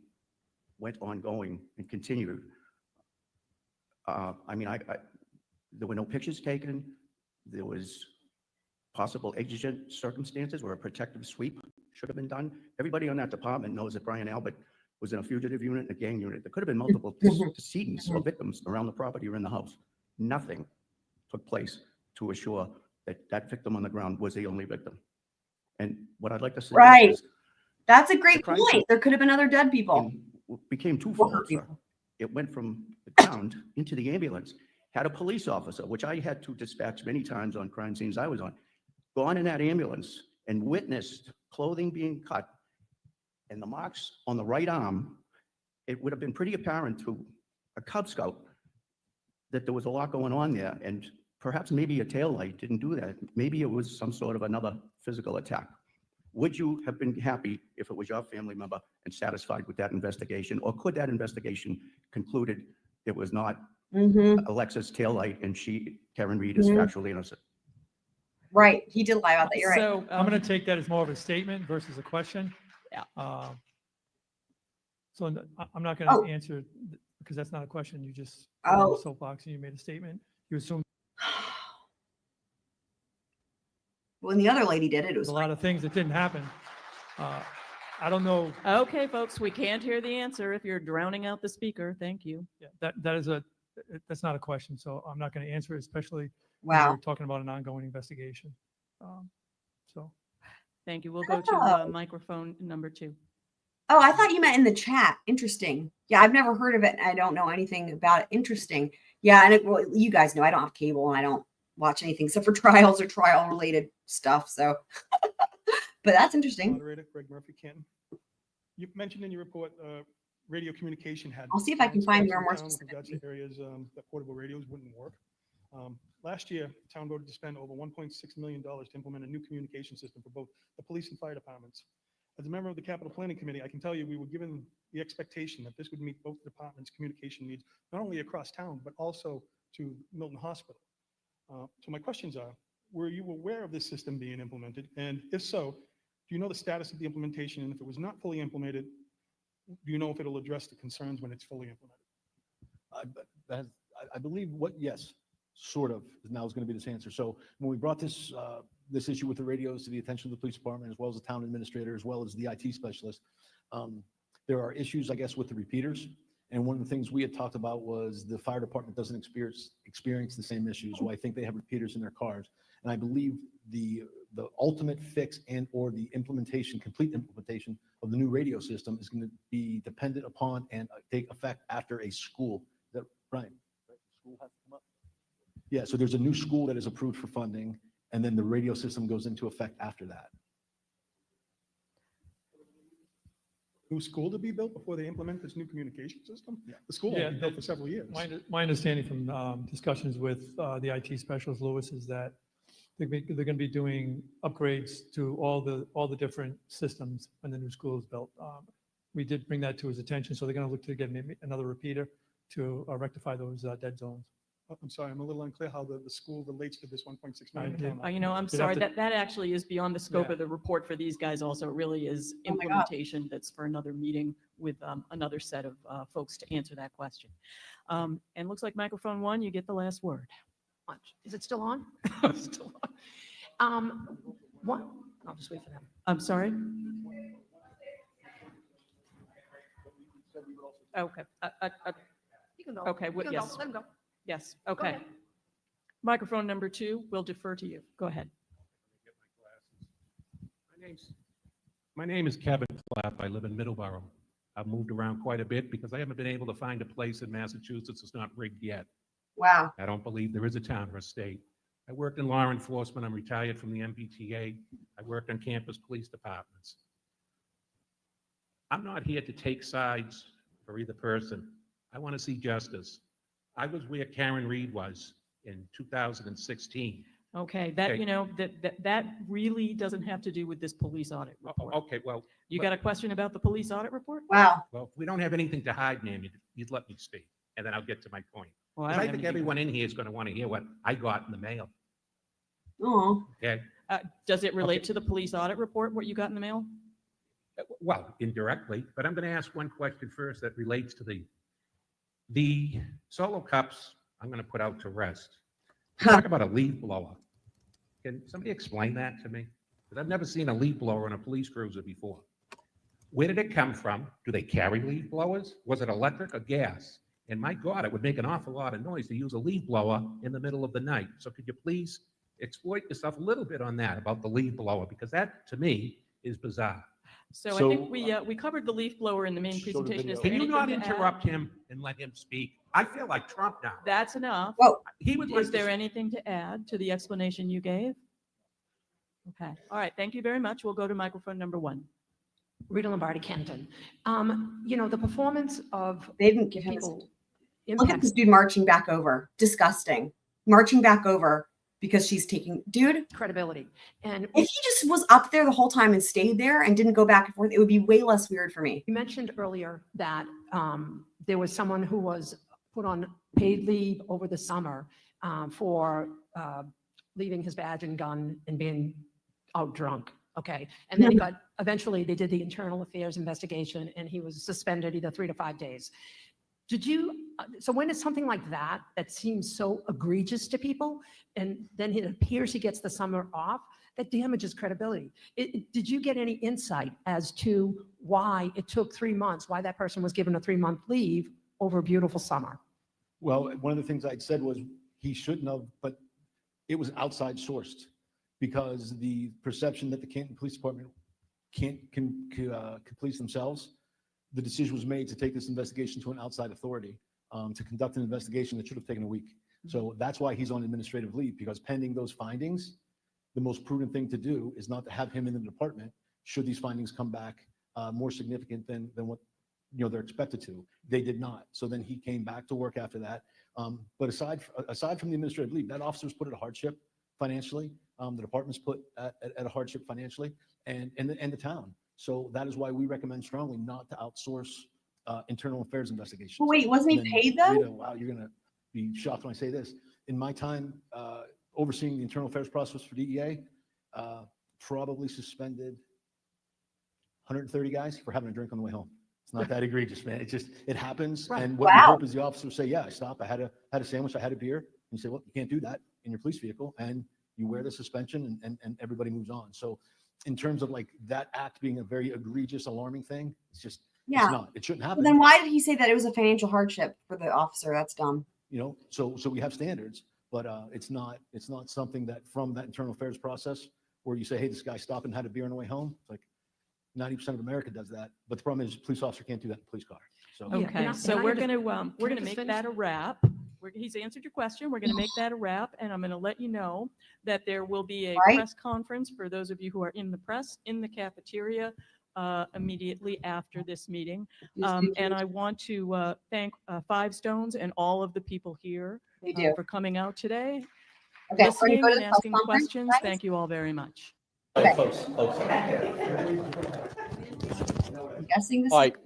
went ongoing and continued. There were no pictures taken. There was possible exigent circumstances where a protective sweep should have been done. Everybody on that department knows that Brian Albert was in a fugitive unit and a gang unit. There could have been multiple decedents or victims around the property or in the house. Nothing took place to assure that that victim on the ground was the only victim. And what I'd like to say Right. is That's a great the crime point. scene There could have been other dead people. became twofold, sir. It went from the ground into the ambulance. Had a police officer, which I had to dispatch many times on crime scenes I was on, gone in that ambulance and witnessed clothing being cut and the marks on the right arm, it would have been pretty apparent to a Cub Scout that there was a lot going on there. And perhaps maybe a taillight didn't do that. Maybe it was some sort of another physical attack. Would you have been happy if it was your family member and satisfied with that investigation? Or could that investigation concluded it was not Alexa's taillight and Karen Reed, is factually innocent? Right. He did lie about that. You're right. So I'm going to take that as more of a statement versus a question. Yeah. I'm not going to answer because that's not a question. You just soapbox and you made a statement. You assume. When the other lady did it, it was a lot of things that didn't happen. I don't know. Okay, folks, we can't hear the answer if you're drowning out the speaker. Thank you. Yeah, that's not a question. So I'm not going to answer it, especially Wow. when we're talking about an ongoing investigation. Thank you. We'll go to microphone number 2. Oh, I thought you meant in the chat. Interesting. Yeah, I've never heard of it. I don't know anything about it. Interesting. Yeah, and well, you guys know I don't have cable and I don't watch anything except for trials or trial-related stuff. So, but that's interesting. Moderator Greg Murphy, Canton. You mentioned in your report radio communication had. I'll see if I can find where more specific areas that portable radios wouldn't work. Last year, town voted to spend over $1.6 million to implement a new communication system for both the police and fire departments. As a member of the capital planning committee, I can tell you we were given the expectation that this would meet both departments' communication needs, not only across town, but also to Milton Hospital. So my questions are, were you aware of this system being implemented? And if so, do you know the status of the implementation? And if it was not fully implemented, do you know if it'll address the concerns when it's fully implemented? I believe yes, sort of, now is going to be this answer. So when we brought this issue with the radios to the attention of the police department, as well as the town administrator, as well as the IT specialist, there are issues, I guess, with the repeaters. And one of the things we had talked about was the fire department doesn't experience the same issues. Well, I think they have repeaters in their cars. And I believe the ultimate fix and or the complete implementation of the new radio system is going to be dependent upon and take effect after a school. Is that Brian? School has to come up? Yeah, so there's a new school that is approved for funding, and then the radio system goes into effect after that. New school to be built before they implement this new communication system? Yeah. The school will be built for several years. My understanding from discussions with the IT specialist, Lewis, is that they're going to be doing upgrades to all the different systems when the new school is built. We did bring that to his attention, so they're going to look to get maybe another repeater to rectify those dead zones. I'm sorry, I'm a little unclear how the school relates to this 1.6 million. I'm sorry, that actually is beyond the scope of the report for these guys also. It really is implementation that's for another meeting with another set of folks to answer that question. And looks like microphone 1, you get the last word. Is it still on? Still What? I'll just wait for them. I'm sorry? Okay. You can go. Okay, You can yes. go. Let him go. Yes, Go okay. ahead. Microphone number 2, we'll defer to you. Go ahead. My name is Kevin Flapp. I live in Middleborough. I've moved around quite a bit because I haven't been able to find a place in Massachusetts that's not rigged yet. Wow. I don't believe there is a town or a state. I worked in law enforcement. I'm retired from the MBTA. I worked on campus police departments. I'm not here to take sides for either person. I want to see justice. I was where Karen Reed was in 2016. Okay, that really doesn't have to do with this police audit report. Okay, well. You got a question about the police audit report? Wow. Well, if we don't have anything to hide, ma'am, you'd let me speak, and then I'll get to my point. Well, Because don't I have think anything to everyone in here is going to want to hear what I got in the mail. Oh. Okay? Does it relate to the police audit report, what you got in the mail? Well, indirectly, but I'm going to ask one question first that relates to the solo cups I'm going to put out to rest. Talk about a leaf blower. Can somebody explain that to me? Because I've never seen a leaf blower on a police cruiser before. Where did it come from? Do they carry leaf blowers? Was it electric or gas? And my God, it would make an awful lot of noise to use a leaf blower in the middle of the night. So could you please exploit yourself a little bit on that about the leaf blower? Because that, to me, is bizarre. So I think we covered the leaf blower in the main presentation. Is there Can you anything not to add? interrupt him and let him speak? I feel like Trump now. That's enough. Whoa. Is there anything to add to the explanation you gave? Okay, all right, thank you very much. We'll go to microphone number 1. Rita Lombardi, Canton. The performance of They didn't give him people. Look at this dude marching back over. Disgusting. Marching back over because she's taking, dude. Credibility. And if he just was up there the whole time and stayed there and didn't go back and forth, it would be way less weird for me. You mentioned earlier that there was someone who was put on paid leave over the summer for leaving his badge and gun and being out drunk. Okay. And then eventually they did the internal affairs investigation and he was suspended either 3 to 5 days. So when it's something like that, that seems so egregious to people, and then it appears he gets the summer off, that damages credibility. Did you get any insight as to why it took 3 months, why that person was given a 3-month leave over a beautiful summer? Well, one of the things I'd said was he shouldn't have, but it was outside sourced because the perception that the Canton Police Department can police themselves, the decision was made to take this investigation to an outside authority to conduct an investigation that should have taken a week. So that's why he's on administrative leave, because pending those findings, the most prudent thing to do is not to have him in the department should these findings come back more significant than what they're expected to. They did not. So then he came back to work after that. But aside from the administrative leave, that officer was put at a hardship financially. The department's put at a hardship financially, and the town. So that is why we recommend strongly not to outsource internal affairs investigations. Well, wait, wasn't he And then, paid though? Rita, wow, you're gonna be shocked when I say this. In my time overseeing the internal affairs process for DEA, probably suspended 130 guys for having a drink on the way home. It's not that egregious, man. It happens. Right. And what you Wow. hope is the officer will say, yeah, I stopped. I had a sandwich. I had a beer. And you say, well, you can't do that in your police vehicle. And you wear the suspension and everybody moves on. So in terms of like that act being a very egregious, alarming thing, it's Yeah. not. It shouldn't Well, happen. then why did he say that it was a financial hardship for the officer? That's dumb. So we have standards, but it's not something that from that internal affairs process where you say, hey, this guy stopped and had a beer on the way home. It's like 90% of America does that. But the problem is police officer can't do that in a police car. So Okay, so we're going to just make finish? that a wrap. He's answered your question. We're going to make that a wrap, and I'm going to let you know that there will be a Right. press conference for those of you who are in the press in the cafeteria immediately after this meeting. And I want to thank Five Stones and all of the people here They do. for coming out today, Okay, we're gonna listening go to and the press asking conference, questions. guys? Thank you all very much. Okay. Folks. I'm guessing this. All right.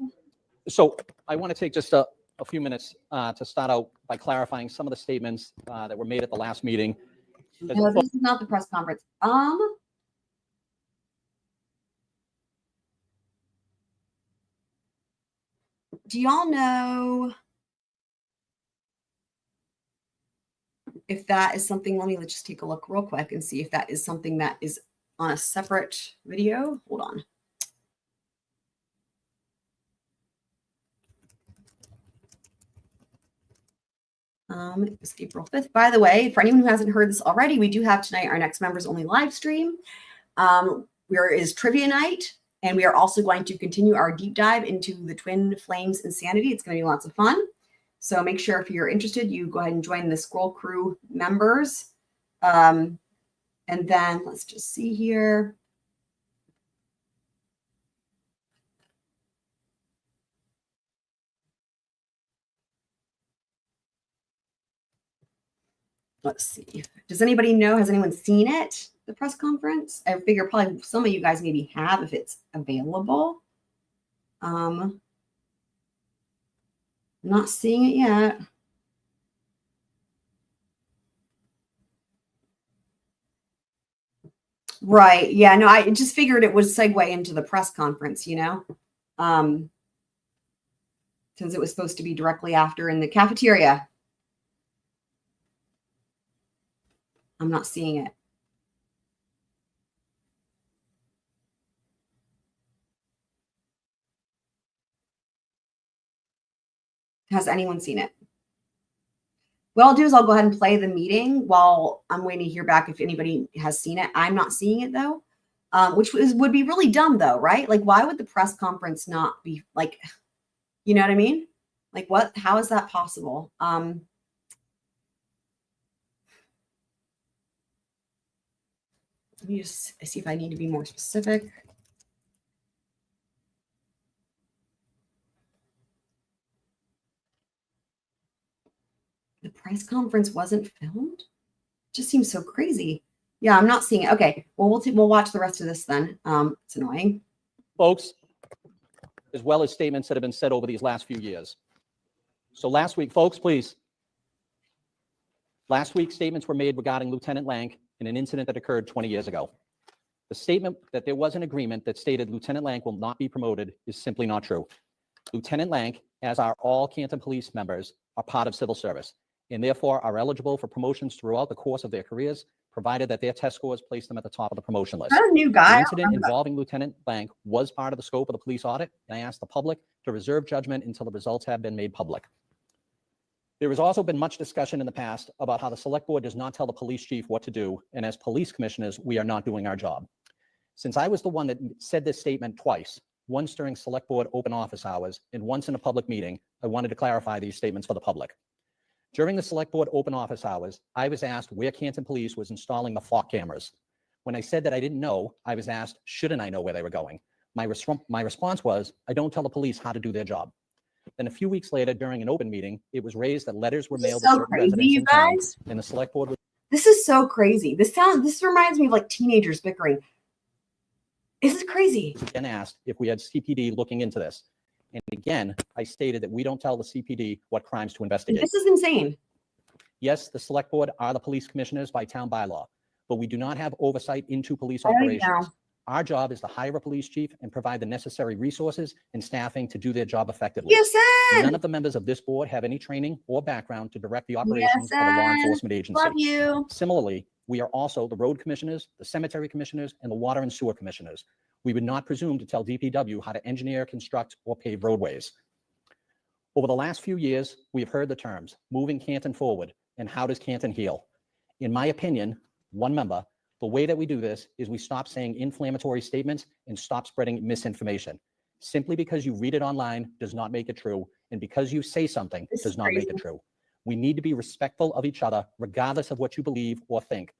So I want to take just a few minutes to start out by clarifying some of the statements that were made at the last meeting. No, this is not the press conference. Do y'all know if that is something? Let's just take a look real quick and see if that is something that is on a separate video. Hold on. It's April 5th. By the way, for anyone who hasn't heard this already, we do have tonight our next members only live stream. Where is trivia night, and we are also going to continue our deep dive into the Twin Flames insanity. It's going to be lots of fun. So make sure if you're interested, you go ahead and join the Scroll Crew members. And then let's just see here. Let's see. Does anybody know? Has anyone seen it? The press conference? I figure probably some of you guys maybe have if it's available. I'm not seeing it yet. Right. Yeah, no, I just figured it would segue into the press conference, since it was supposed to be directly after in the cafeteria. I'm not seeing it. Has anyone seen it? What I'll do is I'll go ahead and play the meeting while I'm waiting to hear back if anybody has seen it. I'm not seeing it though, which would be really dumb though, right? Like, why would the press conference not be like, you know what I mean? Like what, how is that possible? Let me just see if I need to be more specific. The press conference wasn't filmed? Just seems so crazy. Yeah, I'm not seeing it. Okay, well, we'll watch the rest of this then. It's annoying. Folks, as well as statements that have been said over these last few years. So last week, folks, please. Last week, statements were made regarding Lieutenant Lank in an incident that occurred 20 years ago. The statement that there was an agreement that stated Lieutenant Lank will not be promoted is simply not true. Lieutenant Lank, as are all Canton police members, are part of civil service and therefore are eligible for promotions throughout the course of their careers, provided that their test scores place them at the top of the promotion list. Not a new guy. The incident involving Lieutenant Lank was part of the scope of the police audit, and I asked the public to reserve judgment until the results have been made public. There has also been much discussion in the past about how the select board does not tell the police chief what to do, and as police commissioners, we are not doing our job. Since I was the one that said this statement twice, once during select board open office hours and once in a public meeting, I wanted to clarify these statements for the public. During the select board open office hours, I was asked where Canton Police was installing the flock cameras. When I said that I didn't know, I was asked, shouldn't I know where they were going? My response was, I don't tell the police how to do their job. Then a few weeks later, during an open meeting, it was raised that letters were This is mailed to so certain crazy, residents you in town, guys. and the select board was This is so crazy. This reminds me of like teenagers bickering. This is crazy. again asked if we had CPD looking into this. And again, I stated that we don't tell the CPD what crimes to investigate. This is insane. Yes, the select board are the police commissioners by town bylaw, but we do not have oversight into police I know you operations. now. Our job is to hire a police chief and provide the necessary resources and staffing to do their job effectively. Yes, sir. None of the members of this board have any training or background to direct the operations of a law Yes, sir. enforcement agency. Love you. Similarly, we are also the road commissioners, the cemetery commissioners, and the water and sewer commissioners. We would not presume to tell DPW how to engineer, construct, or pave roadways. Over the last few years, we have heard the terms moving Canton forward and how does Canton heal? In my opinion, one member, the way that we do this is we stop saying inflammatory statements and stop spreading misinformation. Simply because you read it online does not make it true, and because you say something does not make it true. We need to be respectful of each other, regardless of what you believe or think.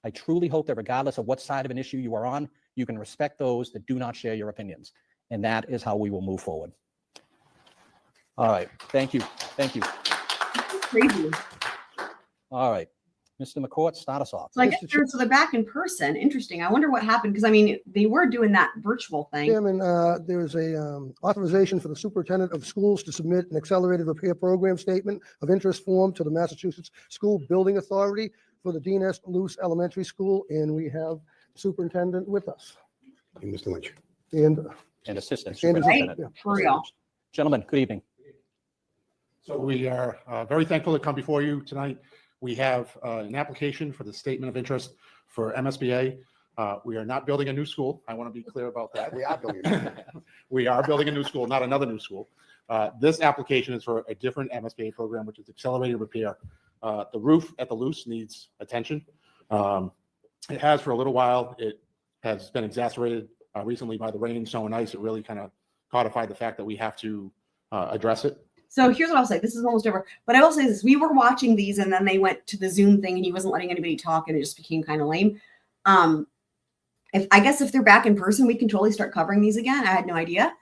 I truly hope that regardless of what side of an issue you are on, you can respect those that do not share your opinions. And that is how we will move forward. All right, thank you, thank you. Crazy. All right, Mr. McCourt, start us off. So I guess so they're back in person. Interesting. I wonder what happened because I mean they were doing that virtual thing. Chairman, there is a authorization for the superintendent of schools to submit an accelerated repair program statement of interest form to the Massachusetts School Building Authority for the Dean S. Luce Elementary School, and we have superintendent with us. And Mr. Lynch. And assistant and superintendent. yeah. For real. Gentlemen, good evening. So we are very thankful to come before you tonight. We have an application for the statement of interest for MSBA. We are not building a new school. I want to be clear about that. We are building We are building a new school, not another new school. This application is for a different MSBA program, which is accelerated repair. The roof at the Luce needs attention. It has for a little while. It has been exacerbated recently by the rain, snow, and ice. It really kind of codified the fact that we have to address it. So here's what I'll say. This is almost over. But I will say this. We were watching these and then they went to the Zoom thing and he wasn't letting anybody talk and it just became kind of lame. I guess if they're back in person, we can totally start covering these again. I had no idea.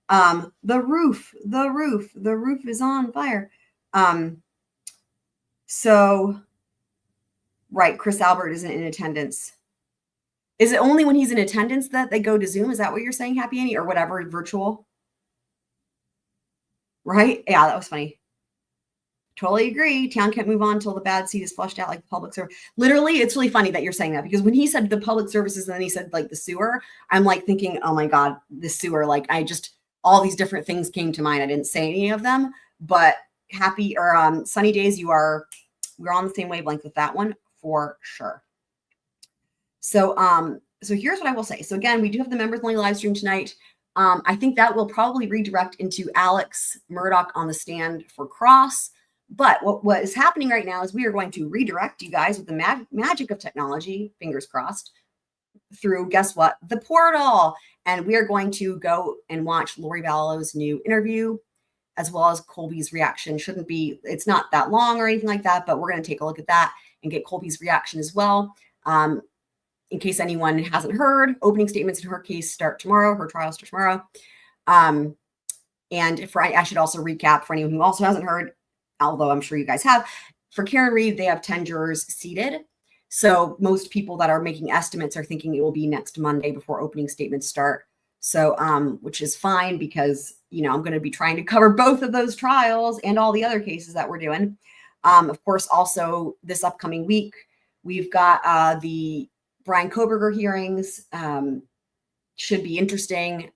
The roof is on fire. So, right, Chris Albert isn't in attendance. Is it only when he's in attendance that they go to Zoom? Is that what you're saying, Happy Annie, or whatever, virtual? Right? Yeah, that was funny. Totally agree. Town can't move on until the bad seed is flushed out like the public service. Literally, it's really funny that you're saying that because when he said the public services and then he said like the sewer, I'm like thinking, oh my God, the sewer. Like all these different things came to mind. I didn't say any of them, but Happy or Sunny Days, we're on the same wavelength with that one for sure. So, so here's what I will say. So again, we do have the members only live stream tonight. I think that will probably redirect into Alex Murdoch on the stand for cross. But what is happening right now is we are going to redirect you guys with the magic of technology, fingers crossed, through, guess what? The portal. And we are going to go and watch Lori Vallow's new interview, as well as Colby's reaction. It's not that long or anything like that, but we're going to take a look at that and get Colby's reaction as well. In case anyone hasn't heard, opening statements in her case start tomorrow. Her trial starts tomorrow. And I should also recap for anyone who also hasn't heard, although I'm sure you guys have. For Karen Reed, they have 10 jurors seated. So most people that are making estimates are thinking it will be next Monday before opening statements start. So, which is fine because, I'm going to be trying to cover both of those trials and all the other cases that we're doing. Of course, also this upcoming week, we've got the Brian Koberger hearings. Should be interesting.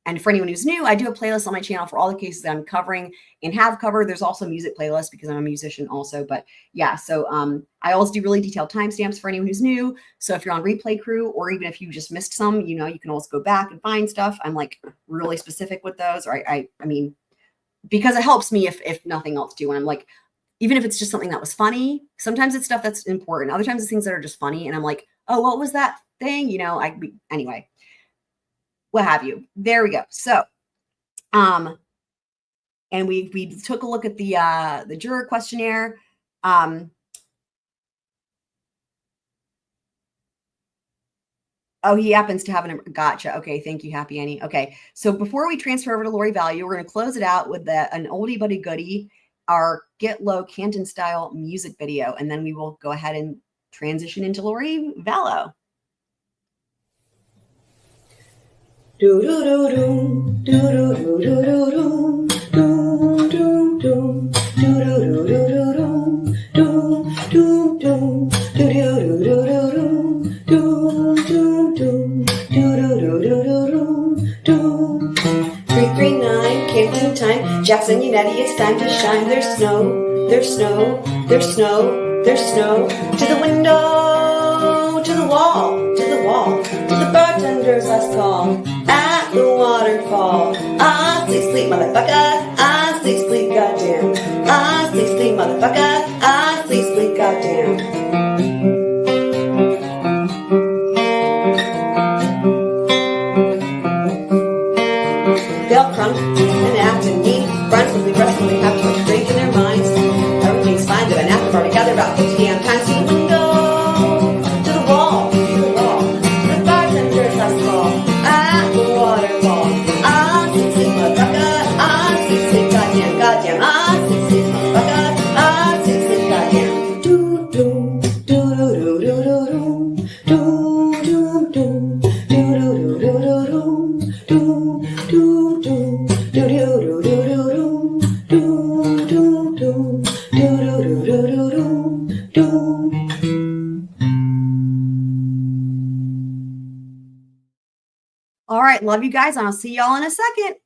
And for anyone who's new, I do a playlist on my channel for all the cases that I'm covering and have covered. There's also a music playlist because I'm a musician also. But yeah, so I always do really detailed timestamps for anyone who's new. So if you're on Replay Crew, or even if you just missed some, you can always go back and find stuff. I'm like really specific with those. Or I mean, because it helps me if nothing else too. And I'm like, even if it's just something that was funny, sometimes it's stuff that's important. Other times it's things that are just funny. And I'm like, oh, what was that thing? Anyway. What have you. There we go. So, and we took a look at the juror questionnaire. Oh, he happens to have gotcha. Okay, thank you, Happy Annie. Okay, so before we transfer over to Lori Value, we're going to close it out with an oldie but a goodie, our Get Low Canton Style music video, and then we will go ahead and transition into Lori Vallow. Do do do do do do do do do do do do do do do do do do do Jackson, United, it's time to shine. There's snow, there's snow, there's snow, there's snow. To the window, to the wall, to the wall, to the bartender's last call. At the waterfall. Ah, sleep, sleep, motherfucker. Ah, sleep, sleep, goddamn. Ah, sleep, sleep, motherfucker. Ah, sleep, sleep, goddamn. They'll crump and act and meet. Friends will be resting, they have too much drink in their minds. Everything's fine, they've been after party together about 50 damn times. To the window, to the wall, to the wall. To the bartender's last call. At the waterfall. Ah, sleep, sleep, motherfucker. Ah, sleep, sleep, goddamn, goddamn. Ah, sleep, sleep, motherfucker. Ah, sleep, sleep, goddamn. Do, do, do, do, do, do, do, do, do, do, do, do, do, do, do, do, do, do. All right, love you guys, and I'll see y'all in a second.